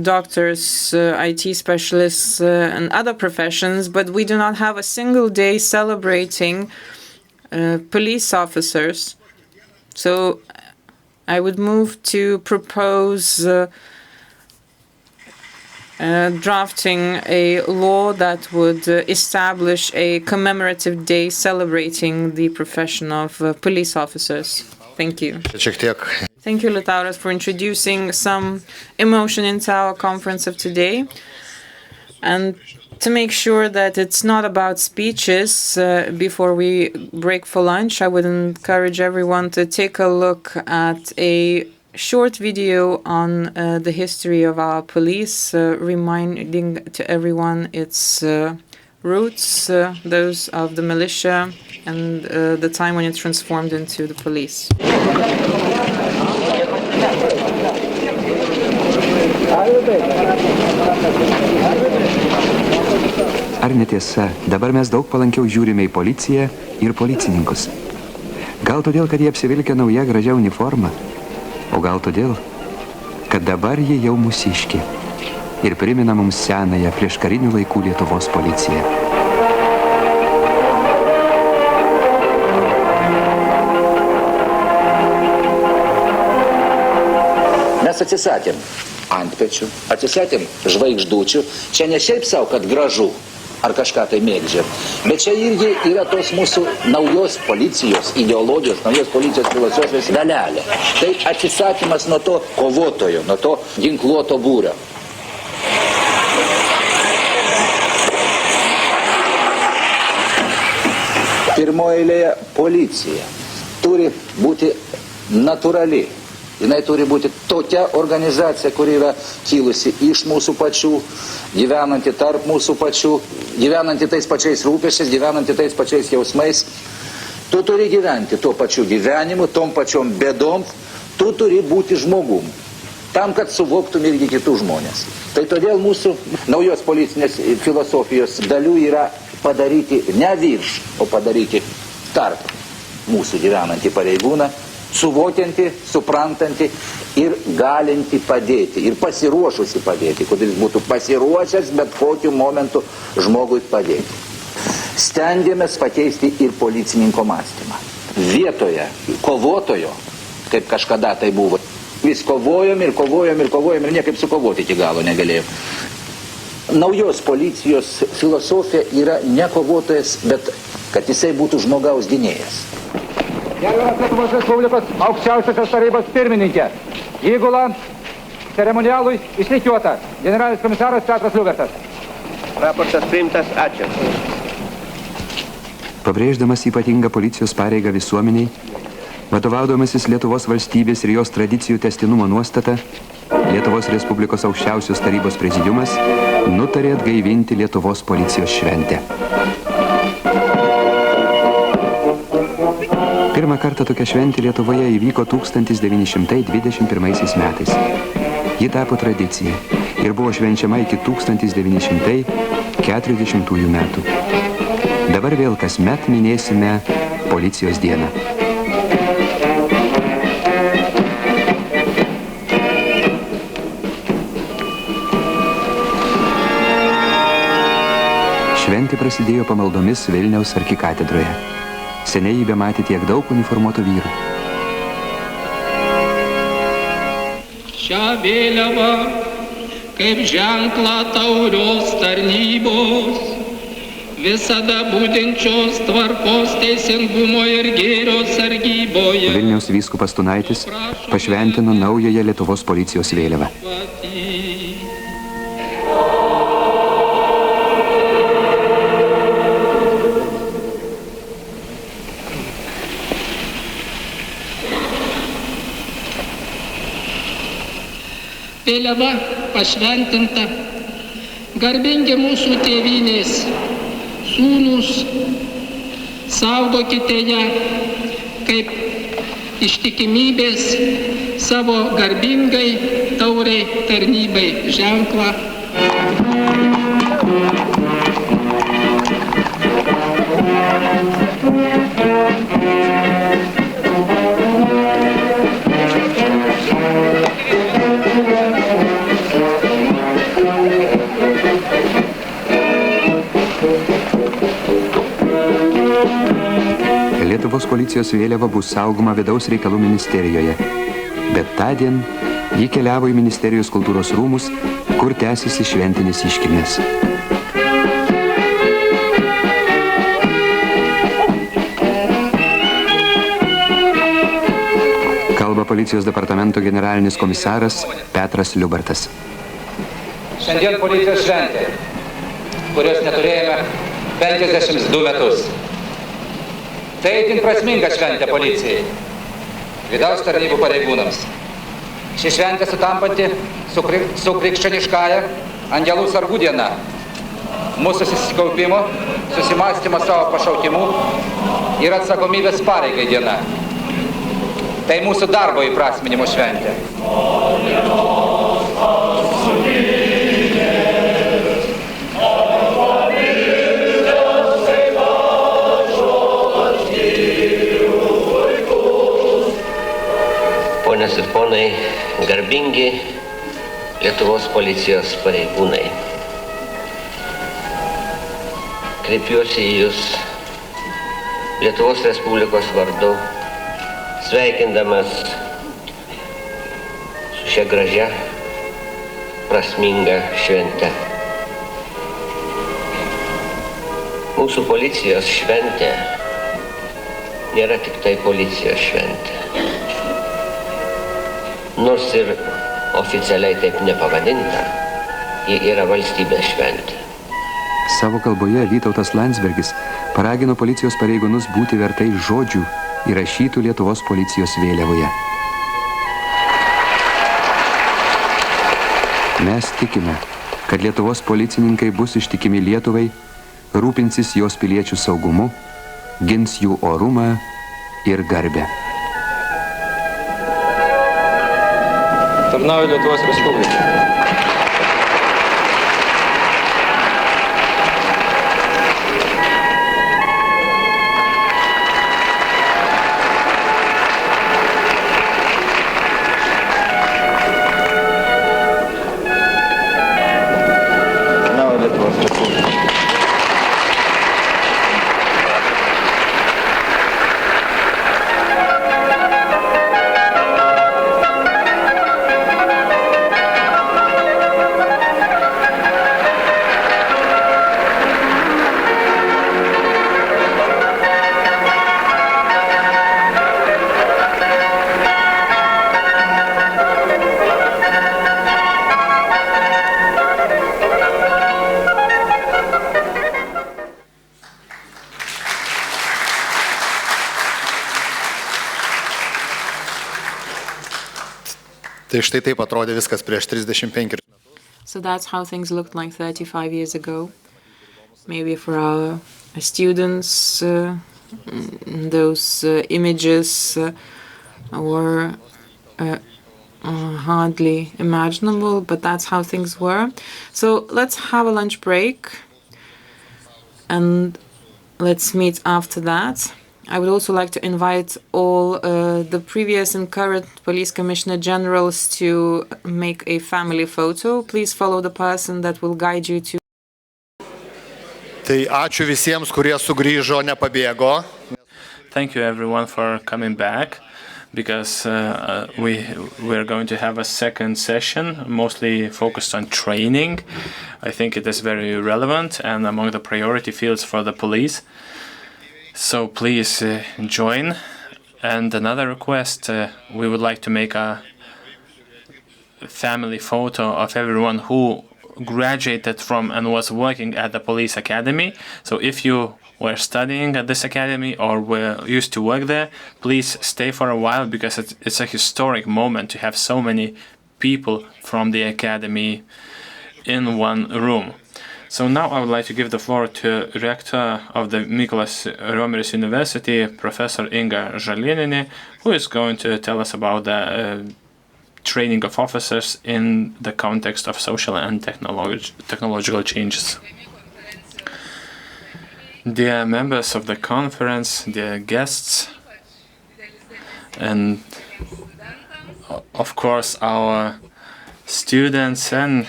doctors, IT specialists, and other professions, but we do not have a single day celebrating police officers. So I would move to propose drafting a law that would establish a commemorative day celebrating the profession of police officers. Thank you. Thank you, Lietuvos, for introducing some emotion into our conference of today. And to make sure that it's not about speeches before we break for lunch, I would encourage everyone to take a look at a short video on the history of our police, reminding to everyone its roots, those of the militia, and the time when it transformed into the police. Ar netiesa, dabar mes daug palankiau žiūrime į policiją ir policininkus. Gal todėl, kad jie apsivilkę nauja gražia uniforma, o gal todėl, kad dabar jie jau mūsiški ir primena mums senąją prieškarinių laikų Lietuvos policiją. Mes atsisakėm antpečių, atsisakėm žvaigždučių. Čia ne šiaip savo, kad gražu ar kažką tai mėgdžiam, bet čia irgi yra tos mūsų naujos policijos ideologijos, naujos policijos filosofijos dalelė. Tai atsisakymas nuo to kovotojo, nuo to ginkluoto būrio. Pirmoje eilėje policija turi būti natūrali. Jinai turi būti tokia organizacija, kuri yra kilusi iš mūsų pačių, gyvenanti tarp mūsų pačių, gyvenanti tais pačiais rūpesčiais, gyvenanti tais pačiais jausmais. Tu turi gyventi tuo pačiu gyvenimu, tom pačiom bėdom, tu turi būti žmogum, tam, kad suvoktum irgi kitų žmonės. Tai todėl mūsų naujos policinės filosofijos dalių yra padaryti ne virš, o padaryti tarp mūsų gyvenantį pareigūną, suvokianti, suprantanti ir galinti padėti, ir pasiruošusi padėti, kad jis būtų pasiruošęs bet kokiu momentu žmogui padėti. Stengiamės pakeisti ir policininko mąstymą. Vietoje kovotojo, kaip kažkada tai buvo, vis kovojom ir niekaip sukovoti iki galo negalėjom. Naujos policijos filosofija yra ne kovotojas, bet kad jisai būtų žmogaus gynėjas. Gerbiamas Lietuvos Respublikos aukščiausiosios tarybos pirmininkė, įgula ceremonialui išrikiuota generalinis komisaras Petras Liubertas. Raportas priimtas, ačiū. Pabrėždamas ypatingą policijos pareigą visuomeniai, vadovaudamasis Lietuvos valstybės ir jos tradicijų tęstinumo nuostata, Lietuvos Respublikos aukščiausios tarybos prezidiumas nutarė atgaivinti Lietuvos policijos šventę. Pirmą kartą tokia šventė Lietuvoje įvyko 1921 metais. Ji tapo tradicija ir buvo švenčiama iki 1940 metų. Dabar vėl kasmet minėsime policijos dieną. Šventė prasidėjo pamaldomis Vilniaus arkikatedroje. Seniai jį bematė tiek daug uniformuotų vyrų. Šią vėliavą kaip ženklą taurios tarnybos, visada būdinčios tvarkos, teisingumo ir gėrio sargyboje. Vilniaus vyskupas Tunaitis pašventino naująją Lietuvos policijos vėliavą. Vėliava pašventinta, garbingi mūsų tėvynės sūnūs, saugokite ją kaip ištikimybės savo garbingai tauriai tarnybai ženklą. Lietuvos policijos vėliava bus saugoma Vidaus reikalų ministerijoje, bet tądien ji keliavo į ministerijos kultūros rūmus, kur tęsiasi šventinis iškilmės. Kalba policijos departamento generalinis komisaras Petras Liubartas. Šiandien policijos šventė, kurios neturėjome 52 metus. Tai itin prasminga šventė policijai, vidaus tarnybų pareigūnams. Ši šventė sutampanti su krikščioniškąja angelų sargų diena, mūsų susikaupimo, susimąstymo savo pašaukimų ir atsakomybės pareigai diena. Tai mūsų darbo įprasminimo šventė. Ponios ir ponai, garbingi Lietuvos policijos pareigūnai. Kreipiuosi į Jūs Lietuvos Respublikos vardu, sveikindamas su šia gražia, prasminga švente. Mūsų policijos šventė nėra tik tai policijos šventė. Nors ir oficialiai taip nepavadinta, ji yra valstybės šventė. Savo kalboje Vytautas Landsbergis paragino policijos pareigūnus būti vertai žodžių įrašytų Lietuvos policijos vėliavoje. Mes tikime, kad Lietuvos policininkai bus ištikimi Lietuvai, rūpinsis jos piliečių saugumu, gins jų orumą ir garbę. Tarnauju Lietuvos Respublikai. Tai štai taip atrodė viskas prieš 35 metus. So that's how things looked like 35 years ago. Maybe for our students, those images were hardly imaginable, but that's how things were. So let's have a lunch break and let's meet after that. I would also like to invite all the previous and current police commissioner generals to make a family photo. Please follow the person that will guide you to. Tai ačiū visiems, kurie sugrįžo, nepabėgo. Thank you everyone for coming back, because we're going to have a second session, mostly focused on training. I think it is very relevant and among the priority fields for the police. So please join. And another request, we would like to make a family photo of everyone who graduated from and was working at the police academy. So if you were studying at this academy or were used to work there, please stay for a while, because it's a historic moment to have so many people from the academy in one room. So now I would like to give the floor to Rector of the Mykolas Romeris University, Professor Inga Žalėnienė, who is going to tell us about the training of officers in the context of social and technological changes. Dear members of the conference, dear guests, and of course our students and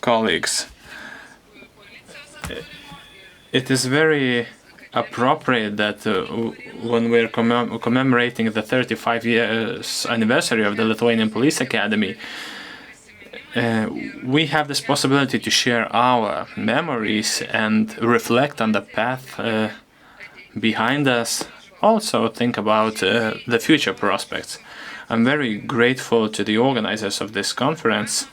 colleagues, it is very appropriate that when we're commemorating the 35 years anniversary of the Lithuanian Police Academy, we have this possibility to share our memories and reflect on the path behind us, also think about the future prospects. I'm very grateful to the organizers of this conference,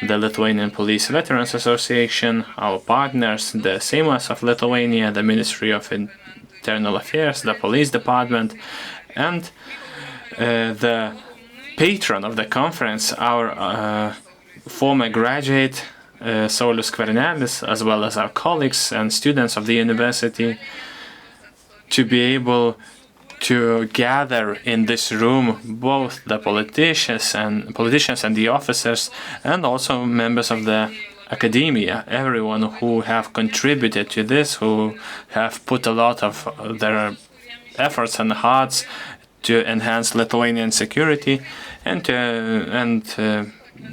the Lithuanian Police Veterans Association, our partners, the Seimas of Lithuania, the Ministry of Internal Affairs, the Police Department, and the patron of the conference, our former graduate, Saulius Skvernelis, as well as our colleagues and students of the university, to be able to gather in this room both the politicians and the officers, and also members of the academia, everyone who have contributed to this, who have put a lot of their efforts and hearts to enhance Lithuanian security, and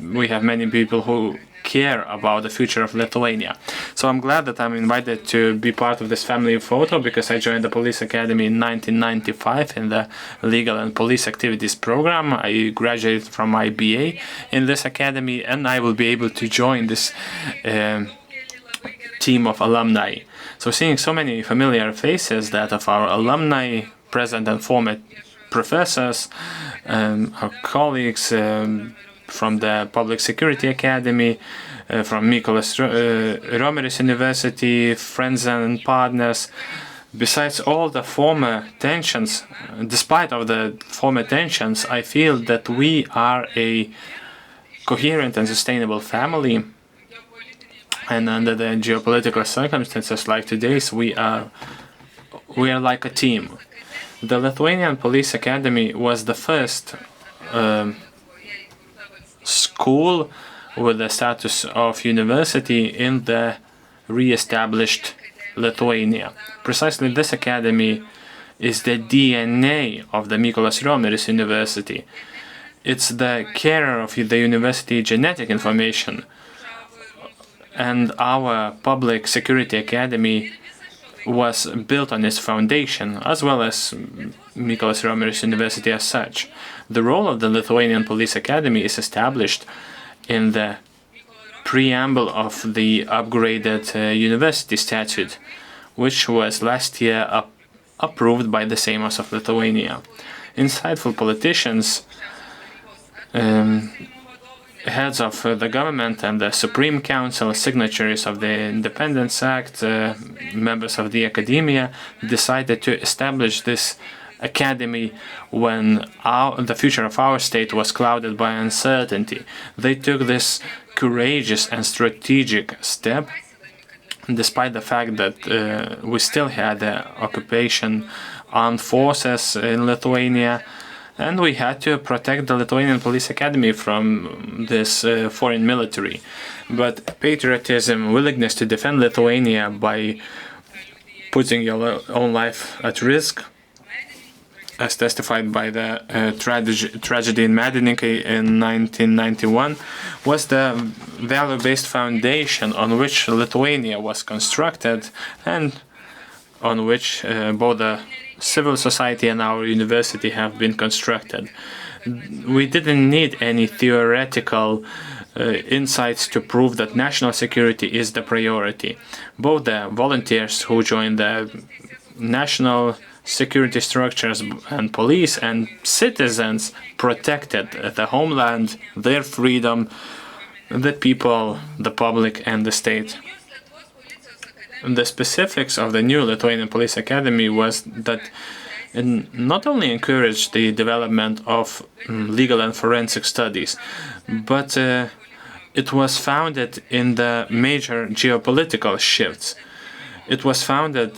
we have many people who care about the future of Lithuania. So I'm glad that I'm invited to be part of this family photo, because I joined the Police Academy in 1995 in the Legal and Police Activities program. I graduated from my BA in this academy, and I will be able to join this team of alumni. So seeing so many familiar faces, that of our alumni, present and former professors, our colleagues, from the Public Security Academy, from Mykolas Romeris University, friends and partners. Besides all the former tensions, despite of the former tensions, I feel that we are a coherent and sustainable family. And under the geopolitical circumstances like today's, we are like a team. The Lithuanian Police Academy was the first school with the status of university in the re-established Lithuania. Precisely this academy is the DNA of the Mykolas Romeris University. It's the carer of the university genetic information, and our Public Security Academy was built on its foundation, as well as Mykolas Romeris University as such. The role of the Lithuanian Police Academy is established in the preamble of the upgraded university statute, which was last year approved by the Seimas of Lithuania. Insightful politicians, heads of the government and the Supreme Council, signatories of the Independence Act, members of the academia, decided to establish this academy when the future of our state was clouded by uncertainty. They took this courageous and strategic step, despite the fact that we still had the occupation armed forces in Lithuania, and we had to protect the Lithuanian Police Academy from this foreign military. But patriotism, willingness to defend Lithuania by putting your own life at risk, as testified by the tragedy in Medininkai in 1991, was the value-based foundation on which Lithuania was constructed and on which both the civil society and our university have been constructed. We didn't need any theoretical insights to prove that national security is the priority. Both the volunteers who joined the national security structures and police and citizens protected the homeland, their freedom, the people, the public and the state. The specifics of the new Lithuanian Police Academy was that it not only encouraged the development of legal and forensic studies, but it was founded in the major geopolitical shifts. It was founded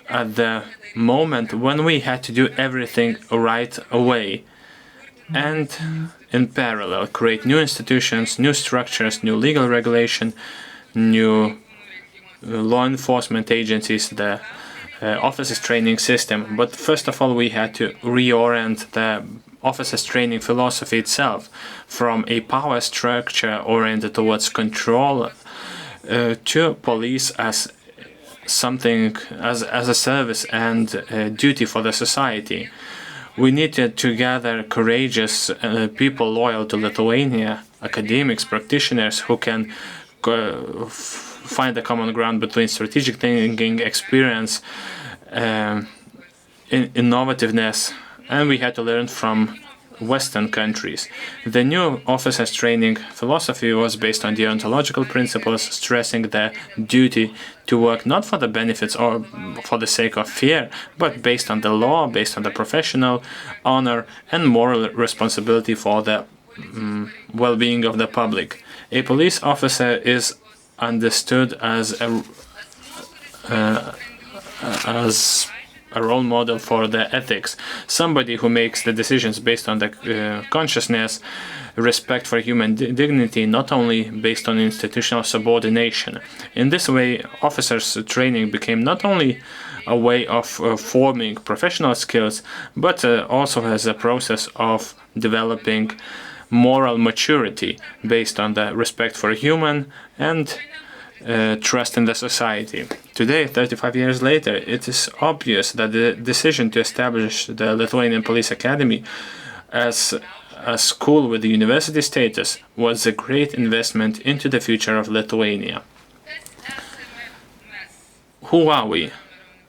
at the moment when we had to do everything right away and in parallel create new institutions, new structures, new legal regulation, new law enforcement agencies, the officers training system. But first of all, we had to reorient the officers training philosophy itself from a power structure oriented towards control to police as something, as a service and duty for the society. We needed to gather courageous people loyal to Lithuania, academics, practitioners who can find a common ground between strategic thinking, experience, innovativeness, and we had to learn from Western countries. The new officers training philosophy was based on deontological principles, stressing the duty to work not for the benefits or for the sake of fear, but based on the law, based on the professional honor and moral responsibility for the well-being of the public. A police officer is understood as a role model for the ethics, somebody who makes the decisions based on the consciousness, respect for human dignity, not only based on institutional subordination. In this way, officers' training became not only a way of forming professional skills, but also as a process of developing moral maturity based on the respect for human and trust in the society. Today, 35 years later, it is obvious that the decision to establish the Lithuanian Police Academy as a school with the university status was a great investment into the future of Lithuania. Who are we?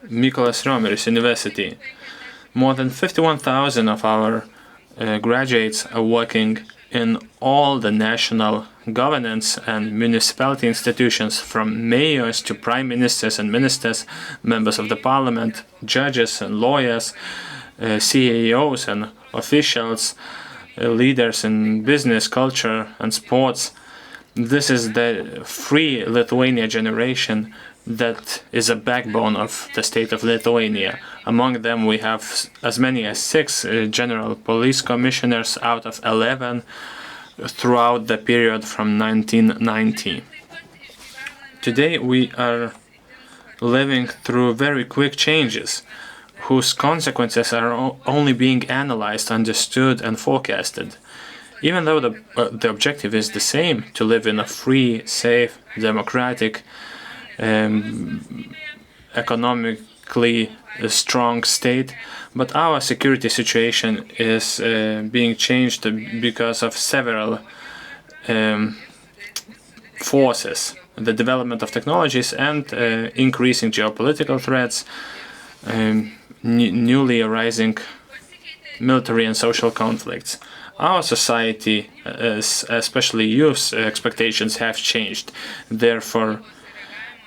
Mykolas Riomeris University. More than 51,000 of our graduates are working in all the national governance and municipality institutions, from mayors to prime ministers and ministers, members of the parliament, judges and lawyers, CEOs and officials, leaders in business, culture and sports. This is the free Lithuania generation that is a backbone of the state of Lithuania. Among them we have as many as 6 general police commissioners out of 11 throughout the period from 1990. Today we are living through very quick changes whose consequences are only being analyzed, understood and forecasted. Even though the objective is the same, to live in a free, safe, democratic, economically strong state, but our security situation is being changed because of several forces: the development of technologies and increasing geopolitical threats, newly arising military and social conflicts. Our society, especially youth's expectations, have changed. Therefore,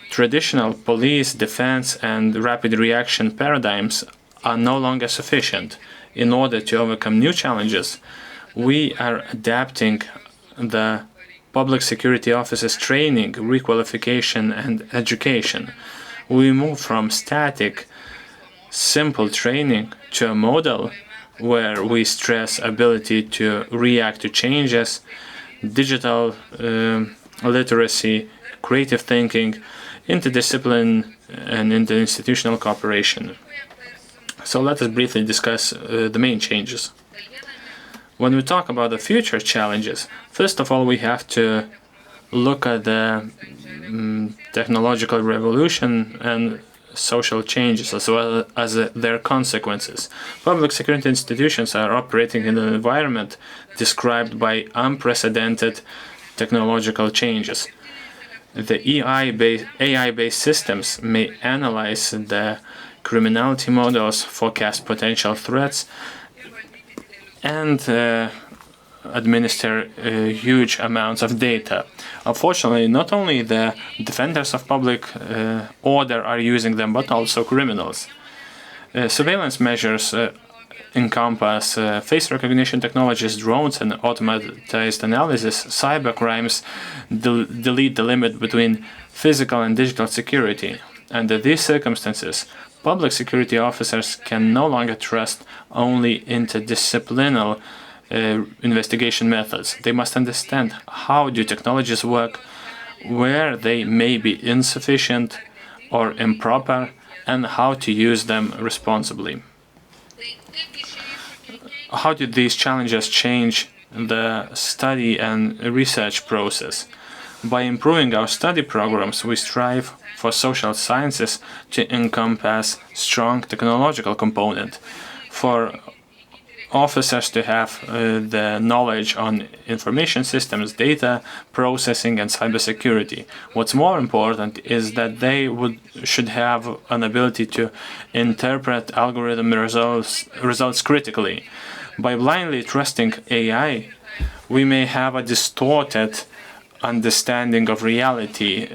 traditional police, defense and rapid reaction paradigms are no longer sufficient. In order to overcome new challenges, we are adapting the public security officers' training, requalification and education. We move from static, simple training to a model where we stress ability to react to changes, digital literacy, creative thinking, interdiscipline and interinstitutional cooperation. So let us briefly discuss the main changes. When we talk about the future challenges, first of all, we have to look at the technological revolution and social changes as well as their consequences. Public security institutions are operating in an environment described by unprecedented technological changes. The AI-based systems may analyze the criminality models, forecast potential threats, and administer huge amounts of data. Unfortunately, not only the defenders of public order are using them, but also criminals. Surveillance measures encompass face recognition technologies, drones, and automated analysis. Cybercrimes delete the limit between physical and digital security. Under these circumstances, public security officers can no longer trust only interdisciplinary investigation methods. They must understand how do technologies work, where they may be insufficient or improper, and how to use them responsibly. How did these challenges change the study and research process? By improving our study programs, we strive for social sciences to encompass strong technological component, for officers to have the knowledge on information systems, data processing, and cybersecurity. What's more important is that they should have an ability to interpret algorithm results critically. By blindly trusting AI, we may have a distorted understanding of reality,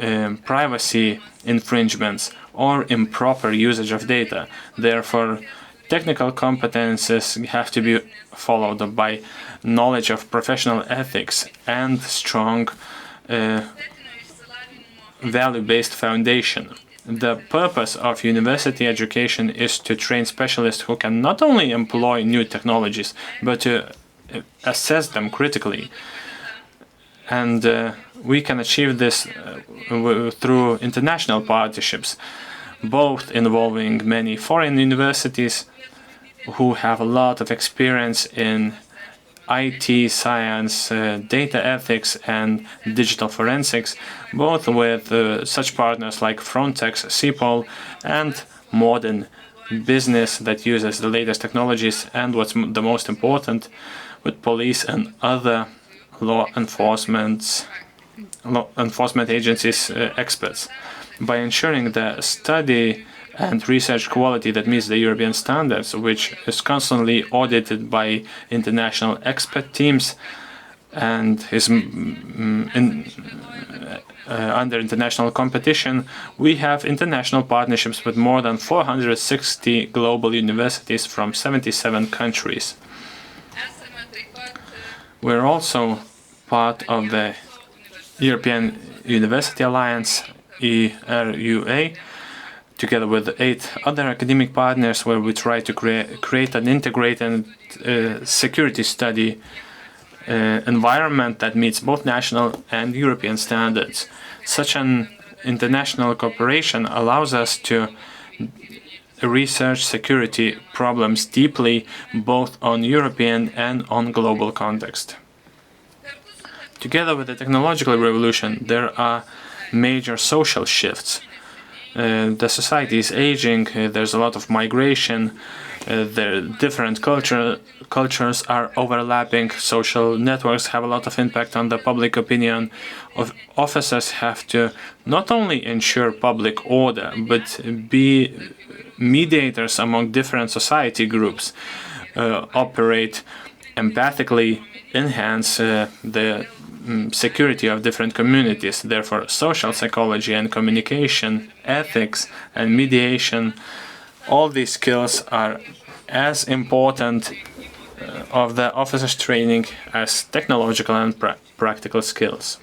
privacy infringements, or improper usage of data. Therefore, technical competences have to be followed by knowledge of professional ethics and strong value-based foundation. The purpose of university education is to train specialists who can not only employ new technologies, but to assess them critically. And we can achieve this through international partnerships, both involving many foreign universities who have a lot of experience in IT, science, data ethics, and digital forensics, both with such partners like Frontex, CEPOL, and modern business that uses the latest technologies, and what's the most important, with police and other law enforcement agencies experts. By ensuring the study and research quality that meets the European standards, which is constantly audited by international expert teams and is under international competition, we have international partnerships with more than 460 global universities from 77 countries. We're also part of the European University Alliance, ERUA, together with 8 other academic partners, where we try to create an integrated security study environment that meets both national and European standards. Such an international cooperation allows us to research security problems deeply, both on European and on global context. Together with the technological revolution, there are major social shifts. The society is aging, there's a lot of migration, the different cultures are overlapping, social networks have a lot of impact on the public opinion. Officers have to not only ensure public order, but be mediators among different society groups, operate empathically, enhance the security of different communities. Therefore, social psychology and communication, ethics and mediation, all these skills are as important of the officers' training as technological and practical skills.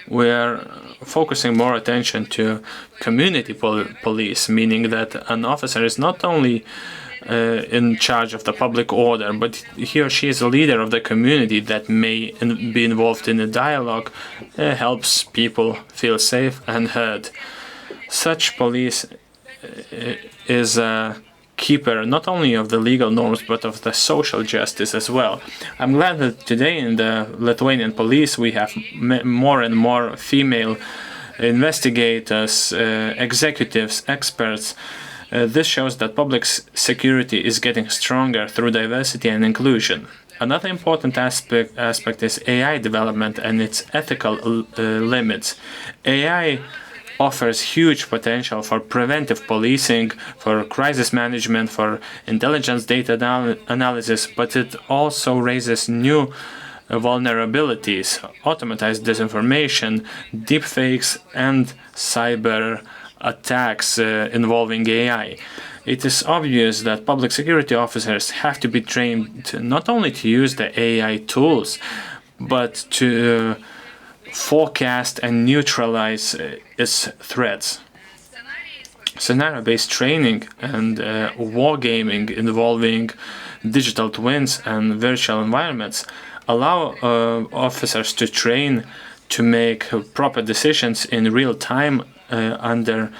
We're focusing more attention to community police, meaning that an officer is not only in charge of the public order, but he or she is a leader of the community that may be involved in a dialogue, helps people feel safe and heard. Such police is keeper not only of the legal norms but of the social justice as well. I'm glad that today in the Lithuanian police we have more and more female investigators, executives, experts. This shows that public security is getting stronger through diversity and inclusion. Another important aspect is AI development and its ethical limits. AI offers huge potential for preventive policing, for crisis management, for intelligence data analysis, but it also raises new vulnerabilities, automatized disinformation, deepfakes, and cyber attacks involving AI. It is obvious that public security officers have to be trained not only to use the AI tools, but to forecast and neutralize its threats. Scenario-based training and wargaming involving digital twins and virtual environments allow officers to train to make proper decisions in real time under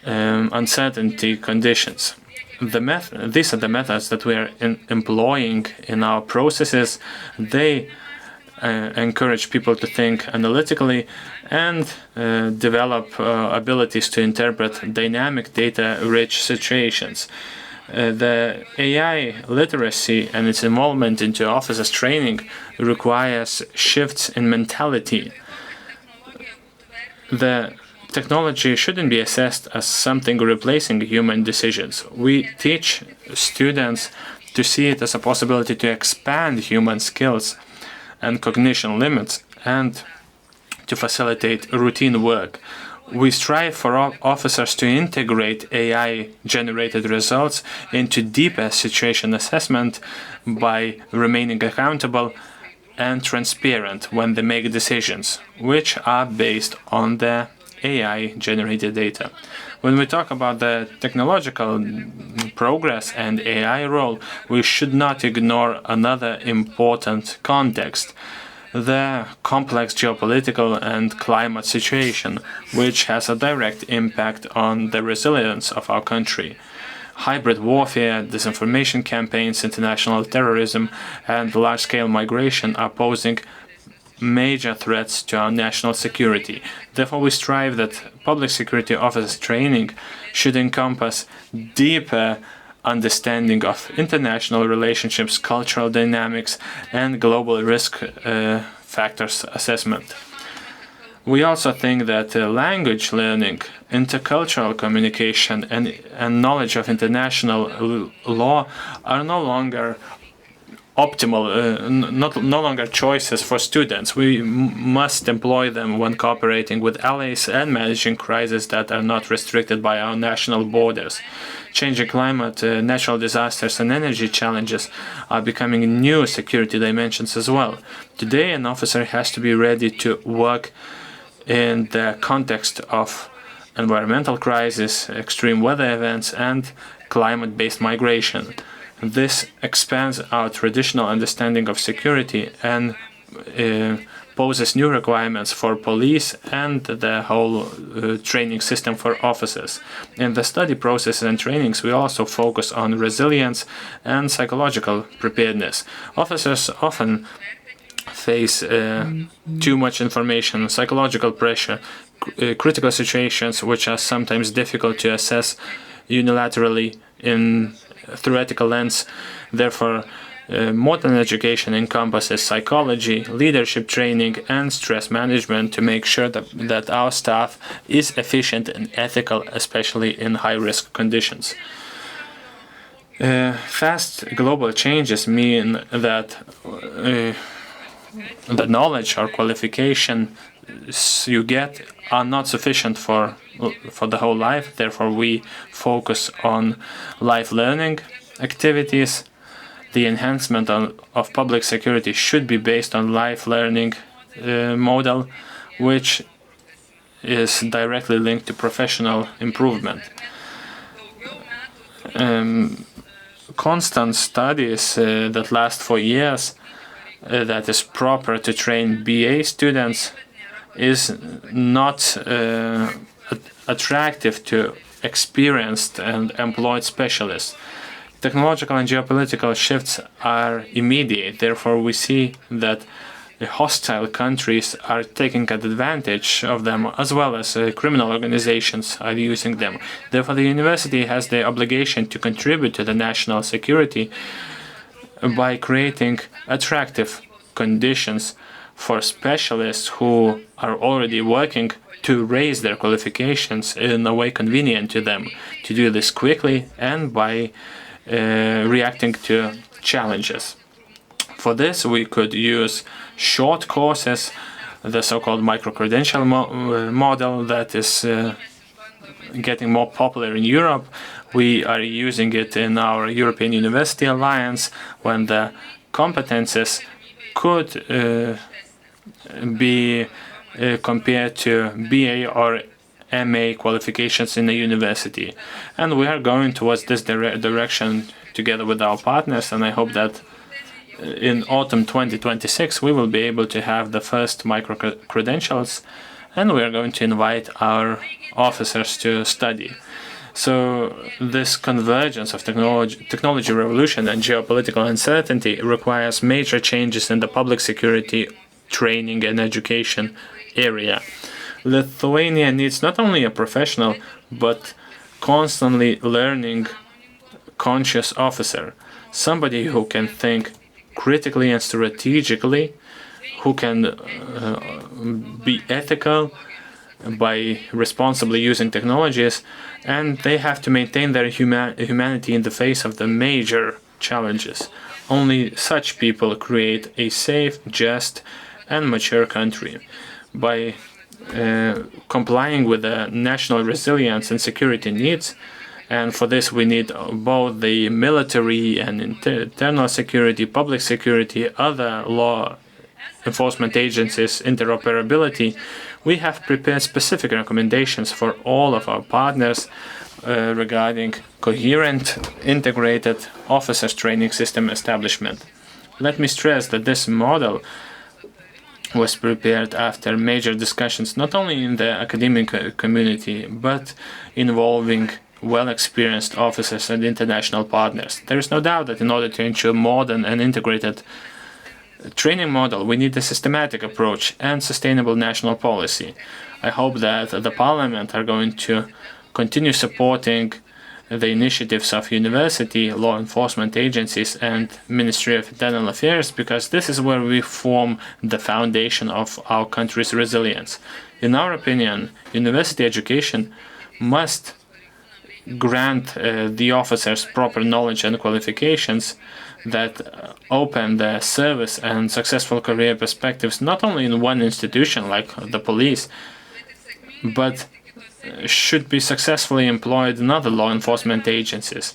uncertainty conditions. These are the methods that we are employing in our processes. They encourage people to think analytically and develop abilities to interpret dynamic data-rich situations. The AI literacy and its involvement into officers' training requires shifts in mentality. The technology shouldn't be assessed as something replacing human decisions. We teach students to see it as a possibility to expand human skills and cognition limits and to facilitate routine work. We strive for officers to integrate AI-generated results into deeper situation assessment by remaining accountable and transparent when they make decisions, which are based on the AI-generated data. When we talk about the technological progress and AI role, we should not ignore another important context: the complex geopolitical and climate situation, which has a direct impact on the resilience of our country. Hybrid warfare, disinformation campaigns, international terrorism, and large-scale migration are posing major threats to our national security. Therefore, we strive that public security officers' training should encompass deeper understanding of international relationships, cultural dynamics, and global risk factors assessment. We also think that language learning, intercultural communication, and knowledge of international law are no longer optimal, no longer choices for students. We must employ them when cooperating with allies and managing crises that are not restricted by our national borders. Changing climate, natural disasters, and energy challenges are becoming new security dimensions as well. Today, an officer has to be ready to work in the context of environmental crisis, extreme weather events, and climate-based migration. This expands our traditional understanding of security and poses new requirements for police and the whole training system for officers. In the study processes and trainings, we also focus on resilience and psychological preparedness. Officers often face too much information, psychological pressure, critical situations which are sometimes difficult to assess unilaterally in theoretical lens. Therefore, modern education encompasses psychology, leadership training, and stress management to make sure that our staff is efficient and ethical, especially in high-risk conditions. Fast global changes mean that the knowledge or qualification you get are not sufficient for the whole life. Therefore, we focus on life learning activities. The enhancement of public security should be based on life learning model, which is directly linked to professional improvement. Constant studies that last for years, that is proper to train BA students, is not attractive to experienced and employed specialists. Technological and geopolitical shifts are immediate. Therefore, we see that the hostile countries are taking advantage of them, as well as criminal organizations are using them. Therefore, the university has the obligation to contribute to the national security by creating attractive conditions for specialists who are already working to raise their qualifications in a way convenient to them, to do this quickly and by reacting to challenges. For this, we could use short courses, the so-called micro-credential model that is getting more popular in Europe. We are using it in our European University Alliance when the competences could be compared to BA or MA qualifications in a university. And we are going towards this direction together with our partners, and I hope that in autumn 2026 we will be able to have the first micro-credentials, and we are going to invite our officers to study. So this convergence of technology revolution and geopolitical uncertainty requires major changes in the public security, training and education area. Lithuania needs not only a professional, but constantly learning, conscious officer, somebody who can think critically and strategically, who can be ethical by responsibly using technologies, and they have to maintain their humanity in the face of the major challenges. Only such people create a safe, just, and mature country. By complying with the national resilience and security needs, and for this we need both the military and internal security, public security, other law enforcement agencies, interoperability. We have prepared specific recommendations for all of our partners regarding coherent, integrated officers training system establishment. Let me stress that this model was prepared after major discussions not only in the academic community, but involving well-experienced officers and international partners. There is no doubt that in order to ensure modern and integrated training model, we need a systematic approach and sustainable national policy. I hope that the Parliament are going to continue supporting the initiatives of university, law enforcement agencies and Ministry of Internal Affairs, because this is where we form the foundation of our country's resilience. In our opinion, university education must grant the officers proper knowledge and qualifications that open the service and successful career perspectives not only in one institution like the police, but should be successfully employed in other law enforcement agencies.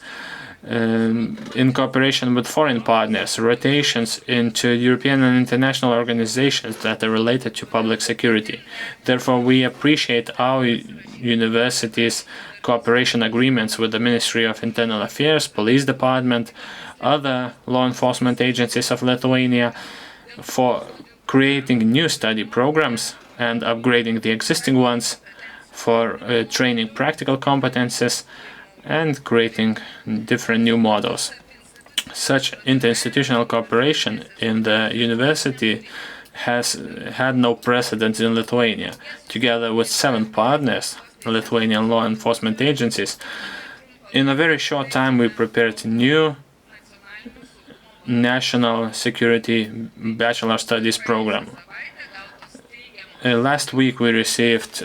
In cooperation with foreign partners, rotations into European and international organizations that are related to public security. Therefore, we appreciate our universities' cooperation agreements with the Ministry of Internal Affairs, Police Department, other law enforcement agencies of Lithuania for creating new study programs and upgrading the existing ones, for training practical competences and creating different new models. Such interinstitutional cooperation in the university has had no precedent in Lithuania. Together with 7 partners, Lithuanian law enforcement agencies, in a very short time we prepared new national security bachelor studies program. Last week we received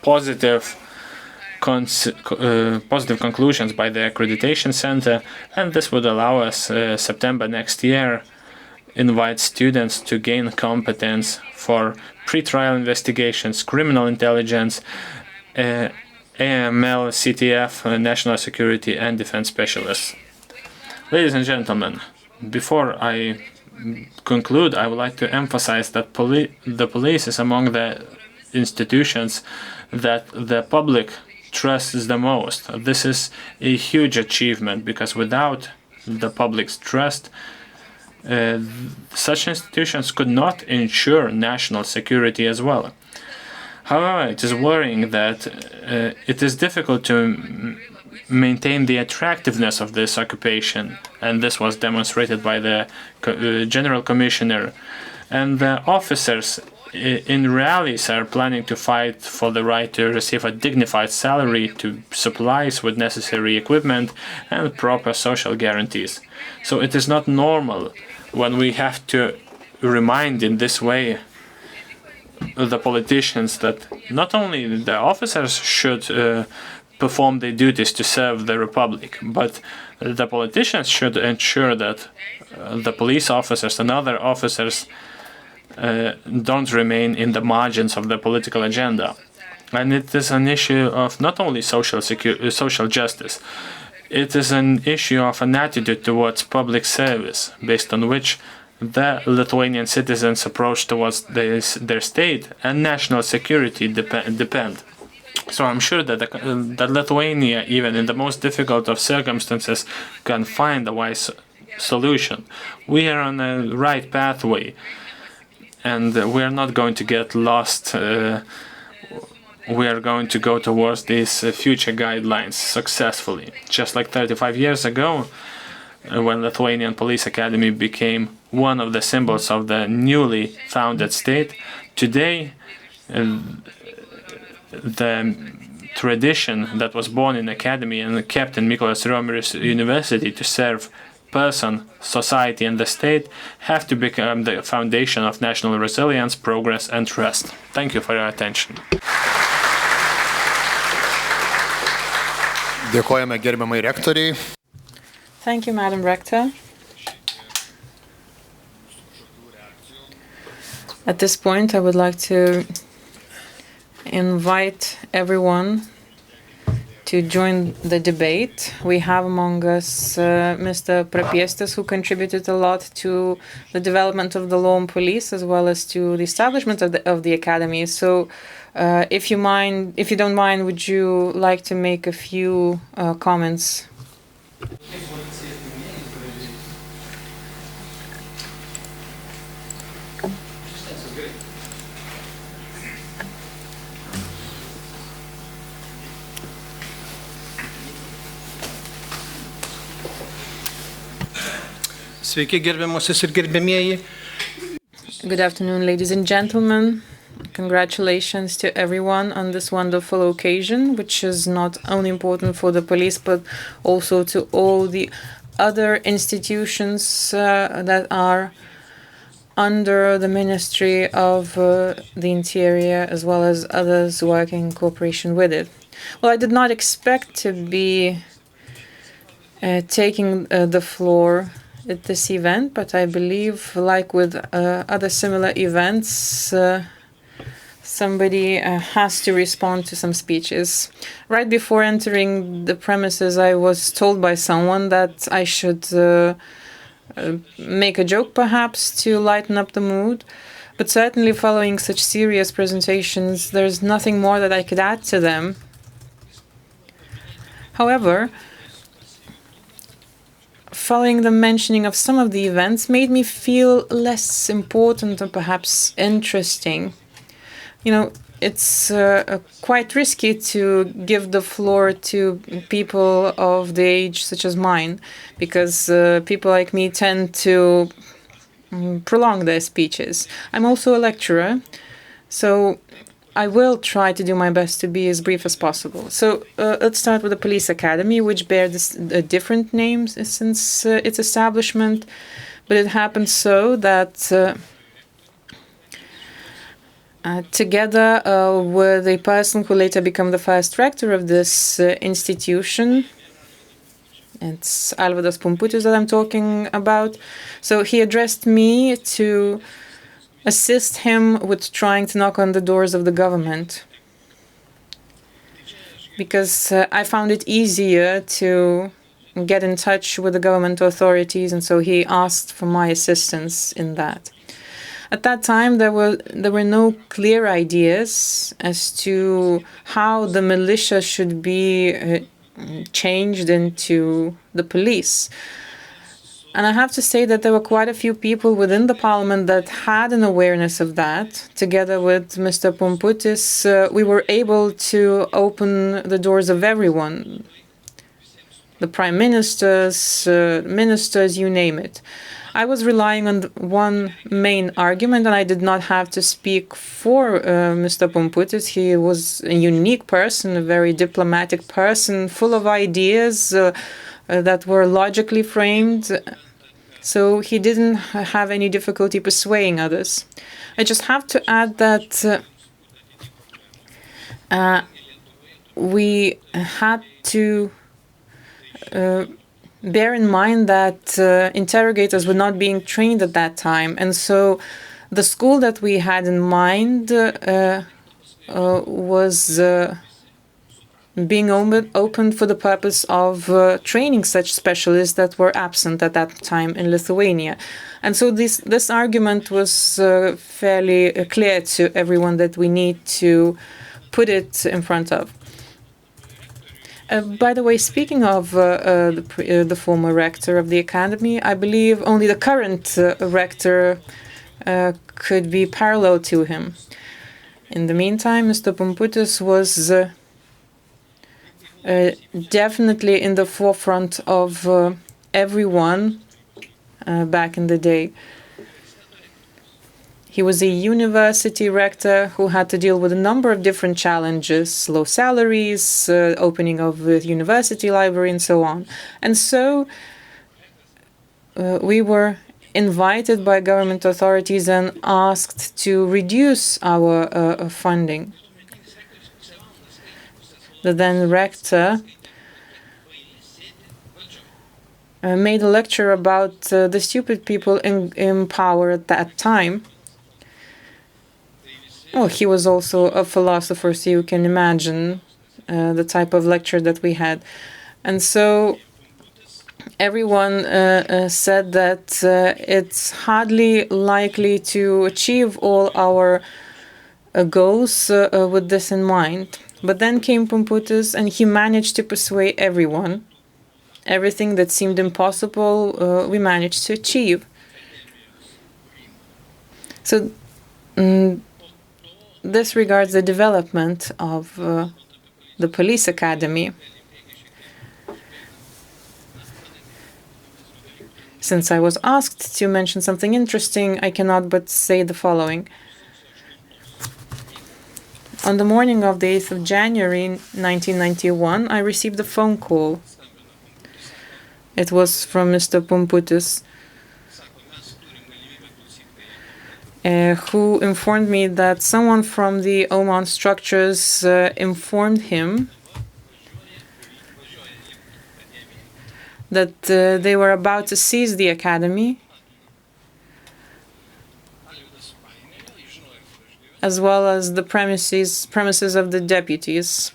positive conclusions by the accreditation center, and this would allow us September next year invite students to gain competence for pre-trial investigations, criminal intelligence, AML, CTF, national security and defense specialists. Ladies and gentlemen, before I conclude, I would like to emphasize that the police is among the institutions that the public trusts the most. This is a huge achievement because without the public's trust, such institutions could not ensure national security as well. However, it is worrying that it is difficult to maintain the attractiveness of this occupation, and this was demonstrated by the General Commissioner. And the officers in rallies are planning to fight for the right to receive a dignified salary, to supplies with necessary equipment and proper social guarantees. So it is not normal when we have to remind in this way the politicians that not only the officers should perform their duties to serve the Republic, but the politicians should ensure that the police officers and other officers don't remain in the margins of the political agenda. And it is an issue of not only social justice, it is an issue of an attitude towards public service, based on which the Lithuanian citizens' approach towards their state and national security depend. So I'm sure that that Lithuania, even in the most difficult of circumstances, can find a wise solution. We are on the right pathway, and we are not going to get lost. We are going to go towards these future guidelines successfully. Just like 35 years ago, when Lithuanian Police Academy became one of the symbols of the newly founded state, today the tradition that was born in Academy and kept in Mykolas Riomeris University to serve person, society and the state have to become the foundation of national resilience, progress and trust. Thank you for your attention. Dėkojame gerbiamai rektoriai. Thank you, Madam Rector. At this point, I would like to invite everyone to join the debate. We have among us Mr. Prapiestis, who contributed a lot to the development of the law on police, as well as to the establishment of the academy. So, if you don't mind, would you like to make a few comments? Sveiki, gerbiamosios ir gerbėmieji. Good afternoon, ladies and gentlemen. Congratulations to everyone on this wonderful occasion, which is not only important for the police, but also to all the other institutions that are under the Ministry of the Interior, as well as others working in cooperation with it. Well, I did not expect to be taking the floor at this event, but I believe, like with other similar events, somebody has to respond to some speeches. Right before entering the premises, I was told by someone that I should make a joke, perhaps, to lighten up the mood. But certainly following such serious presentations, there's nothing more that I could add to them. However, following the mentioning of some of the events made me feel less important or perhaps interesting. You know, it's quite risky to give the floor to people of the age such as mine, because people like me tend to prolong their speeches. I'm also a lecturer, so I will try to do my best to be as brief as possible. So let's start with the Police Academy, which bears different names since its establishment. But it happened so that together with a person who later became the first rector of this institution, it's Alvydas Pumputis that I'm talking about. So he addressed me to assist him with trying to knock on the doors of the government, because I found it easier to get in touch with the government authorities, and so he asked for my assistance in that. At that time, there were no clear ideas as to how the militia should be changed into the police. And I have to say that there were quite a few people within the parliament that had an awareness of that. Together with Mr. Pumputis, we were able to open the doors of everyone. The prime ministers, ministers, you name it. I was relying on one main argument, and I did not have to speak for Mr. Pumputis. He was a unique person, a very diplomatic person, full of ideas that were logically framed. So he didn't have any difficulty persuading others. I just have to add that we had to bear in mind that interrogators were not being trained at that time. And so the school that we had in mind was being opened for the purpose of training such specialists that were absent at that time in Lithuania. And so this argument was fairly clear to everyone that we need to put it in front of. By the way, speaking of the former rector of the academy, I believe only the current rector could be parallel to him. In the meantime, Mr. Pumputis was definitely in the forefront of everyone back in the day. He was a university rector who had to deal with a number of different challenges, low salaries, opening of the university library, and so on. And so we were invited by government authorities and asked to reduce our funding. The then rector made a lecture about the stupid people in power at that time. Well, he was also a philosopher, so you can imagine the type of lecture that we had. And so everyone said that it's hardly likely to achieve all our goals with this in mind. But then came Pumputis, and he managed to persuade everyone. Everything that seemed impossible, we managed to achieve. So this regards the development of the police academy. Since I was asked to mention something interesting, I cannot but say the following. On the morning of the 8th of January 1991, I received a phone call. It was from Mr. Pumputis, who informed me that someone from the Oman structures informed him that they were about to seize the academy, as well as the premises of the deputies.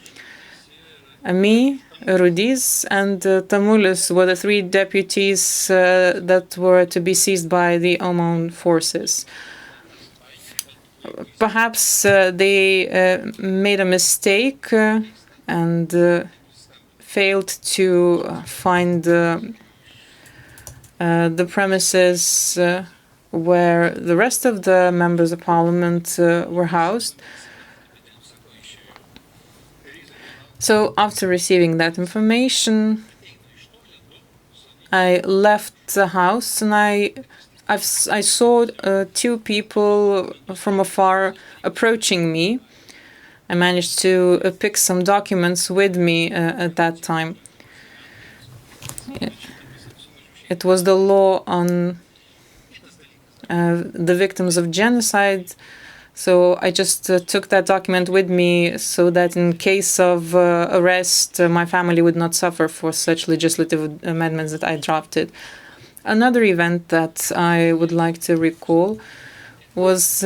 Me, Rudis, and Tamulis were the three deputies that were to be seized by the Oman forces. Perhaps they made a mistake and failed to find the premises where the rest of the members of parliament were housed. So after receiving that information, I left the house, and I saw two people from afar approaching me. I managed to pick some documents with me at that time. It was the law on the victims of genocide. So I just took that document with me so that in case of arrest, my family would not suffer for such legislative amendments that I drafted. Another event that I would like to recall was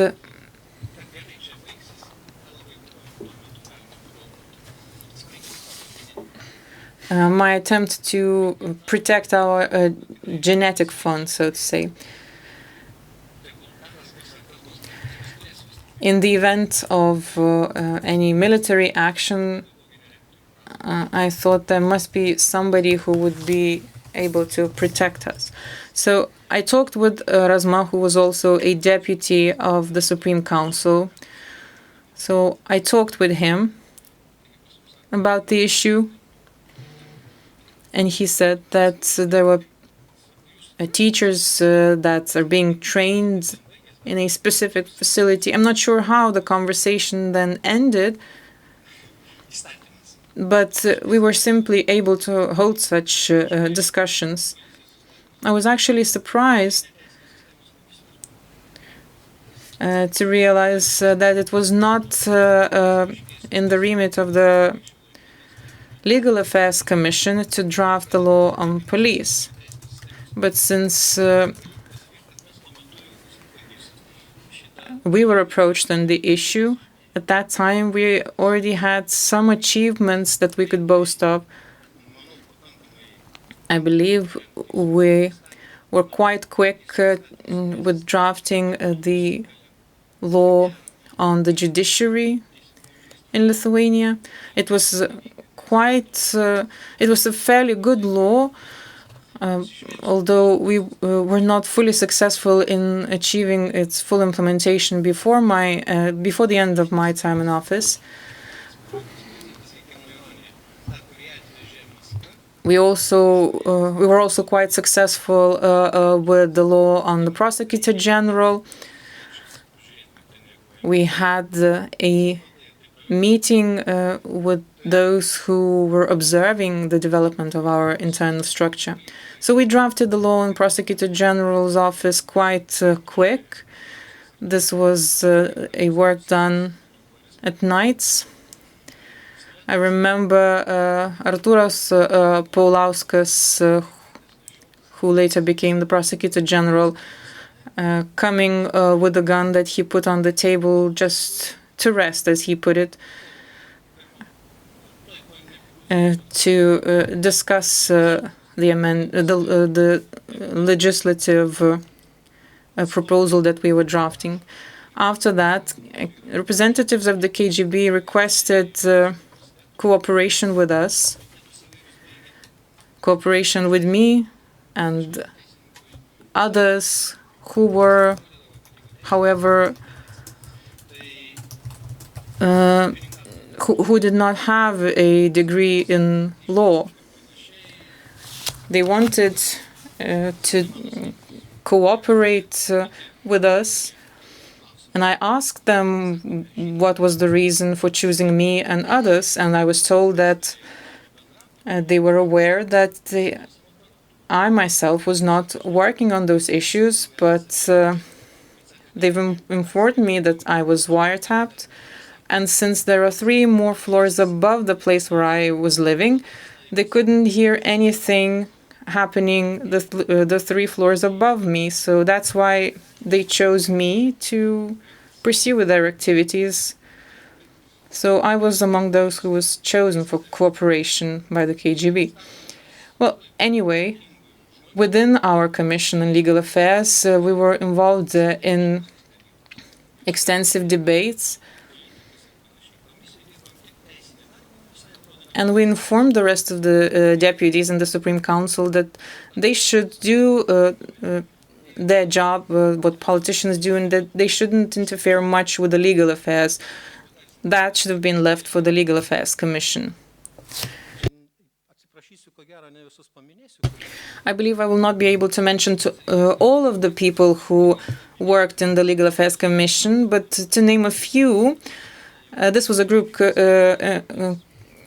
my attempt to protect our genetic fund, so to say. In the event of any military action, I thought there must be somebody who would be able to protect us. So I talked with Razma, who was also a deputy of the Supreme Council. So I talked with him about the issue, and he said that there were teachers that are being trained in a specific facility. I'm not sure how the conversation then ended, but we were simply able to hold such discussions. I was actually surprised to realize that it was not in the remit of the Legal Affairs Commission to draft the law on police. But since we were approached on the issue, at that time we already had some achievements that we could boast of. I believe we were quite quick with drafting the law on the judiciary in Lithuania. It was it was a fairly good law, although we were not fully successful in achieving its full implementation before the end of my time in office. We were also quite successful with the law on the Prosecutor General. We had a meeting with those who were observing the development of our internal structure. So we drafted the law in Prosecutor General's office quite quick. This was a work done at nights. I remember Artūras Paulauskas, who later became the Prosecutor General, coming with a gun that he put on the table just to rest, as he put it, to discuss the legislative proposal that we were drafting. After that, representatives of the KGB requested cooperation with us, cooperation with me and others who were, however, who did not have a degree in law. They wanted to cooperate with us, and I asked them what was the reason for choosing me and others, and I was told that they were aware that I myself was not working on those issues, but they've informed me that I was wiretapped, and since there are 3 more floors above the place where I was living, they couldn't hear anything happening the 3 floors above me. So that's why they chose me to pursue with their activities. So I was among those who was chosen for cooperation by the KGB. Well, anyway, within our Commission on Legal Affairs, we were involved in extensive debates, and we informed the rest of the deputies in the Supreme Council that they should do their job, what politicians do, and that they shouldn't interfere much with the legal affairs. That should have been left for the Legal Affairs Commission. I believe I will not be able to mention all of the people who worked in the Legal Affairs Commission, but to name a few, this was a group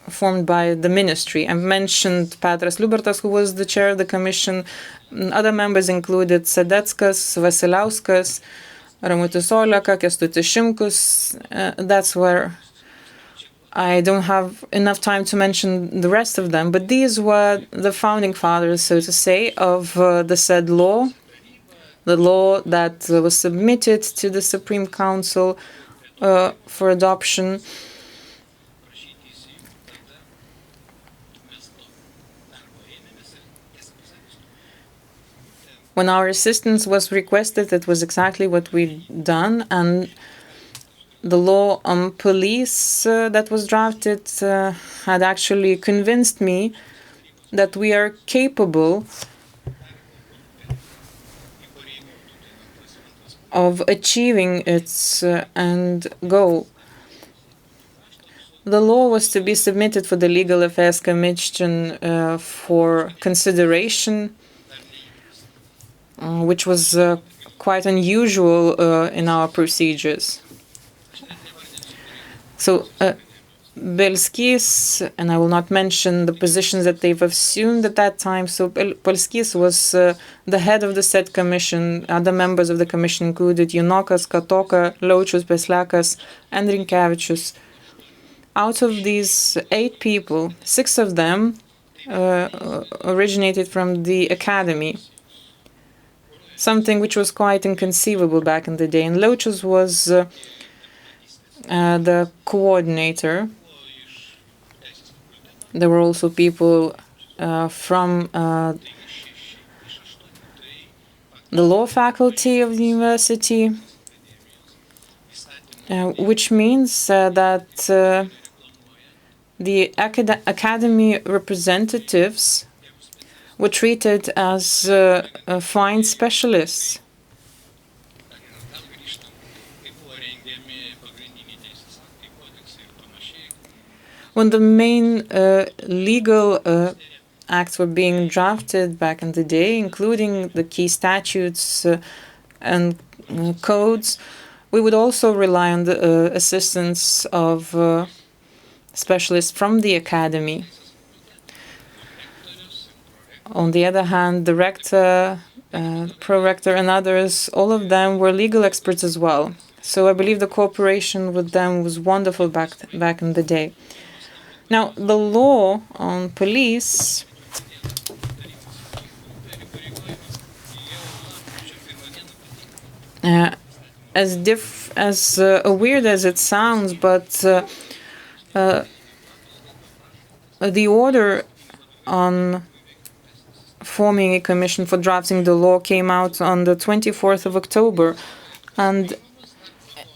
formed by the ministry. I mentioned Petras Liubertas, who was the chair of the commission. Other members included Sadeckas, Vasiliauskas, Ramutis Oleka, Kęstutis Šimkus. That's where I don't have enough time to mention the rest of them, but these were the founding fathers, so to say, of the said law, the law that was submitted to the Supreme Council for adoption. When our assistance was requested, it was exactly what we'd done, and the law on police that was drafted had actually convinced me that we are capable of achieving its end goal. The law was to be submitted for the Legal Affairs Commission for consideration, which was quite unusual in our procedures. So Belskis, and I will not mention the positions that they've assumed at that time, so Belskis was the head of the said commission. Other members of the commission included Junokas, Katoka, Laučius, Beslekas, and Rinkevičius. Out of these 8 people, 6 of them originated from the academy, something which was quite inconceivable back in the day. And Laučius was the coordinator. There were also people from the law faculty of the university, which means that the academy representatives were treated as fine specialists. When the main legal acts were being drafted back in the day, including the key statutes and codes, we would also rely on the assistance of specialists from the academy. On the other hand, the rector, pro-rector, and others, all of them were legal experts as well. So I believe the cooperation with them was wonderful back in the day. Now, the law on police as weird as it sounds, but the order on forming a commission for drafting the law came out on the 24th of October, and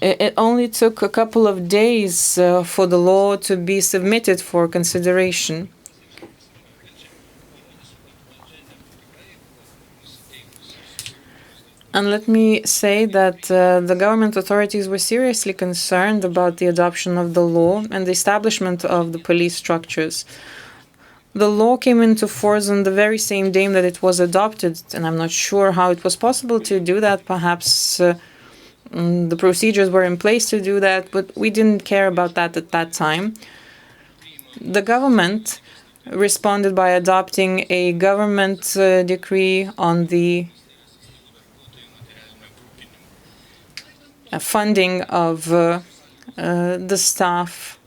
it only took a couple of days for the law to be submitted for consideration. And let me say that the government authorities were seriously concerned about the adoption of the law and the establishment of the police structures. The law came into force on the very same day that it was adopted, and I'm not sure how it was possible to do that. Perhaps the procedures were in place to do that, but we didn't care about that at that time. The government responded by adopting a government decree on the funding of the staff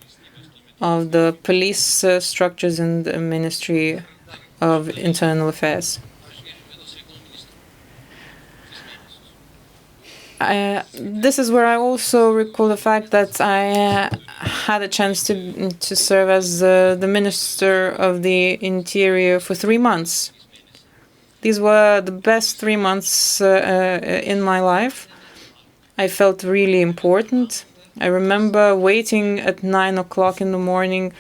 of the police structures in the Ministry of Internal Affairs. This is where I also recall the fact that I had a chance to serve as the Minister of the Interior for 3 months. These were the best 3 months in my life. I felt really important. I remember waiting at 9 o'clock in the morning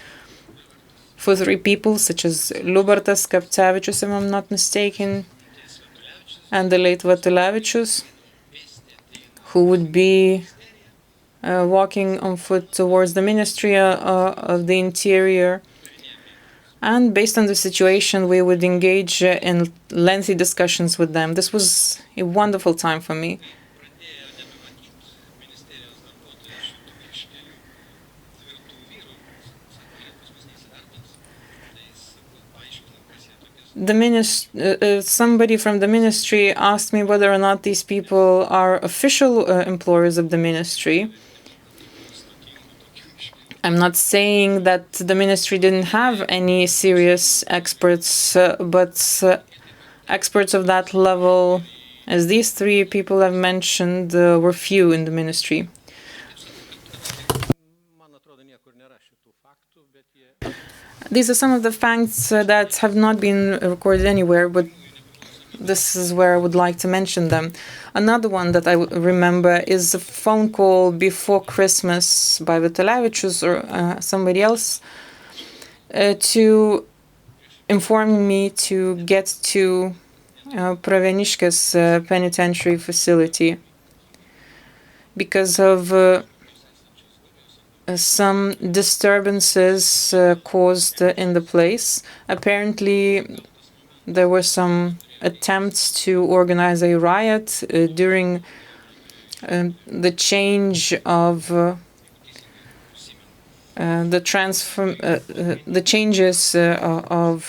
for 3 people, such as Liubartas Kapcevičius, if I'm not mistaken, and the late Vatulevičius, who would be walking on foot towards the Ministry of the Interior. And based on the situation, we would engage in lengthy discussions with them. This was a wonderful time for me. Somebody from the ministry asked me whether or not these people are official employees of the ministry. I'm not saying that the ministry didn't have any serious experts, but experts of that level, as these 3 people I've mentioned, were few in the ministry. These are some of the facts that have not been recorded anywhere, but this is where I would like to mention them. Another one that I remember is a phone call before Christmas by Vatulevičius or somebody else to inform me to get to Pravieniškės penitentiary facility. because of some disturbances caused in the place. Apparently, there were some attempts to organize a riot during the change of the changes of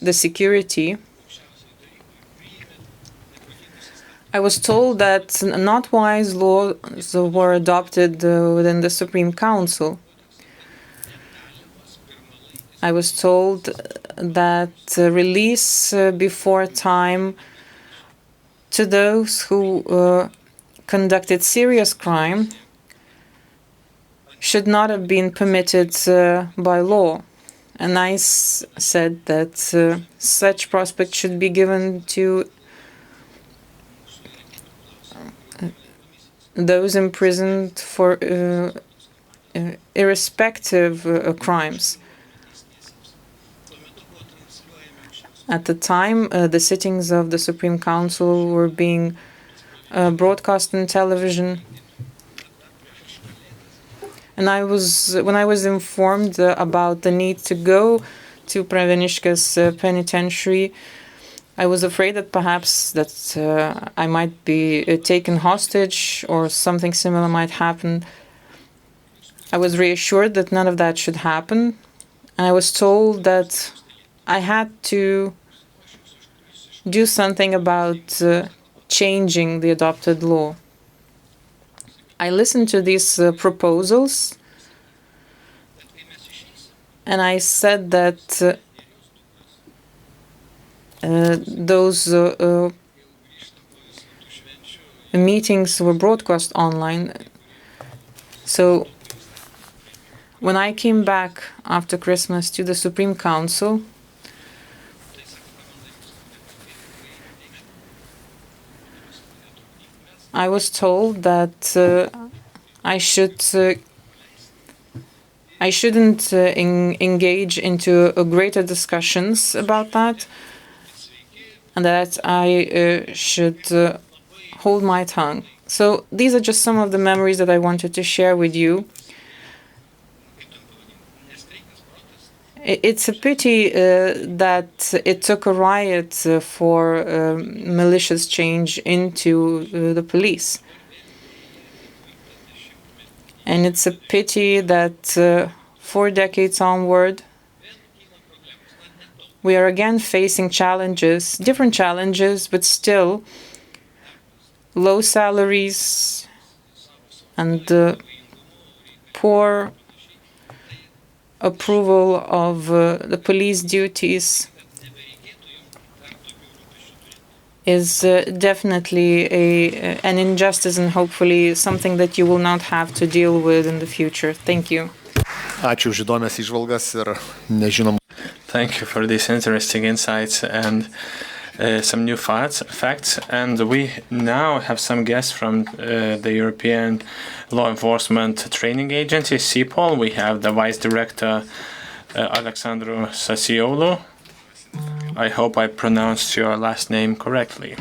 the security. I was told that not wise laws were adopted within the Supreme Council. I was told that release before time to those who conducted serious crime should not have been permitted by law. And I said that such prospect should be given to those imprisoned for irrespective crimes. At the time, the sittings of the Supreme Council were being broadcast on television. And when I was informed about the need to go to Pravieniškės penitentiary, I was afraid that perhaps I might be taken hostage or something similar might happen. I was reassured that none of that should happen. And I was told that I had to do something about changing the adopted law. I listened to these proposals, and I said that those meetings were broadcast online. So when I came back after Christmas to the Supreme Council, I was told that I shouldn't engage into greater discussions about that, and that I should hold my tongue. So these are just some of the memories that I wanted to share with you. It's a pity that it took a riot for malicious change into the police. And it's a pity that 4 decades onward, we are again facing challenges, different challenges, but still low salaries and poor approval of the police duties is definitely an injustice and hopefully something that you will not have to deal with in the future. Thank you. Ačiū už įdomias įžvalgas ir nežinom. Thank you for these interesting insights and some new facts. And we now have some guests from the European Law Enforcement Training Agency, CEPOL. We have the Vice Director, Alexandru Sasiolu. I hope I pronounced your last name correctly.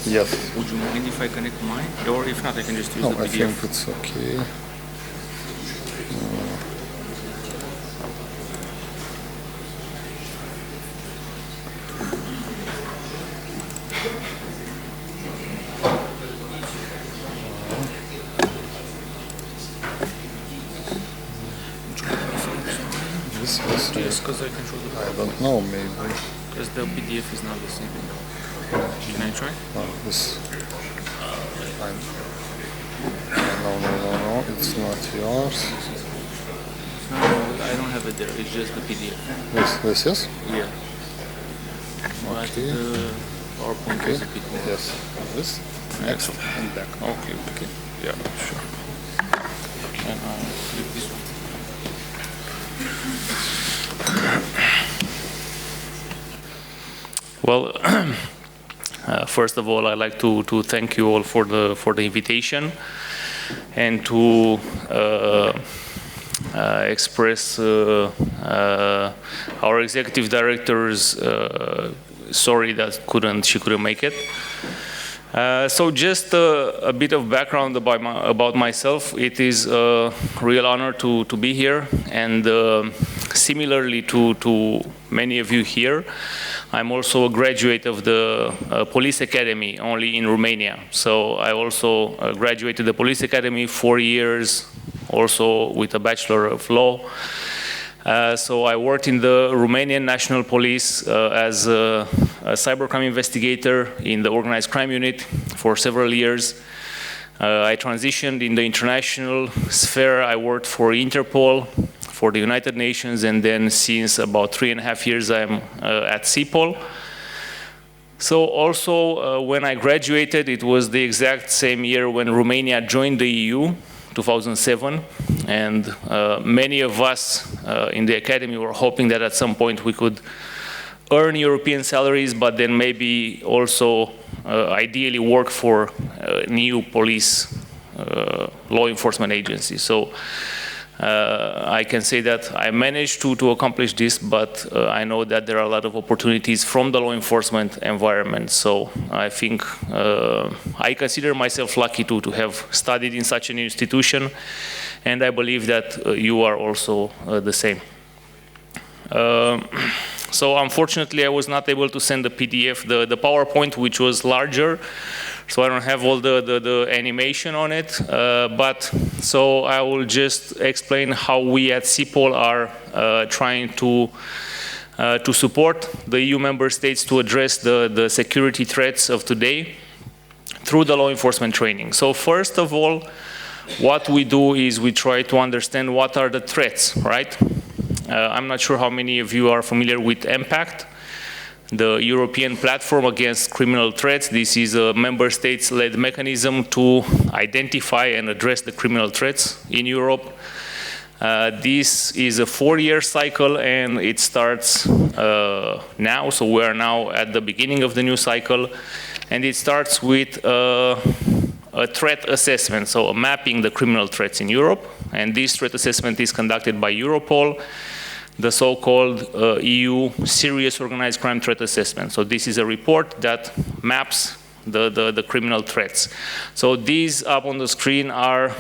Yes. Would you mind if I connect mine? Or if not, I can just use the PDF. I think it's okay. Just because I control the I don't know, maybe. Because the PDF is not the same. Can I try? No, this. No, it's not yours. No, I don't have it there. It's just the PDF. This is? Yeah. But Okay. the PowerPoint is a bit more. Yes. This. Next and back. Okay. Yeah, sure. And I'll flip this one. Well, First of all, I'd like to thank you all for the invitation and to express our executive director's sorry that she couldn't make it. So just a bit of background about myself. It is a real honor to be here, and similarly to many of you here, I'm also a graduate of the Police Academy, only in Romania. So I also graduated the Police Academy 4 years, also with a Bachelor of Law. So I worked in the Romanian National Police as a cybercrime investigator in the organized crime unit for several years. I transitioned in the international sphere. I worked for Interpol, for the United Nations, and then since about 3.5 years I'm at CEPOL. So also when I graduated, it was the exact same year when Romania joined the EU, 2007, and many of us in the academy were hoping that at some point we could earn European salaries, but then maybe also ideally work for new police law enforcement agencies. So I can say that I managed to accomplish this, but I know that there are a lot of opportunities from the law enforcement environment. So I think I consider myself lucky to have studied in such an institution, and I believe that you are also the same. So unfortunately I was not able to send the PDF, the PowerPoint, which was larger, so I don't have all the animation on it, but so I will just explain how we at CEPOL are trying to support the EU member states to address the security threats of today through the law enforcement training. So first of all, what we do is we try to understand what are the threats, right? I'm not sure how many of you are familiar with MPACT, the European Platform Against Criminal Threats. This is a member states-led mechanism to identify and address the criminal threats in Europe. This is a 4-year cycle, and it starts now, so we are now at the beginning of the new cycle, and it starts with a threat assessment, so mapping the criminal threats in Europe, and this threat assessment is conducted by Europol, the so-called EU Serious Organized Crime Threat Assessment. So this is a report that maps the criminal threats. So these up on the screen are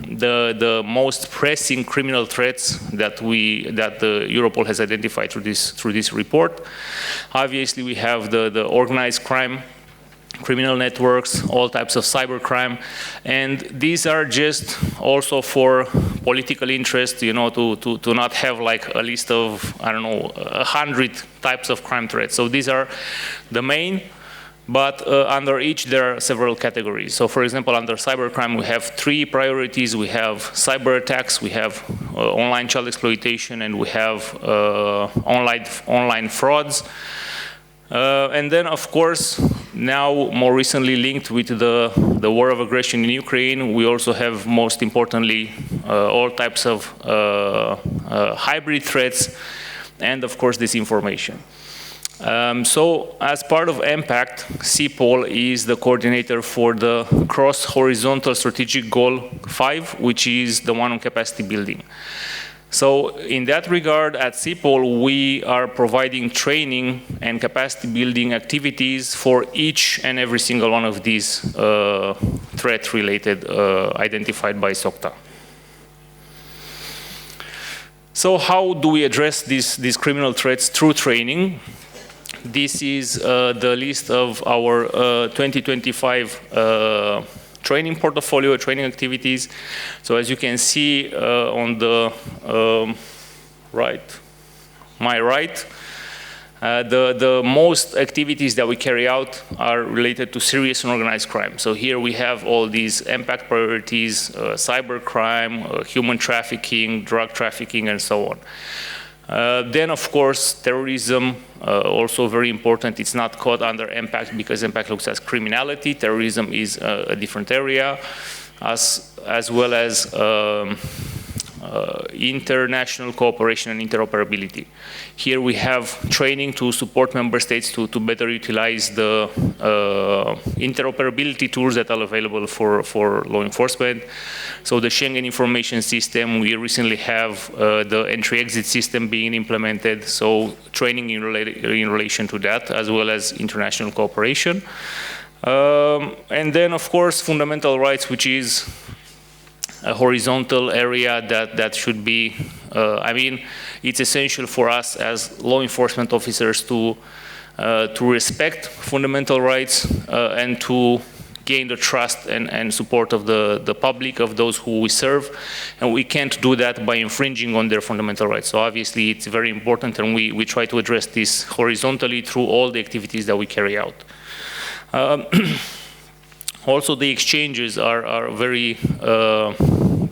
the most pressing criminal threats that the Europol has identified through this report. Obviously, we have the organized crime, criminal networks, all types of cybercrime, and these are just also for political interest, you know, to not have like a list of, I don't know, 100 types of crime threats. So these are the main, but under each there are several categories. So for example, under cybercrime we have 3 priorities. We have cyber attacks, we have online child exploitation, and we have online frauds. And then, of course, now more recently linked with the war of aggression in Ukraine, we also have, most importantly, all types of hybrid threats and, of course, disinformation. So, as part of MPACT, CEPOL is the coordinator for the cross-horizontal strategic goal 5, which is the one on capacity building. So in that regard, at CEPOL, we are providing training and capacity building activities for each and every single one of these threat-related identified by SOCTA. So how do we address these criminal threats through training? This is the list of our 2025 training portfolio, training activities. So as you can see on the my right, the most activities that we carry out are related to serious and organized crime. So here we have all these impact priorities, cybercrime, human trafficking, drug trafficking, and so on. Then, of course, terrorism, also very important. It's not caught under impact because impact looks at criminality. Terrorism is a different area, as well as international cooperation and interoperability. Here we have training to support member states to better utilize the interoperability tools that are available for law enforcement. So the Schengen information system, we recently have the entry-exit system being implemented, so training in relation to that, as well as international cooperation. And then, of course, fundamental rights, which is a horizontal area that should be, I mean, it's essential for us as law enforcement officers to respect fundamental rights and to gain the trust and support of the public, of those who we serve. And we can't do that by infringing on their fundamental rights. So obviously it's very important, and we try to address this horizontally through all the activities that we carry out. Also, the exchanges are very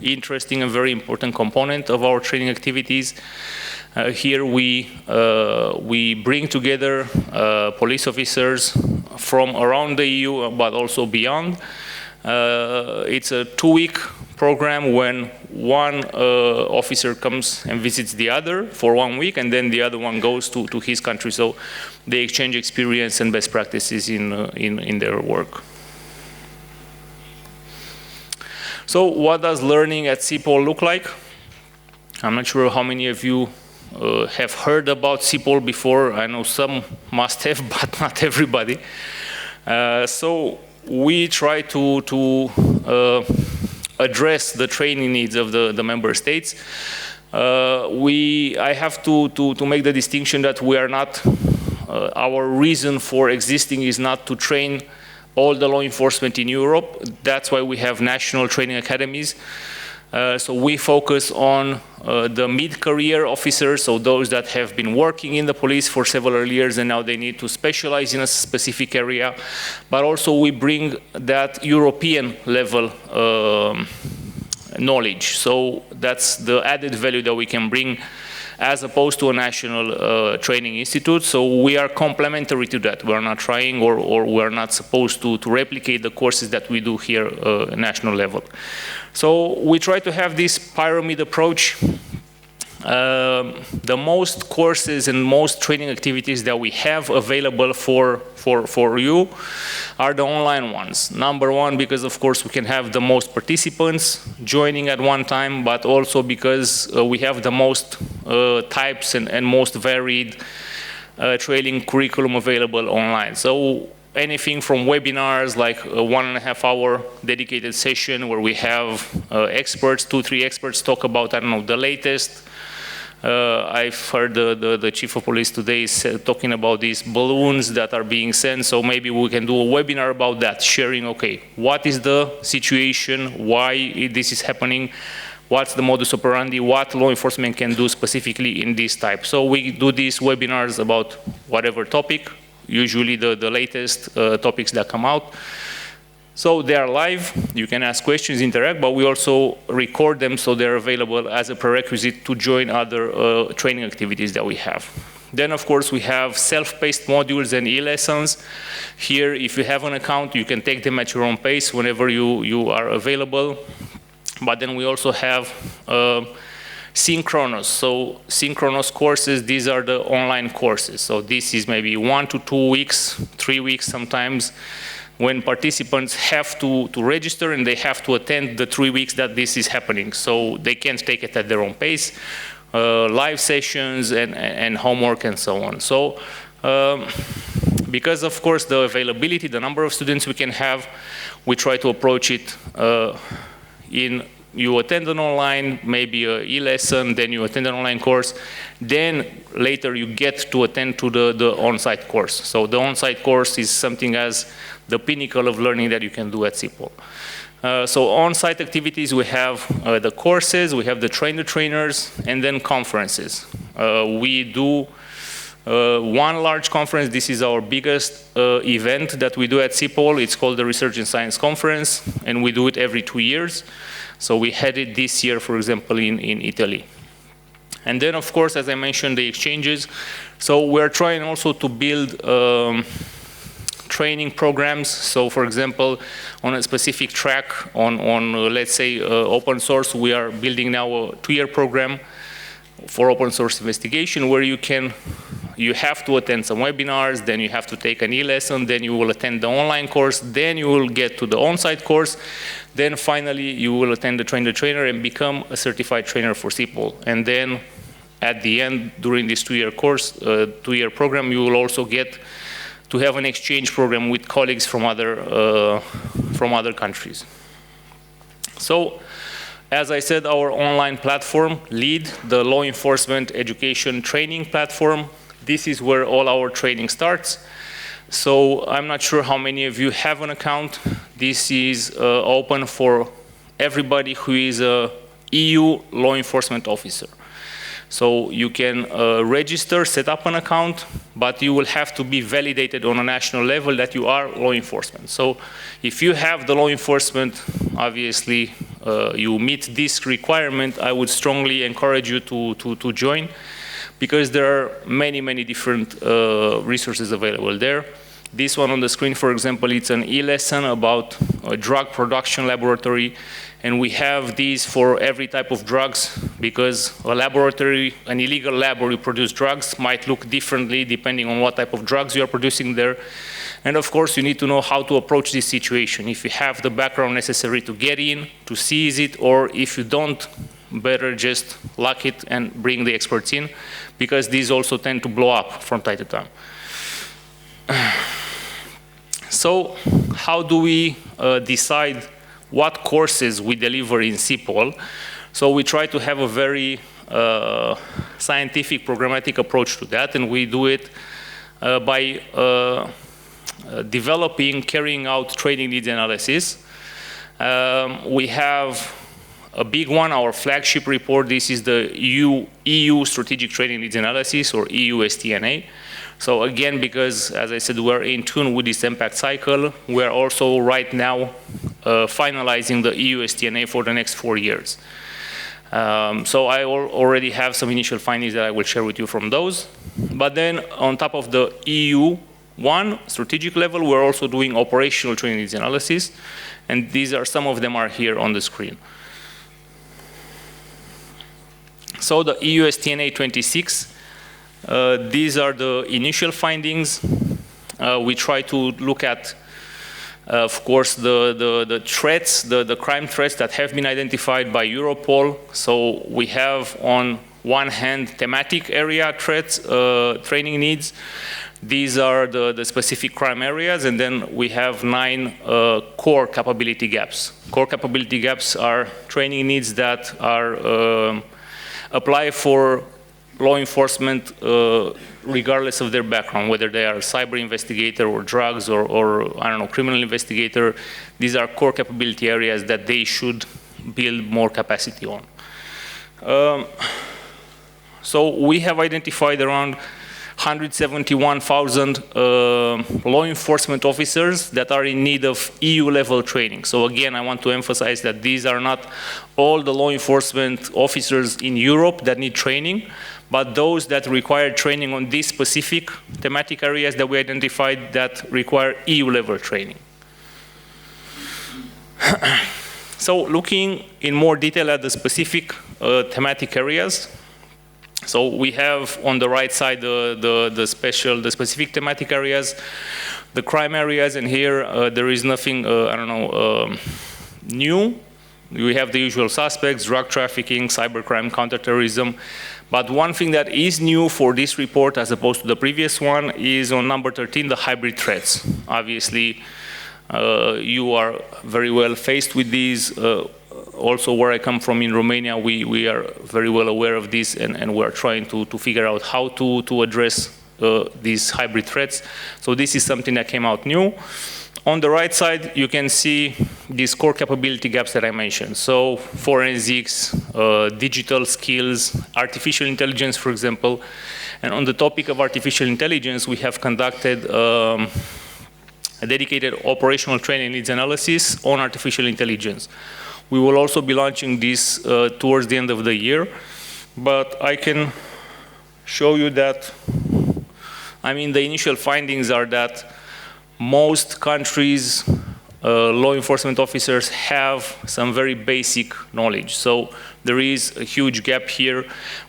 interesting and very important component of our training activities. Here we bring together police officers from around the EU, but also beyond. It's a 2-week program when one officer comes and visits the other for 1 week, and then the other one goes to his country. So they exchange experience and best practices in their work. So what does learning at CPOL look like? I'm not sure how many of you have heard about CPOL before. I know some must have, but not everybody. So we try to address the training needs of the member states. I have to make the distinction that we are not, our reason for existing is not to train all the law enforcement in Europe. That's why we have national training academies. So we focus on the mid-career officers, so those that have been working in the police for several years and now they need to specialize in a specific area. But also we bring that European level knowledge. So that's the added value that we can bring as opposed to a national training institute. So we are complementary to that. We're not trying or we're not supposed to replicate the courses that we do here at national level. So we try to have this pyramid approach. The most courses and most training activities that we have available for you are the online ones. Number one, because of course we can have the most participants joining at one time, but also because we have the most types and most varied training curriculum available online. So anything from webinars, like a 1.5 hour dedicated session where we have experts, 2-3 experts talk about, I don't know, the latest. I've heard the chief of police today talking about these balloons that are being sent, so maybe we can do a webinar about that, sharing, okay, what is the situation, why this is happening, what's the modus operandi, what law enforcement can do specifically in this type. So we do these webinars about whatever topic, usually the latest topics that come out. So they are live, you can ask questions, interact, but we also record them so they're available as a prerequisite to join other training activities that we have. Then of course we have self-paced modules and e-lessons. Here, if you have an account, you can take them at your own pace whenever you are available. But then we also have synchronous. So synchronous courses, these are the online courses. So this is maybe 1 to 2 weeks, 3 weeks sometimes, when participants have to register and they have to attend the 3 weeks that this is happening. So they can't take it at their own pace, live sessions and homework and so on. So because of course the availability, the number of students we can have, we try to approach it you attend an online, maybe an e-lesson, then you attend an online course, then later you get to attend to the on-site course. So the on-site course is something as the pinnacle of learning that you can do at CPOL. So on-site activities, we have the courses, we have the trainers, and then conferences. We do one large conference. This is our biggest event that we do at CPOL. It's called the Research and Science Conference, and we do it every 2 years. So we had it this year, for example, in Italy. And then, of course, as I mentioned, the exchanges. So we're trying also to build training programs. So for example, on a specific track on let's say open source, we are building now a 2-year program for open source investigation where you have to attend some webinars, then you have to take an e-lesson, then you will attend the online course, then you will get to the on-site course, then finally you will attend the train-the-trainer and become a certified trainer for CPOL. And then at the end, during this 2-year course, 2-year program, you will also get to have an exchange program with colleagues from other countries. So, as I said, our online platform, LEAD, the Law Enforcement Education Training Platform, this is where all our training starts. So I'm not sure how many of you have an account. This is open for everybody who is a EU law enforcement officer. So you can register, set up an account, but you will have to be validated on a national level that you are law enforcement. So if you have the law enforcement, obviously you meet this requirement, I would strongly encourage you to join, because there are many, many different resources available there. This one on the screen, for example, it's an e-lesson about a drug production laboratory, and we have these for every type of drugs, because a laboratory, an illegal lab where you produce drugs might look differently depending on what type of drugs you are producing there. And of course, you need to know how to approach this situation. If you have the background necessary to get in, to seize it, or if you don't, better just lock it and bring the experts in, because these also tend to blow up from time to time. So how do we decide what courses we deliver in CPOL? So we try to have a very scientific, programmatic approach to that, and we do it by developing, carrying out training needs analysis. We have a big one, our flagship report. This is the EU Strategic Training Needs Analysis, or EU STNA. So again, because, as I said, we're in tune with this impact cycle, we're also right now finalizing the EU STNA for the next 4 years. So I already have some initial findings that I will share with you from those. But then on top of the EU1 strategic level, we're also doing operational training needs analysis, and these are, some of them are here on the screen. So the EU STNA 26, these are the initial findings. We try to look at, of course, the threats, the crime threats that have been identified by Europol. So we have, on one hand, thematic area threats, training needs. These are the specific crime areas, and then we have 9 core capability gaps. Core capability gaps are training needs that are apply for law enforcement regardless of their background, whether they are a cyber investigator or drugs or I don't know, criminal investigator. These are core capability areas that they should build more capacity on. So we have identified around 171,000 law enforcement officers that are in need of EU-level training. So again, I want to emphasize that these are not all the law enforcement officers in Europe that need training, but those that require training on these specific thematic areas that we identified that require EU-level training. So looking in more detail at the specific thematic areas, so we have on the right side the specific thematic areas, the crime areas, and here there is nothing, I don't know, new. We have the usual suspects: drug trafficking, cybercrime, counterterrorism. But one thing that is new for this report as opposed to the previous one is on number 13, the hybrid threats. Obviously, you are very well faced with these. Also, where I come from in Romania, we are very well aware of this, and we're trying to figure out how to address these hybrid threats. So this is something that came out new. On the right side, you can see these core capability gaps that I mentioned. So forensics, digital skills, artificial intelligence, for example. And on the topic of artificial intelligence, we have conducted a dedicated operational training needs analysis on artificial intelligence. We will also be launching this towards the end of the year, but I can show you that, I mean, the initial findings are that most countries, law enforcement officers have some very basic knowledge. So there is a huge gap here.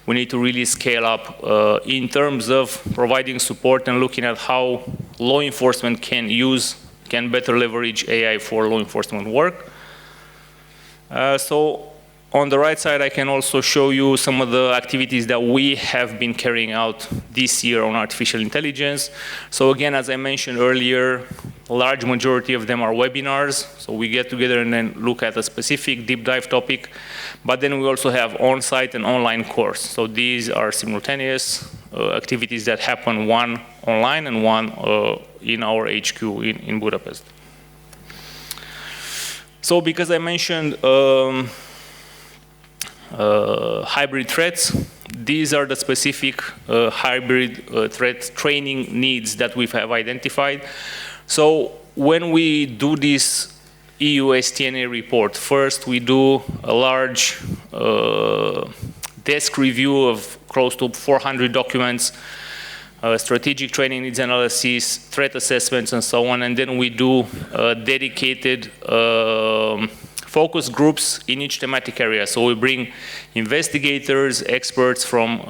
We need to really scale up in terms of providing support and looking at how law enforcement can better leverage AI for law enforcement work. So on the right side, I can also show you some of the activities that we have been carrying out this year on artificial intelligence. So again, as I mentioned earlier, a large majority of them are webinars. So we get together and then look at a specific deep dive topic. But then we also have on-site and online course. So these are simultaneous activities that happen, one online and one in our HQ in Budapest. So because I mentioned hybrid threats, these are the specific hybrid threat training needs that we have identified. So when we do this EU STNA report, first we do a large desk review of close to 400 documents, strategic training needs analysis, threat assessments, and so on, and then we do dedicated focus groups in each thematic area. So we bring investigators, experts from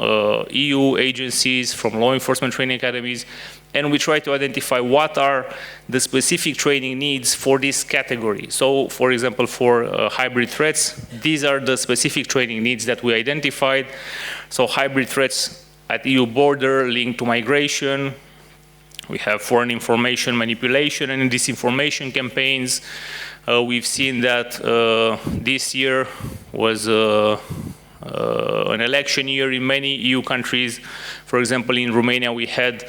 EU agencies, from law enforcement training academies, and we try to identify what are the specific training needs for this category. So, for example, for hybrid threats, these are the specific training needs that we identified. So hybrid threats at EU border linked to migration. We have foreign information manipulation and disinformation campaigns. We've seen that this year was an election year in many EU countries. For example, in Romania, we had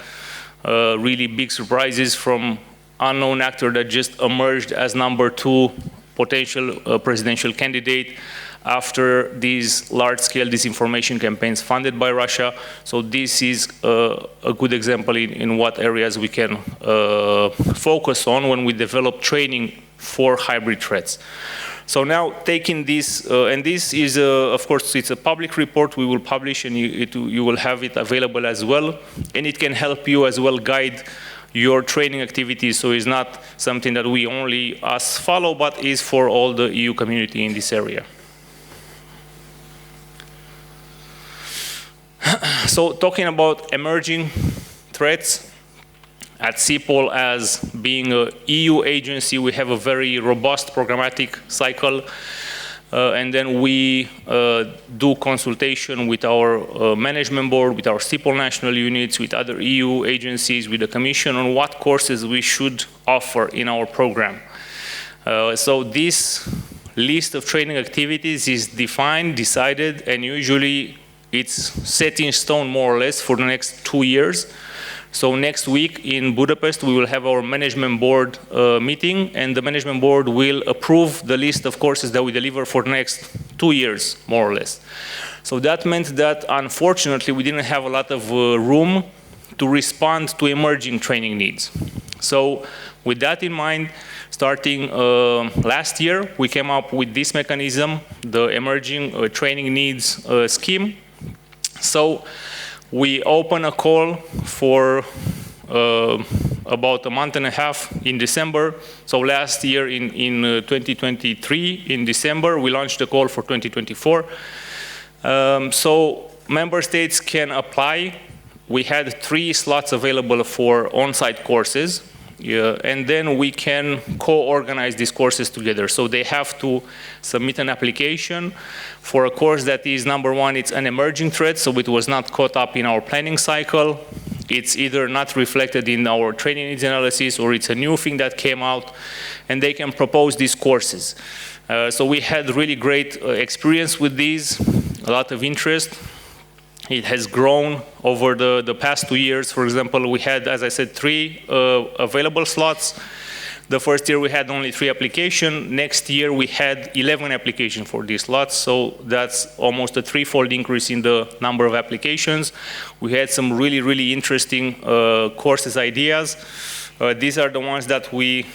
really big surprises from unknown actor that just emerged as #2 potential presidential candidate after these large-scale disinformation campaigns funded by Russia. So this is a good example in what areas we can focus on when we develop training for hybrid threats. So now taking this, and this is, of course, it's a public report we will publish, and you will have it available as well, and it can help you as well guide your training activities, so it's not something that we only us follow, but is for all the EU community in this area. So talking about emerging threats, at CPOL, as being an EU agency, we have a very robust programmatic cycle, and then we do consultation with our management board, with our CPOL national units, with other EU agencies, with the Commission on what courses we should offer in our program. So this list of training activities is defined, decided, and usually it's set in stone more or less for the next 2 years. So next week in Budapest, we will have our management board meeting, and the management board will approve the list of courses that we deliver for the next 2 years, more or less. So that meant that, unfortunately, we didn't have a lot of room to respond to emerging training needs. So with that in mind, starting last year, we came up with this mechanism, the Emerging Training Needs Scheme. So we open a call for about a month and a half in December. So last year in 2023, in December, we launched a call for 2024. So member states can apply. We had 3 slots available for on-site courses. And then we can co-organize these courses together. So they have to submit an application for a course that is, #1, it's an emerging threat, so it was not caught up in our planning cycle. It's either not reflected in our training needs analysis, or it's a new thing that came out, and they can propose these courses. So we had really great experience with these, a lot of interest. It has grown over the past 2 years. For example, we had, as I said, 3 available slots. The first year we had only 3 applications. Next year we had 11 applications for these slots. So that's almost a 3-fold increase in the number of applications. We had some really, really interesting courses ideas. These are the ones that we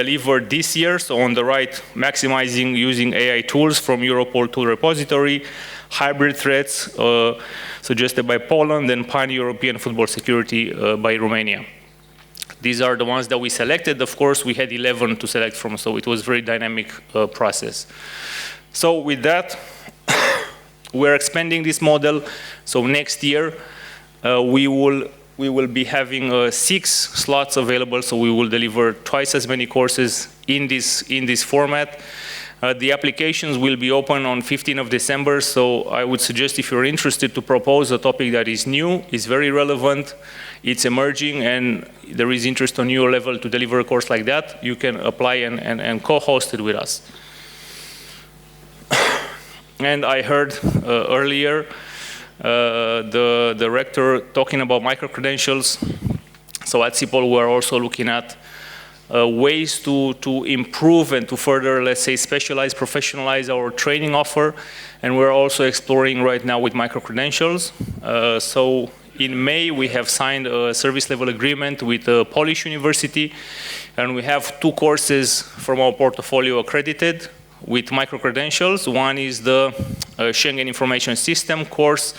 delivered this year. So on the right, maximizing using AI tools from Europol tool repository, hybrid threats suggested by Poland, and pan-European football security by Romania. These are the ones that we selected. Of course, we had 11 to select from, so it was a very dynamic process. So with that, we're expanding this model. So next year, we will be having 6 slots available. So we will deliver twice as many courses in this format. The applications will be open on 15th of December. So I would suggest, if you're interested, to propose a topic that is new, is very relevant, it's emerging, and there is interest on your level to deliver a course like that, you can apply and co-host it with us. And I heard earlier the rector talking about micro-credentials. So at CIPOL, we're also looking at ways to improve and to further, let's say, specialize, professionalize our training offer. And we're also exploring right now with micro-credentials. So in May, we have signed a service level agreement with a Polish university, and we have 2 courses from our portfolio accredited with micro-credentials. One is the Schengen Information System course,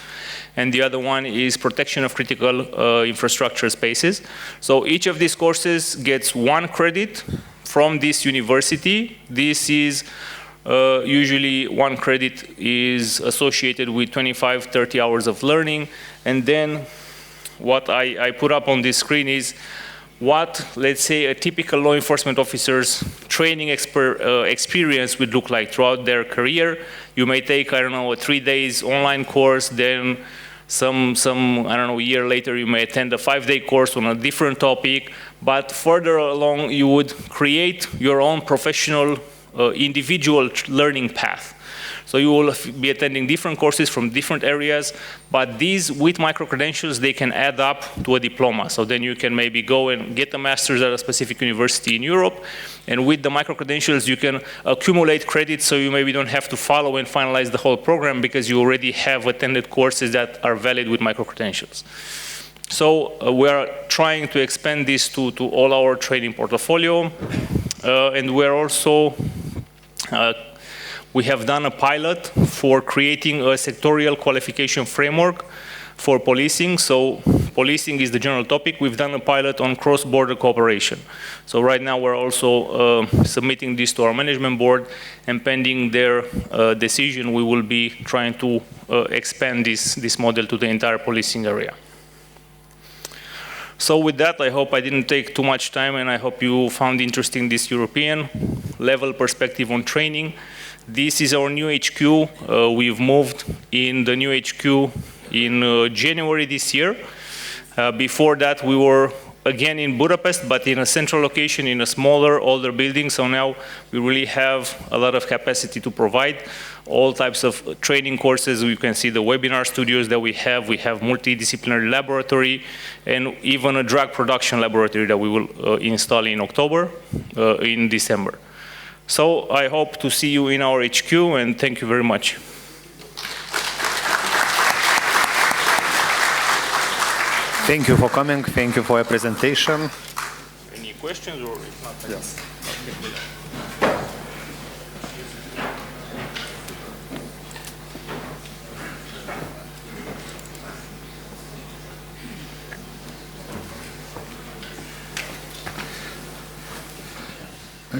and the other one is Protection of Critical Infrastructure Spaces. So each of these courses gets 1 credit from this university. This is usually 1 credit is associated with 25, 30 hours of learning. And then what I put up on this screen is what, let's say, a typical law enforcement officer's training experience would look like throughout their career. You may take, I don't know, a 3 days online course, then some I don't know, a year later you may attend a 5-day course on a different topic, but further along you would create your own professional individual learning path. So you will be attending different courses from different areas, but these, with micro-credentials, they can add up to a diploma. So then you can maybe go and get a master's at a specific university in Europe, and with the micro-credentials you can accumulate credits, so you maybe don't have to follow and finalize the whole program because you already have attended courses that are valid with micro-credentials. So we are trying to expand this to all our training portfolio, and we're also we have done a pilot for creating a sectorial qualification framework for policing. So policing is the general topic. We've done a pilot on cross-border cooperation. So right now we're also submitting this to our management board, and pending their decision, we will be trying to expand this model to the entire policing area. So with that, I hope I didn't take too much time, and I hope you found interesting this European level perspective on training. This is our new HQ. We've moved in the new HQ in January this year. Before that, we were again in Budapest, but in a central location, in a smaller, older building. So now we really have a lot of capacity to provide all types of training courses. You can see the webinar studios that we have. We have multidisciplinary laboratory, and even a drug production laboratory that we will install in October, in December. So I hope to see you in our HQ, and thank you very much. Thank you for coming. Thank you for your presentation. Any questions, or if not? Yes.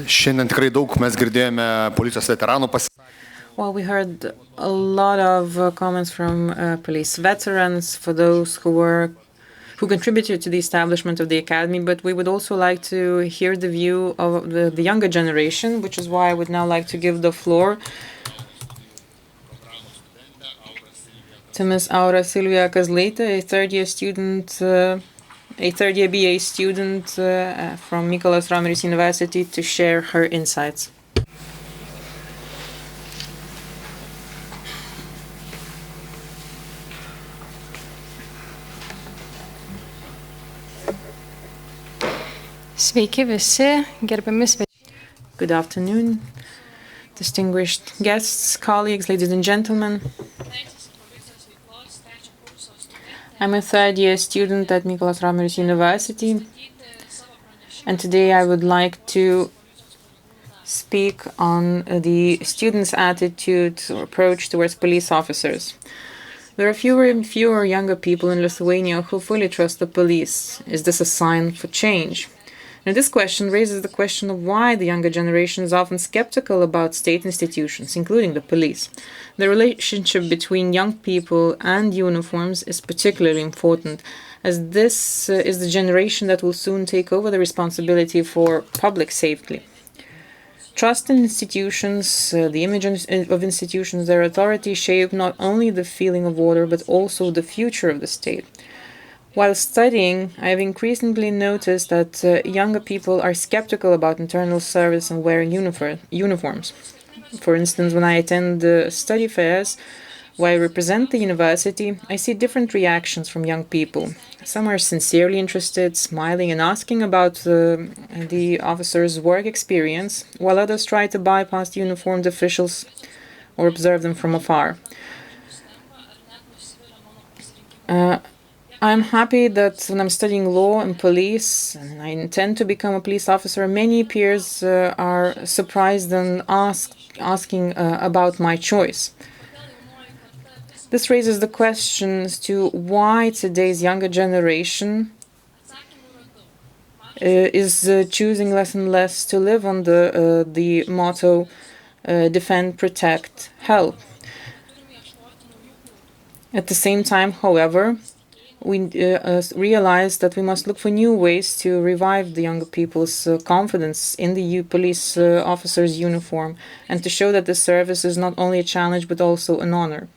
Šiandien tikrai daug mes girdėjome policijos veteranų pasisakymų. Well, we heard a lot of comments from police veterans, for those who contributed to the establishment of the academy, but we would also like to hear the view of the younger generation, which is why I would now like to give the floor to Ms. Aura Silvia Kazlaite, a third-year student, a third-year BA student from Lietuvos Respublikos University, to share her insights. Sveiki visi, gerbiami svečiai. Good afternoon, distinguished guests, colleagues, ladies and gentlemen. I'm a third-year student at Lietuvos Respublikos University, and today I would like to speak on the students' attitude or approach towards police officers. There are fewer and fewer younger people in Lithuania who fully trust the police. Is this a sign for change? And this question raises the question of why the younger generation is often skeptical about state institutions, including the police. The relationship between young people and uniforms is particularly important, as this is the generation that will soon take over the responsibility for public safety. Trust in institutions, the image of institutions, their authority shape not only the feeling of order, but also the future of the state. While studying, I have increasingly noticed that younger people are skeptical about internal service and wearing uniforms. For instance, when I attend study fairs where I represent the university, I see different reactions from young people. Some are sincerely interested, smiling and asking about the officer's work experience, while others try to bypass uniformed officials or observe them from afar. I'm happy that when I'm studying law and police, and I intend to become a police officer, many peers are surprised and asking about my choice. This raises the questions to why today's younger generation is choosing less and less to live on the motto, defend, protect, help. At the same time, however, we realize that we must look for new ways to revive the younger people's confidence in the police officer's uniform and to show that the service is not only a challenge but also an honor.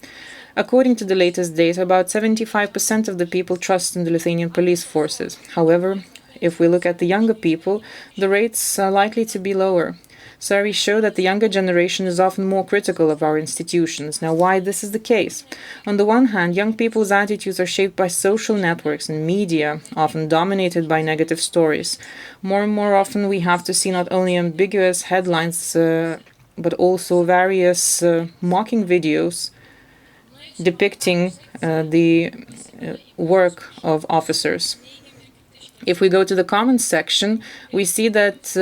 According to the latest data, about 75% of the people trust in the Lithuanian police forces. However, if we look at the younger people, the rates are likely to be lower. Surveys show that the younger generation is often more critical of our institutions. Now, why this is the case? On the one hand, young people's attitudes are shaped by social networks and media, often dominated by negative stories. More and more often, we have to see not only ambiguous headlines, but also various mocking videos depicting the work of officers. If we go to the comments section, we see that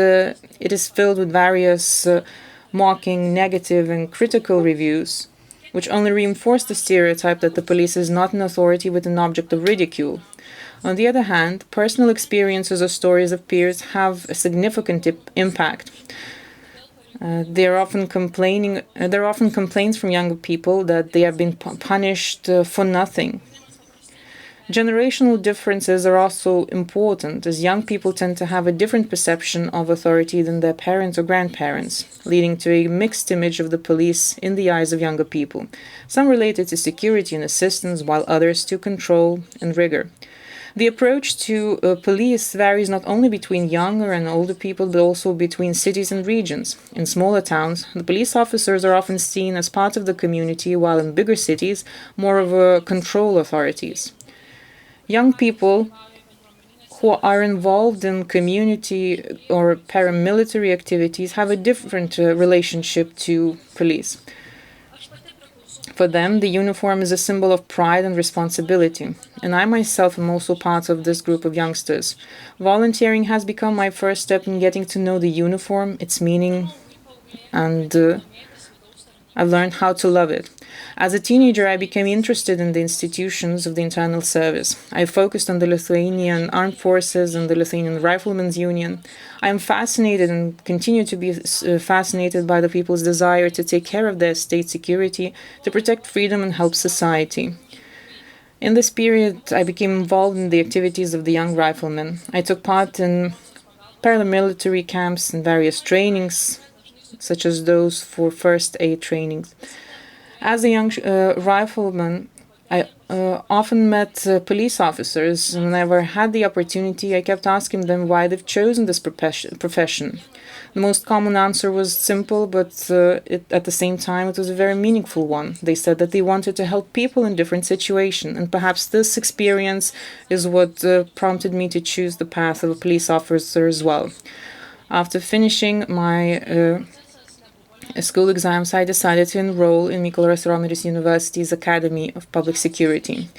it is filled with various mocking, negative and critical reviews, which only reinforce the stereotype that the police is not an authority but an object of ridicule. On the other hand, personal experiences or stories of peers have a significant impact. There are often complaints from younger people that they have been punished for nothing. Generational differences are also important, as young people tend to have a different perception of authority than their parents or grandparents, leading to a mixed image of the police in the eyes of younger people, some related to security and assistance, while others to control and rigor. The approach to police varies not only between younger and older people, but also between cities and regions. In smaller towns, the police officers are often seen as part of the community, while in bigger cities, more of a control authorities. Young people who are involved in community or paramilitary activities have a different relationship to police. For them, the uniform is a symbol of pride and responsibility, and I myself am also part of this group of youngsters. Volunteering has become my first step in getting to know the uniform, its meaning, and I've learned how to love it. As a teenager, I became interested in the institutions of the internal service. I focused on the Lithuanian Armed Forces and the Lithuanian Riflemen's Union. I am fascinated and continue to be fascinated by the people's desire to take care of their state security, to protect freedom and help society. In this period, I became involved in the activities of the young riflemen. I took part in paramilitary camps and various trainings, such as those for first aid trainings. As a young rifleman, I often met police officers, and whenever I had the opportunity, I kept asking them why they've chosen this profession. The most common answer was simple, but at the same time, it was a very meaningful one. They said that they wanted to help people in different situations, and perhaps this experience is what prompted me to choose the path of a police officer as well. After finishing my school exams, I decided to enroll in Mykolas Romeris University's Academy of Public Security.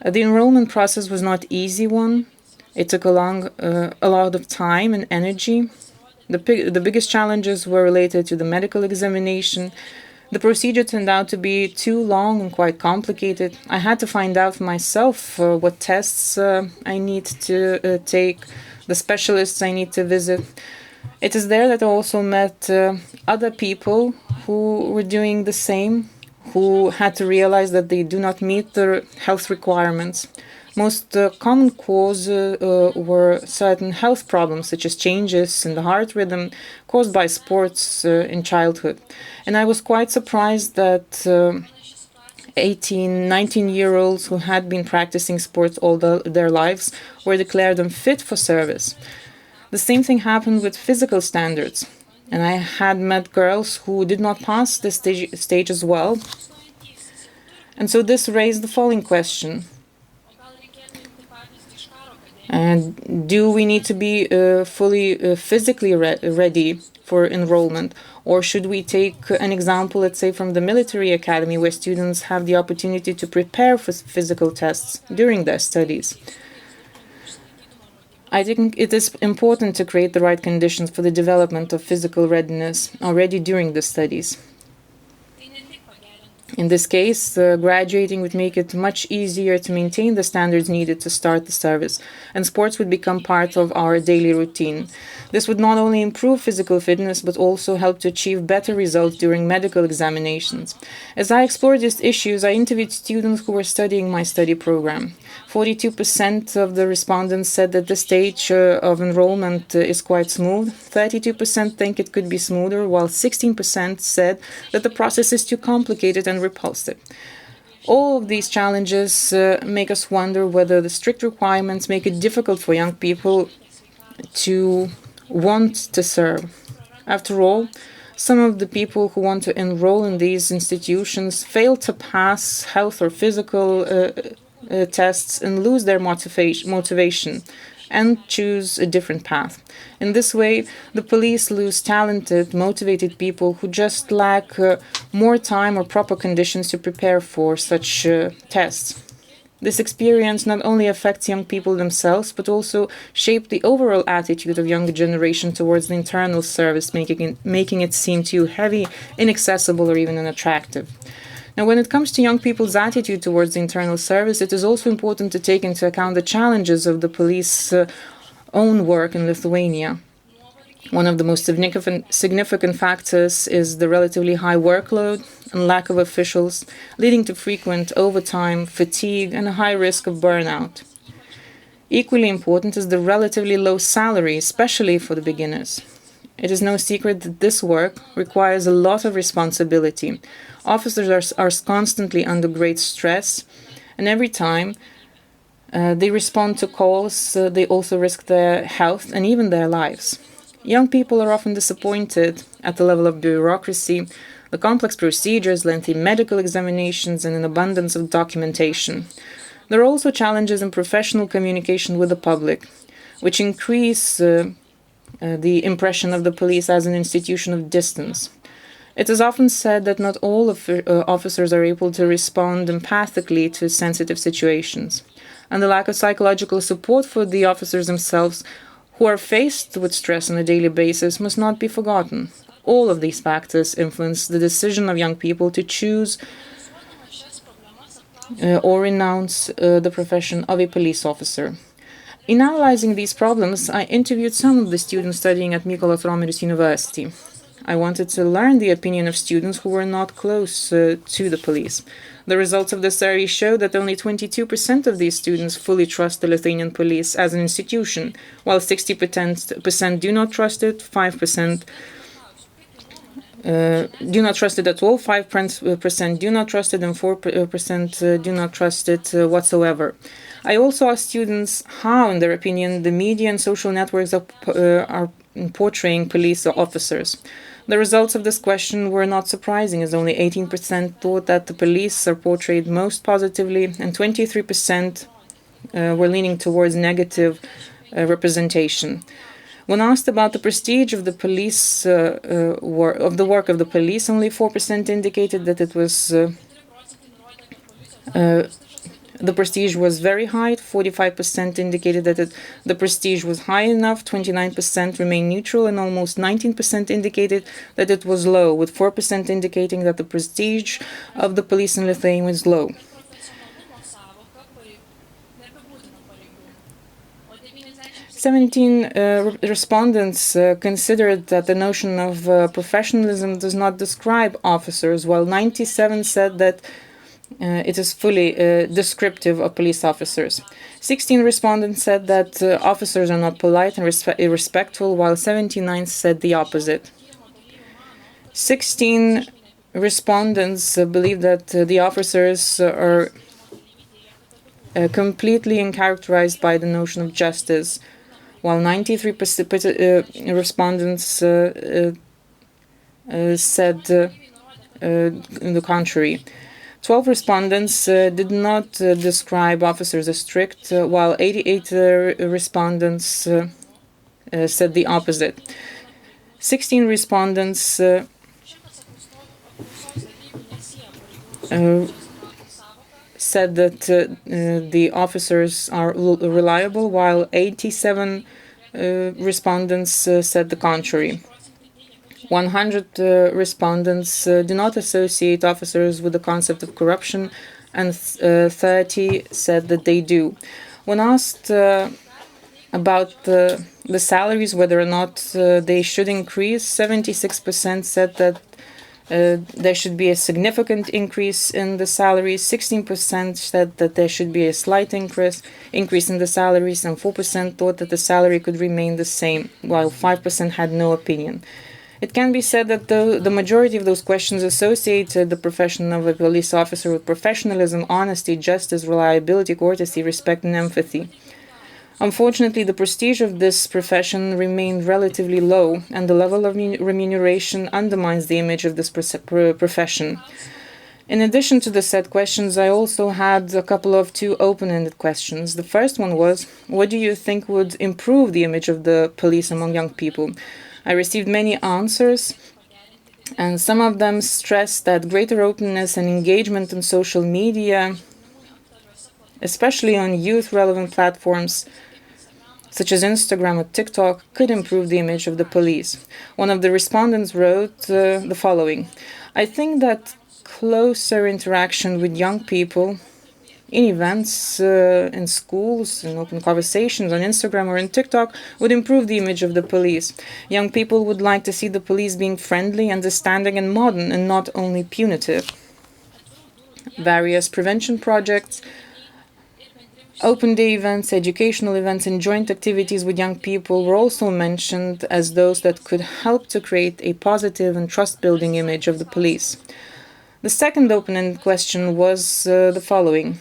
The enrollment process was not easy one. It took a lot of time and energy. The biggest challenges were related to the medical examination. The procedure turned out to be too long and quite complicated. I had to find out for myself what tests I need to take, the specialists I need to visit. It is there that I also met other people who were doing the same, who had to realize that they do not meet the health requirements. Most common cause were certain health problems, such as changes in the heart rhythm caused by sports in childhood. And I was quite surprised that 18, 19-year-olds who had been practicing sports all their lives were declared unfit for service. The same thing happened with physical standards. And I had met girls who did not pass this stage as well. And so this raised the following question. And do we need to be fully physically ready for enrollment? Or should we take an example, let's say, from the military academy, where students have the opportunity to prepare for physical tests during their studies? I think it is important to create the right conditions for the development of physical readiness already during the studies. In this case, graduating would make it much easier to maintain the standards needed to start the service, and sports would become part of our daily routine. This would not only improve physical fitness, but also help to achieve better results during medical examinations. As I explored these issues, I interviewed students who were studying my study program. 42% of the respondents said that the stage of enrollment is quite smooth. 32% think it could be smoother, while 16% said that the process is too complicated and repulsive. All of these challenges make us wonder whether the strict requirements make it difficult for young people to want to serve. After all, some of the people who want to enroll in these institutions fail to pass health or physical tests and lose their motivation and choose a different path. In this way, the police lose talented, motivated people who just lack more time or proper conditions to prepare for such tests. This experience not only affects young people themselves, but also shapes the overall attitude of younger generation towards the internal service, making it seem too heavy, inaccessible, or even unattractive. Now, when it comes to young people's attitude towards the internal service, it is also important to take into account the challenges of the police's own work in Lithuania. One of the most significant factors is the relatively high workload and lack of officials, leading to frequent overtime, fatigue, and a high risk of burnout. Equally important is the relatively low salary, especially for the beginners. It is no secret that this work requires a lot of responsibility. Officers are constantly under great stress, and every time they respond to calls, they also risk their health and even their lives. Young people are often disappointed at the level of bureaucracy, the complex procedures, lengthy medical examinations, and an abundance of documentation. There are also challenges in professional communication with the public, which increase the impression of the police as an institution of distance. It is often said that not all officers are able to respond empathically to sensitive situations, and the lack of psychological support for the officers themselves who are faced with stress on a daily basis must not be forgotten. All of these factors influence the decision of young people to choose or renounce the profession of a police officer. In analyzing these problems, I interviewed some of the students studying at Mykolas Romeris University. I wanted to learn the opinion of students who were not close to the police. The results of the survey show that only 22% of these students fully trust the Lithuanian police as an institution, while 60% do not trust it, 5% do not trust it at all, 5% do not trust it, and 4% do not trust it whatsoever. I also asked students how, in their opinion, the media and social networks are portraying police officers. The results of this question were not surprising, as only 18% thought that the police are portrayed most positively, and 23% were leaning towards negative representation. When asked about the prestige of the police of the work of the police, only 4% indicated that it was the prestige was very high. 45% indicated that the prestige was high enough. 29% remained neutral, and almost 19% indicated that it was low, with 4% indicating that the prestige of the police in Lithuania was low. 17 respondents considered that the notion of professionalism does not describe officers, while 97 said that it is fully descriptive of police officers. 16 respondents said that officers are not polite and respectful, while 79 said the opposite. 16 respondents believe that the officers are completely uncharacterized by the notion of justice, while 93 respondents said the contrary. 12 respondents did not describe officers as strict, while 88 respondents said the opposite. 16 respondents said that the officers are reliable, while 87 respondents said the contrary. 100 respondents do not associate officers with the concept of corruption, and 30 said that they do. When asked about the salaries, whether or not they should increase, 76% said that there should be a significant increase in the salaries, 16% said that there should be a slight increase in the salaries, and 4% thought that the salary could remain the same, while 5% had no opinion. It can be said that the majority of those questions associate the profession of a police officer with professionalism, honesty, justice, reliability, courtesy, respect, and empathy. Unfortunately, the prestige of this profession remained relatively low, and the level of remuneration undermines the image of this profession. In addition to the said questions, I also had a couple of two open-ended questions. The first one was, what do you think would improve the image of the police among young people? I received many answers, and some of them stressed that greater openness and engagement on social media, especially on youth-relevant platforms such as Instagram or TikTok, could improve the image of the police. One of the respondents wrote the following: I think that closer interaction with young people in events, in schools, in open conversations on Instagram or in TikTok would improve the image of the police. Young people would like to see the police being friendly, understanding, and modern, and not only punitive. Various prevention projects, open day events, educational events, and joint activities with young people were also mentioned as those that could help to create a positive and trust-building image of the police. The second open-ended question was the following: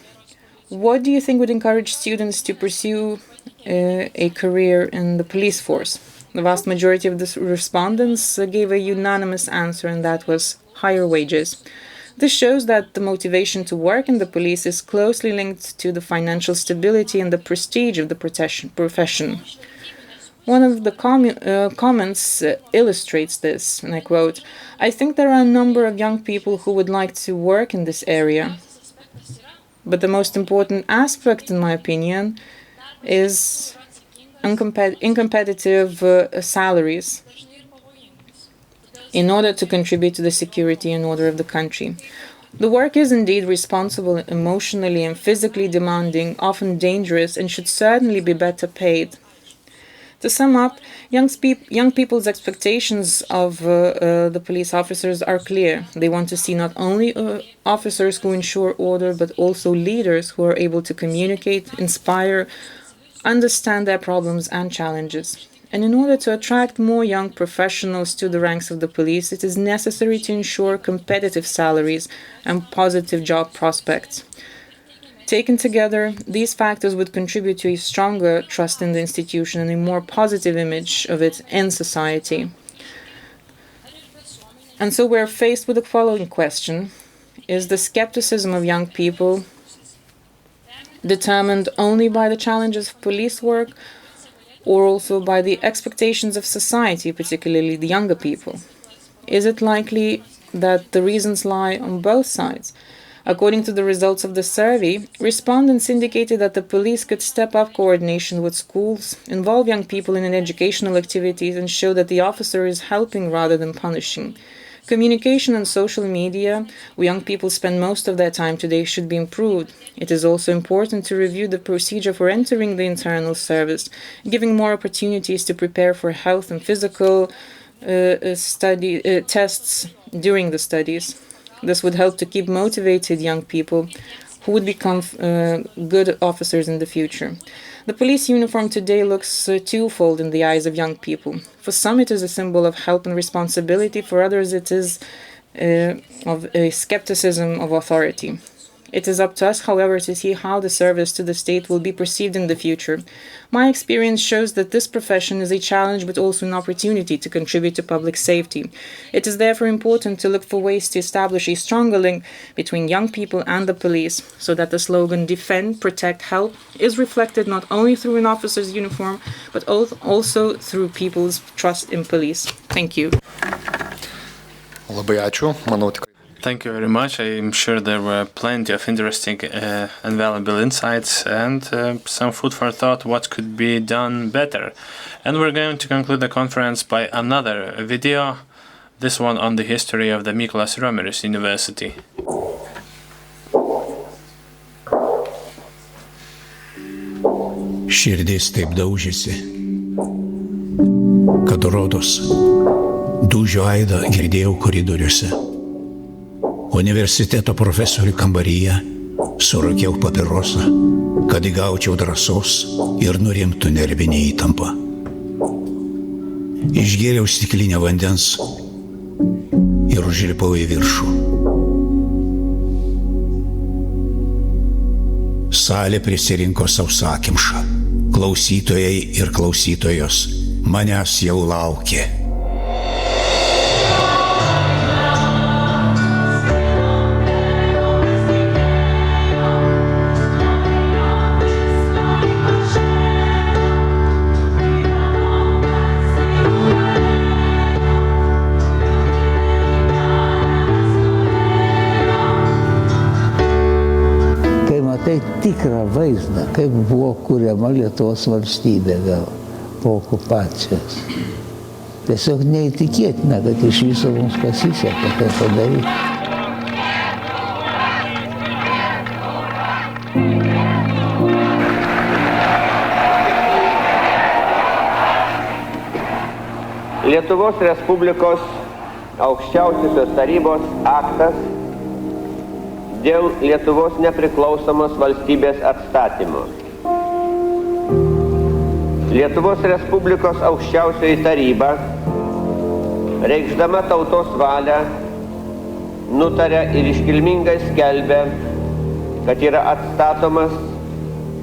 what do you think would encourage students to pursue a career in the police force? The vast majority of the respondents gave a unanimous answer, and that was higher wages. This shows that the motivation to work in the police is closely linked to the financial stability and the prestige of the profession. One of the comments illustrates this, and I quote, I think there are a number of young people who would like to work in this area. But the most important aspect, in my opinion, is uncompetitive salaries in order to contribute to the security and order of the country. The work is indeed responsible, emotionally and physically demanding, often dangerous, and should certainly be better paid. To sum up, young people's expectations of the police officers are clear. They want to see not only officers who ensure order, but also leaders who are able to communicate, inspire, understand their problems and challenges. And in order to attract more young professionals to the ranks of the police, it is necessary to ensure competitive salaries and positive job prospects. Taken together, these factors would contribute to a stronger trust in the institution and a more positive image of it in society. And so we're faced with the following question: is the skepticism of young people determined only by the challenges of police work, or also by the expectations of society, particularly the younger people? Is it likely that the reasons lie on both sides? According to the results of the survey, respondents indicated that the police could step up coordination with schools, involve young people in educational activities, and show that the officer is helping rather than punishing. Communication on social media, where young people spend most of their time today, should be improved. It is also important to review the procedure for entering the internal service, giving more opportunities to prepare for health and physical tests during the studies. This would help to keep motivated young people who would become good officers in the future. The police uniform today looks twofold in the eyes of young people. For some, it is a symbol of help and responsibility. For others, it is of a skepticism of authority. It is up to us, however, to see how the service to the state will be perceived in the future. My experience shows that this profession is a challenge but also an opportunity to contribute to public safety. It is therefore important to look for ways to establish a stronger link between young people and the police, so that the slogan "Defend, Protect, Help" is reflected not only through an officer's uniform, but also through people's trust in police. Thank you. Labai ačiū. Manau, tikrai. Thank you very much. I'm sure there were plenty of interesting and valuable insights and some food for thought what could be done better. And we're going to conclude the conference by another video, this one on the history of the Mykolas Romeris University. Širdis taip daužėsi, kad rodos dūžio aidą girdėjau koridoriuose. Universiteto profesorių kambaryje surūkiau papirosą, kad įgaučiau drąsos ir nurimtų nervinė įtampa. Išgėriau stiklinę vandens ir užlipau į viršų. Salė prisirinko sausakimšą. Klausytojai ir klausytojos manęs jau laukė. Tikrą vaizdą, kaip buvo kuriama Lietuvos valstybė vėl po okupacijos. Tiesiog neįtikėtina, kad iš viso mums pasisekė tai padaryti. Lietuvos Respublikos aukščiausiosios tarybos aktas dėl Lietuvos nepriklausomos valstybės atstatymo. Lietuvos Respublikos aukščiausioji taryba, reikšdama tautos valią, nutarė ir iškilmingai skelbė, kad yra atstatomas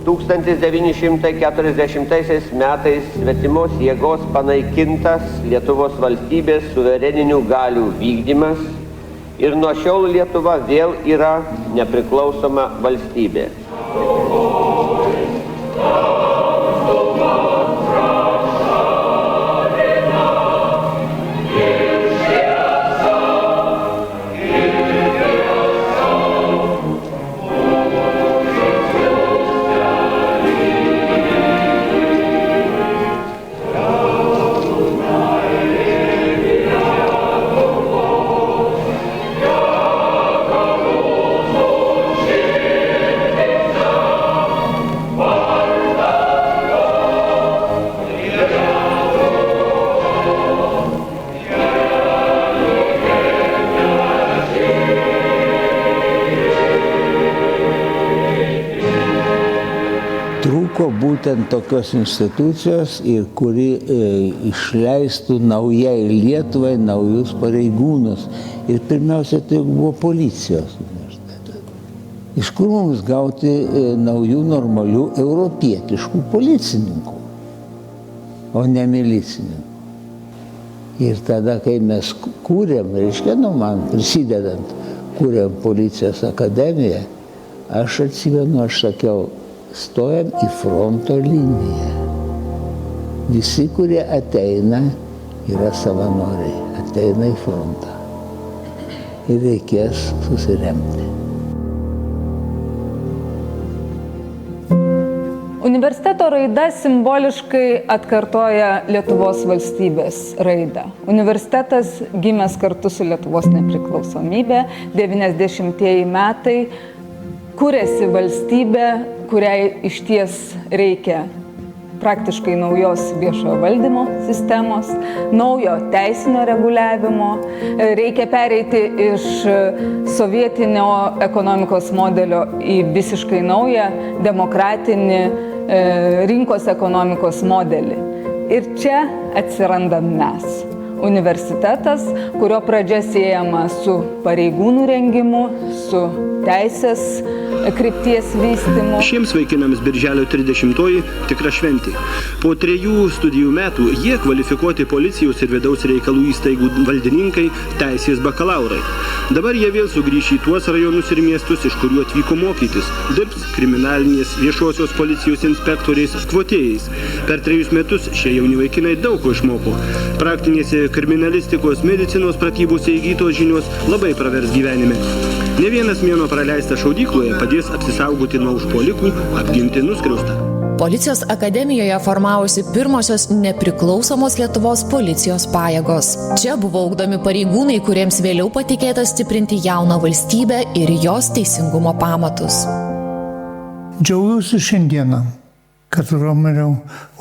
1940 metais svetimos jėgos panaikintas Lietuvos valstybės suvereninių galių vykdymas ir nuo šiol Lietuva vėl yra nepriklausoma valstybė. Būtent tokios institucijos, kuri išleistų naujai Lietuvai naujus pareigūnus. Ir pirmiausia, tai buvo policijos universitetas. Iš kur mums gauti naujų normalių europietiškų policininkų, o ne milicininkų. Ir tada, kai mes kūrėm, reiškia, man prisidedant, kūrėm policijos akademiją, aš atsimenu, aš sakiau, stojam į fronto liniją. Visi, kurie ateina, yra savanoriai, ateina į frontą. Ir reikės susiremti. Universiteto raida simboliškai atkartoja Lietuvos valstybės raidą. Universitetas gimęs kartu su Lietuvos nepriklausomybė, 90-ieji metai, kūrėsi valstybė, kuriai išties reikia praktiškai naujos viešojo valdymo sistemos, naujo teisinio reguliavimo, reikia pereiti iš sovietinio ekonomikos modelio į visiškai naują demokratinį rinkos ekonomikos modelį. Ir čia atsirandam mes. Universitetas, kurio pradžia siejama su pareigūnų rengimu, su teisės krypties vystymu. Šiems vaikinams birželio 30-oji tikra šventė. Po 3 studijų metų jie kvalifikuoti policijos ir vidaus reikalų įstaigų valdininkai, teisės bakalaurai. Dabar jie vėl sugrįš į tuos rajonus ir miestus, iš kurių atvyko mokytis. Dirbs kriminalinės viešosios policijos inspektoriais, kvotėjais. Per 3 metus šie jauni vaikinai daug ko išmoko. Praktinėse kriminalistikos, medicinos pratybose įgytos žinios labai pravers gyvenime. Ne vienas mėnuo praleistas šaudykloje padės apsisaugoti nuo užpuolikų, apginti nuskriaustą. Policijos akademijoje formavosi pirmosios nepriklausomos Lietuvos policijos pajėgos. Čia buvo ugdomi pareigūnai, kuriems vėliau patikėta stiprinti jauną valstybę ir jos teisingumo pamatus. Džiaugiuosi šiandieną, kad Romerio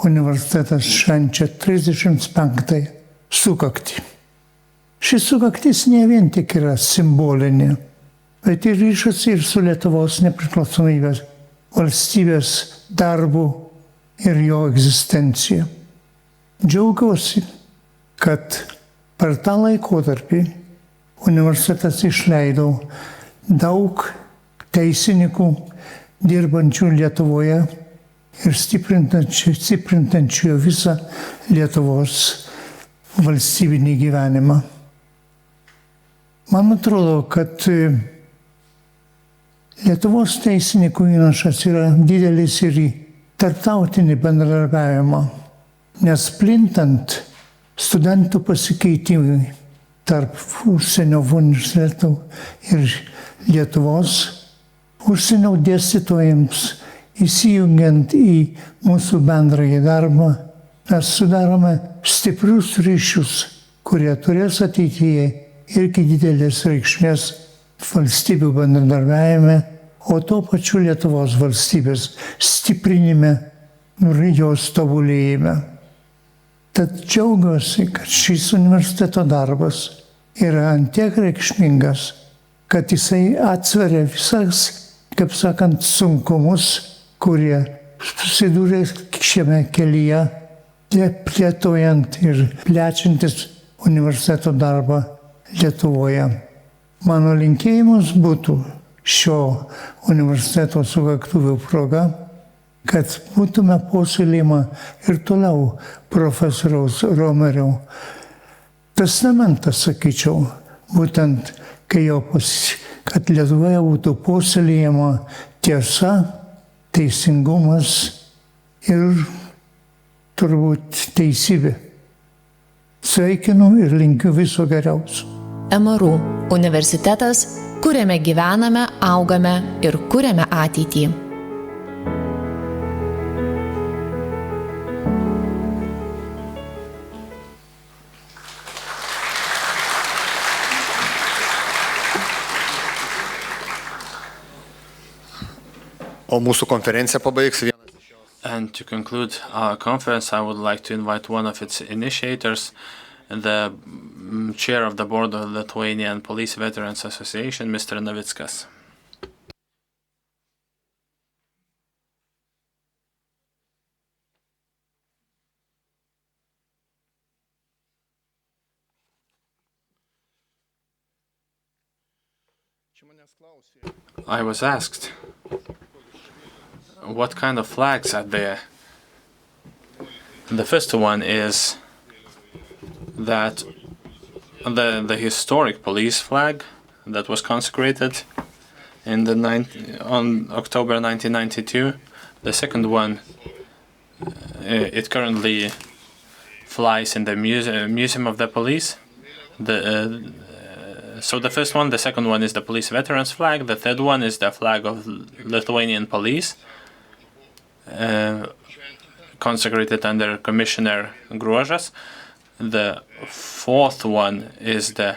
universitetas švenčia 35 sukaktį. Šis sukaktis ne vien tik yra simbolinė, bet ir ryšasi ir su Lietuvos nepriklausomybės valstybės darbu ir jo egzistencija. Džiaugiuosi, kad per tą laikotarpį universitetas išleido daug teisininkų dirbančių Lietuvoje ir stiprintančių visą Lietuvos valstybinį gyvenimą. Man atrodo, kad Lietuvos teisininkų įnašas yra didelis ir į tarptautinį bendradarbiavimą, nes plintant studentų pasikeitimui tarp užsienio universitetų ir Lietuvos, užsienio dėstytojams įsijungiant į mūsų bendrąjį darbą, mes sudarome stiprius ryšius, kurie turės ateityje irgi didelės reikšmės valstybių bendradarbiavime, o tuo pačiu Lietuvos valstybės stiprinime ir jos tobulėjime. Tad džiaugiuosi, kad šis universiteto darbas yra ant tiek reikšmingas, kad jisai atsveria visas, kaip sakant, sunkumus, kurie susidūrė šiame kelyje, plėtojant ir plečiantis universiteto darbą Lietuvoje. Mano linkėjimas būtų šio universiteto sukaktuvių proga, kad būtume puoselėjama ir toliau profesoriaus Romerio testamentas, sakyčiau, būtent kad Lietuvoje būtų puoselėjama tiesa, teisingumas ir turbūt teisybė. Sveikinu ir linkiu viso geriausio. MRU universitetas, kuriame gyvename, augame ir kuriame ateitį. O mūsų konferenciją pabaigs vienas. And to conclude our conference, I would like to invite one of its initiators, the chair of the board of the Lithuanian Police Veterans Association, Mr. Navickas. I was asked, what kind of flags are there? The first one is that the historic police flag that was consecrated on October 1992. The second one, it currently flies in the Museum of the Police. So the first one, the second one is the police veterans flag. The third one is the flag of Lithuanian police. consecrated under Commissioner Gruožas. The fourth one is the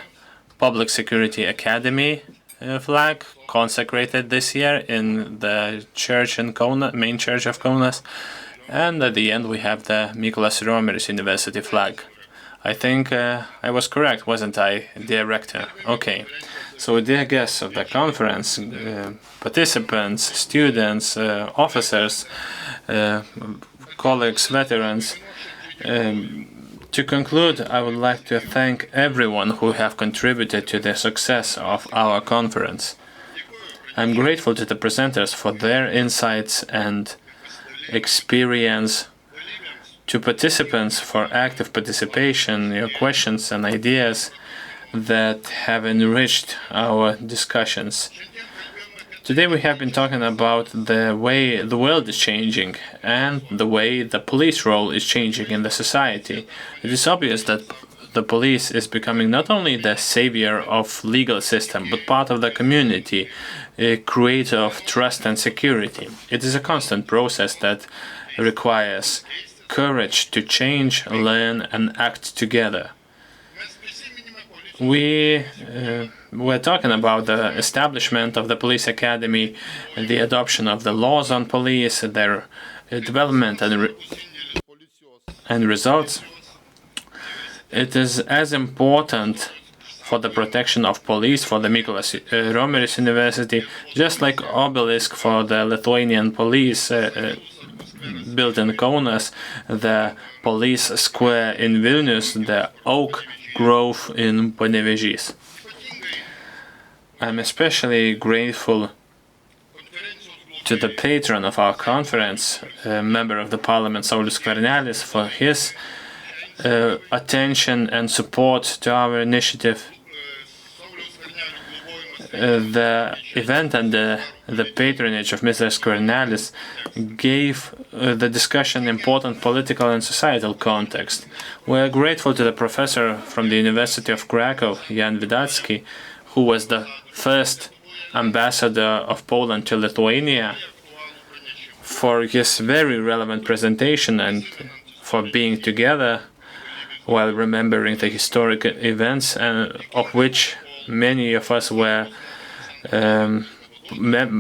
Public Security Academy flag, consecrated this year in the church in Kaunas, main church of Kaunas. And at the end we have the Mykolas Riomeris University flag. I think I was correct, wasn't I, dear Rector? Okay. So, dear guests of the conference, participants, students, officers, colleagues, veterans, to conclude, I would like to thank everyone who have contributed to the success of our conference. I'm grateful to the presenters for their insights and experience, to participants for active participation, your questions and ideas that have enriched our discussions. Today we have been talking about the way the world is changing and the way the police role is changing in the society. It is obvious that the police is becoming not only the savior of legal system, but part of the community, a creator of trust and security. It is a constant process that requires courage to change, learn, and act together. We were talking about the establishment of the police academy, the adoption of the laws on police, their development and results. It is as important for the protection of police for the Mykolas Riomeris University, just like obelisk for the Lithuanian police built in Kaunas, the police square in Vilnius, the oak grove in Panevėžys. I'm especially grateful to the patron of our conference, a member of the parliament, Saulius Skvernelis, for his attention and support to our initiative. The event and the patronage of Mr. Skvernelis gave the discussion important political and societal context. We are grateful to the professor from the University of Krakow, Jan Vidacki, who was the first ambassador of Poland to Lithuania, for his very relevant presentation and for being together while remembering the historic events, of which many of us were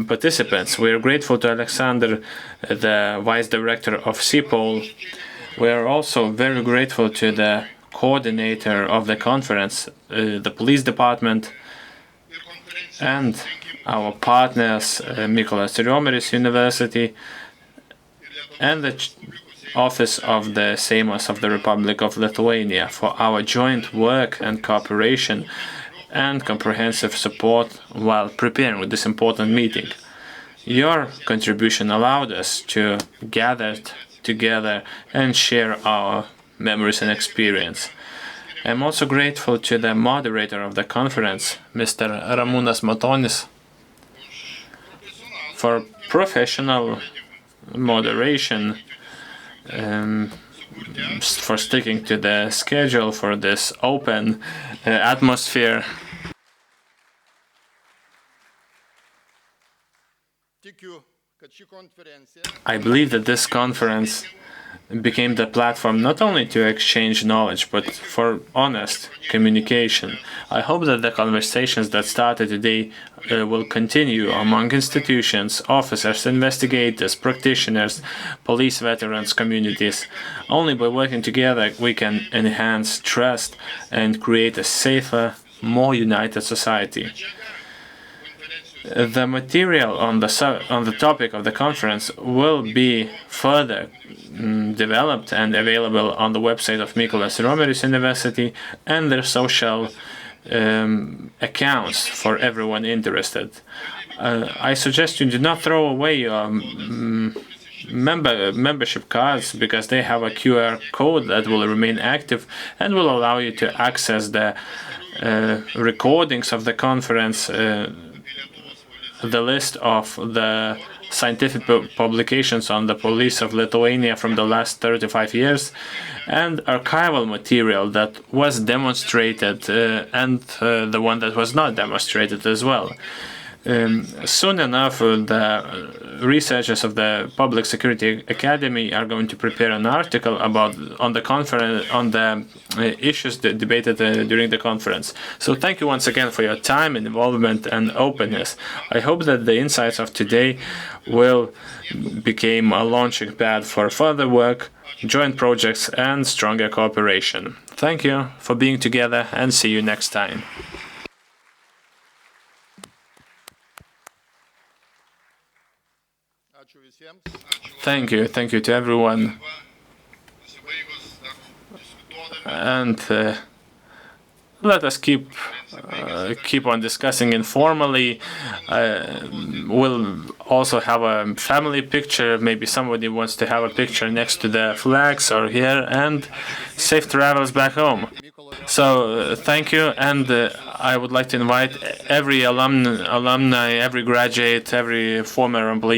participants. We are grateful to Alexander, the Vice Director of CPOL. We are also very grateful to the coordinator of the conference, the police department, and our partners, Mykolas Riomeris University, and the Office of the Seimas of the Republic of Lithuania for our joint work and cooperation and comprehensive support while preparing this important meeting. Your contribution allowed us to gather together and share our memories and experience. I'm also grateful to the moderator of the conference, Mr. Ramūnas Matonis, for professional moderation, for sticking to the schedule, for this open atmosphere. I believe that this conference became the platform not only to exchange knowledge, but for honest communication. I hope that the conversations that started today will continue among institutions, officers, investigators, practitioners, police veterans, communities. Only by working together we can enhance trust and create a safer, more united society. The material on the topic of the conference will be further developed and available on the website of Mykolas Riomeris University and their social accounts for everyone interested. I suggest you do not throw away your membership cards, because they have a QR code that will remain active and will allow you to access the recordings of the conference, the list of the scientific publications on the police of Lithuania from the last 35 years, and archival material that was demonstrated and the one that was not demonstrated as well. Soon enough, the researchers of the Public Security Academy are going to prepare an article on the issues that debated during the conference. So thank you once again for your time, involvement, and openness. I hope that the insights of today will become a launching pad for further work, joint projects, and stronger cooperation. Thank you for being together, and see you next time. Thank you to everyone. And let us keep on discussing informally. We'll also have a family picture. Maybe somebody wants to have a picture next to the flags or here, and safe travels back home. So thank you, and I would like to invite every alumni, every graduate, every former employee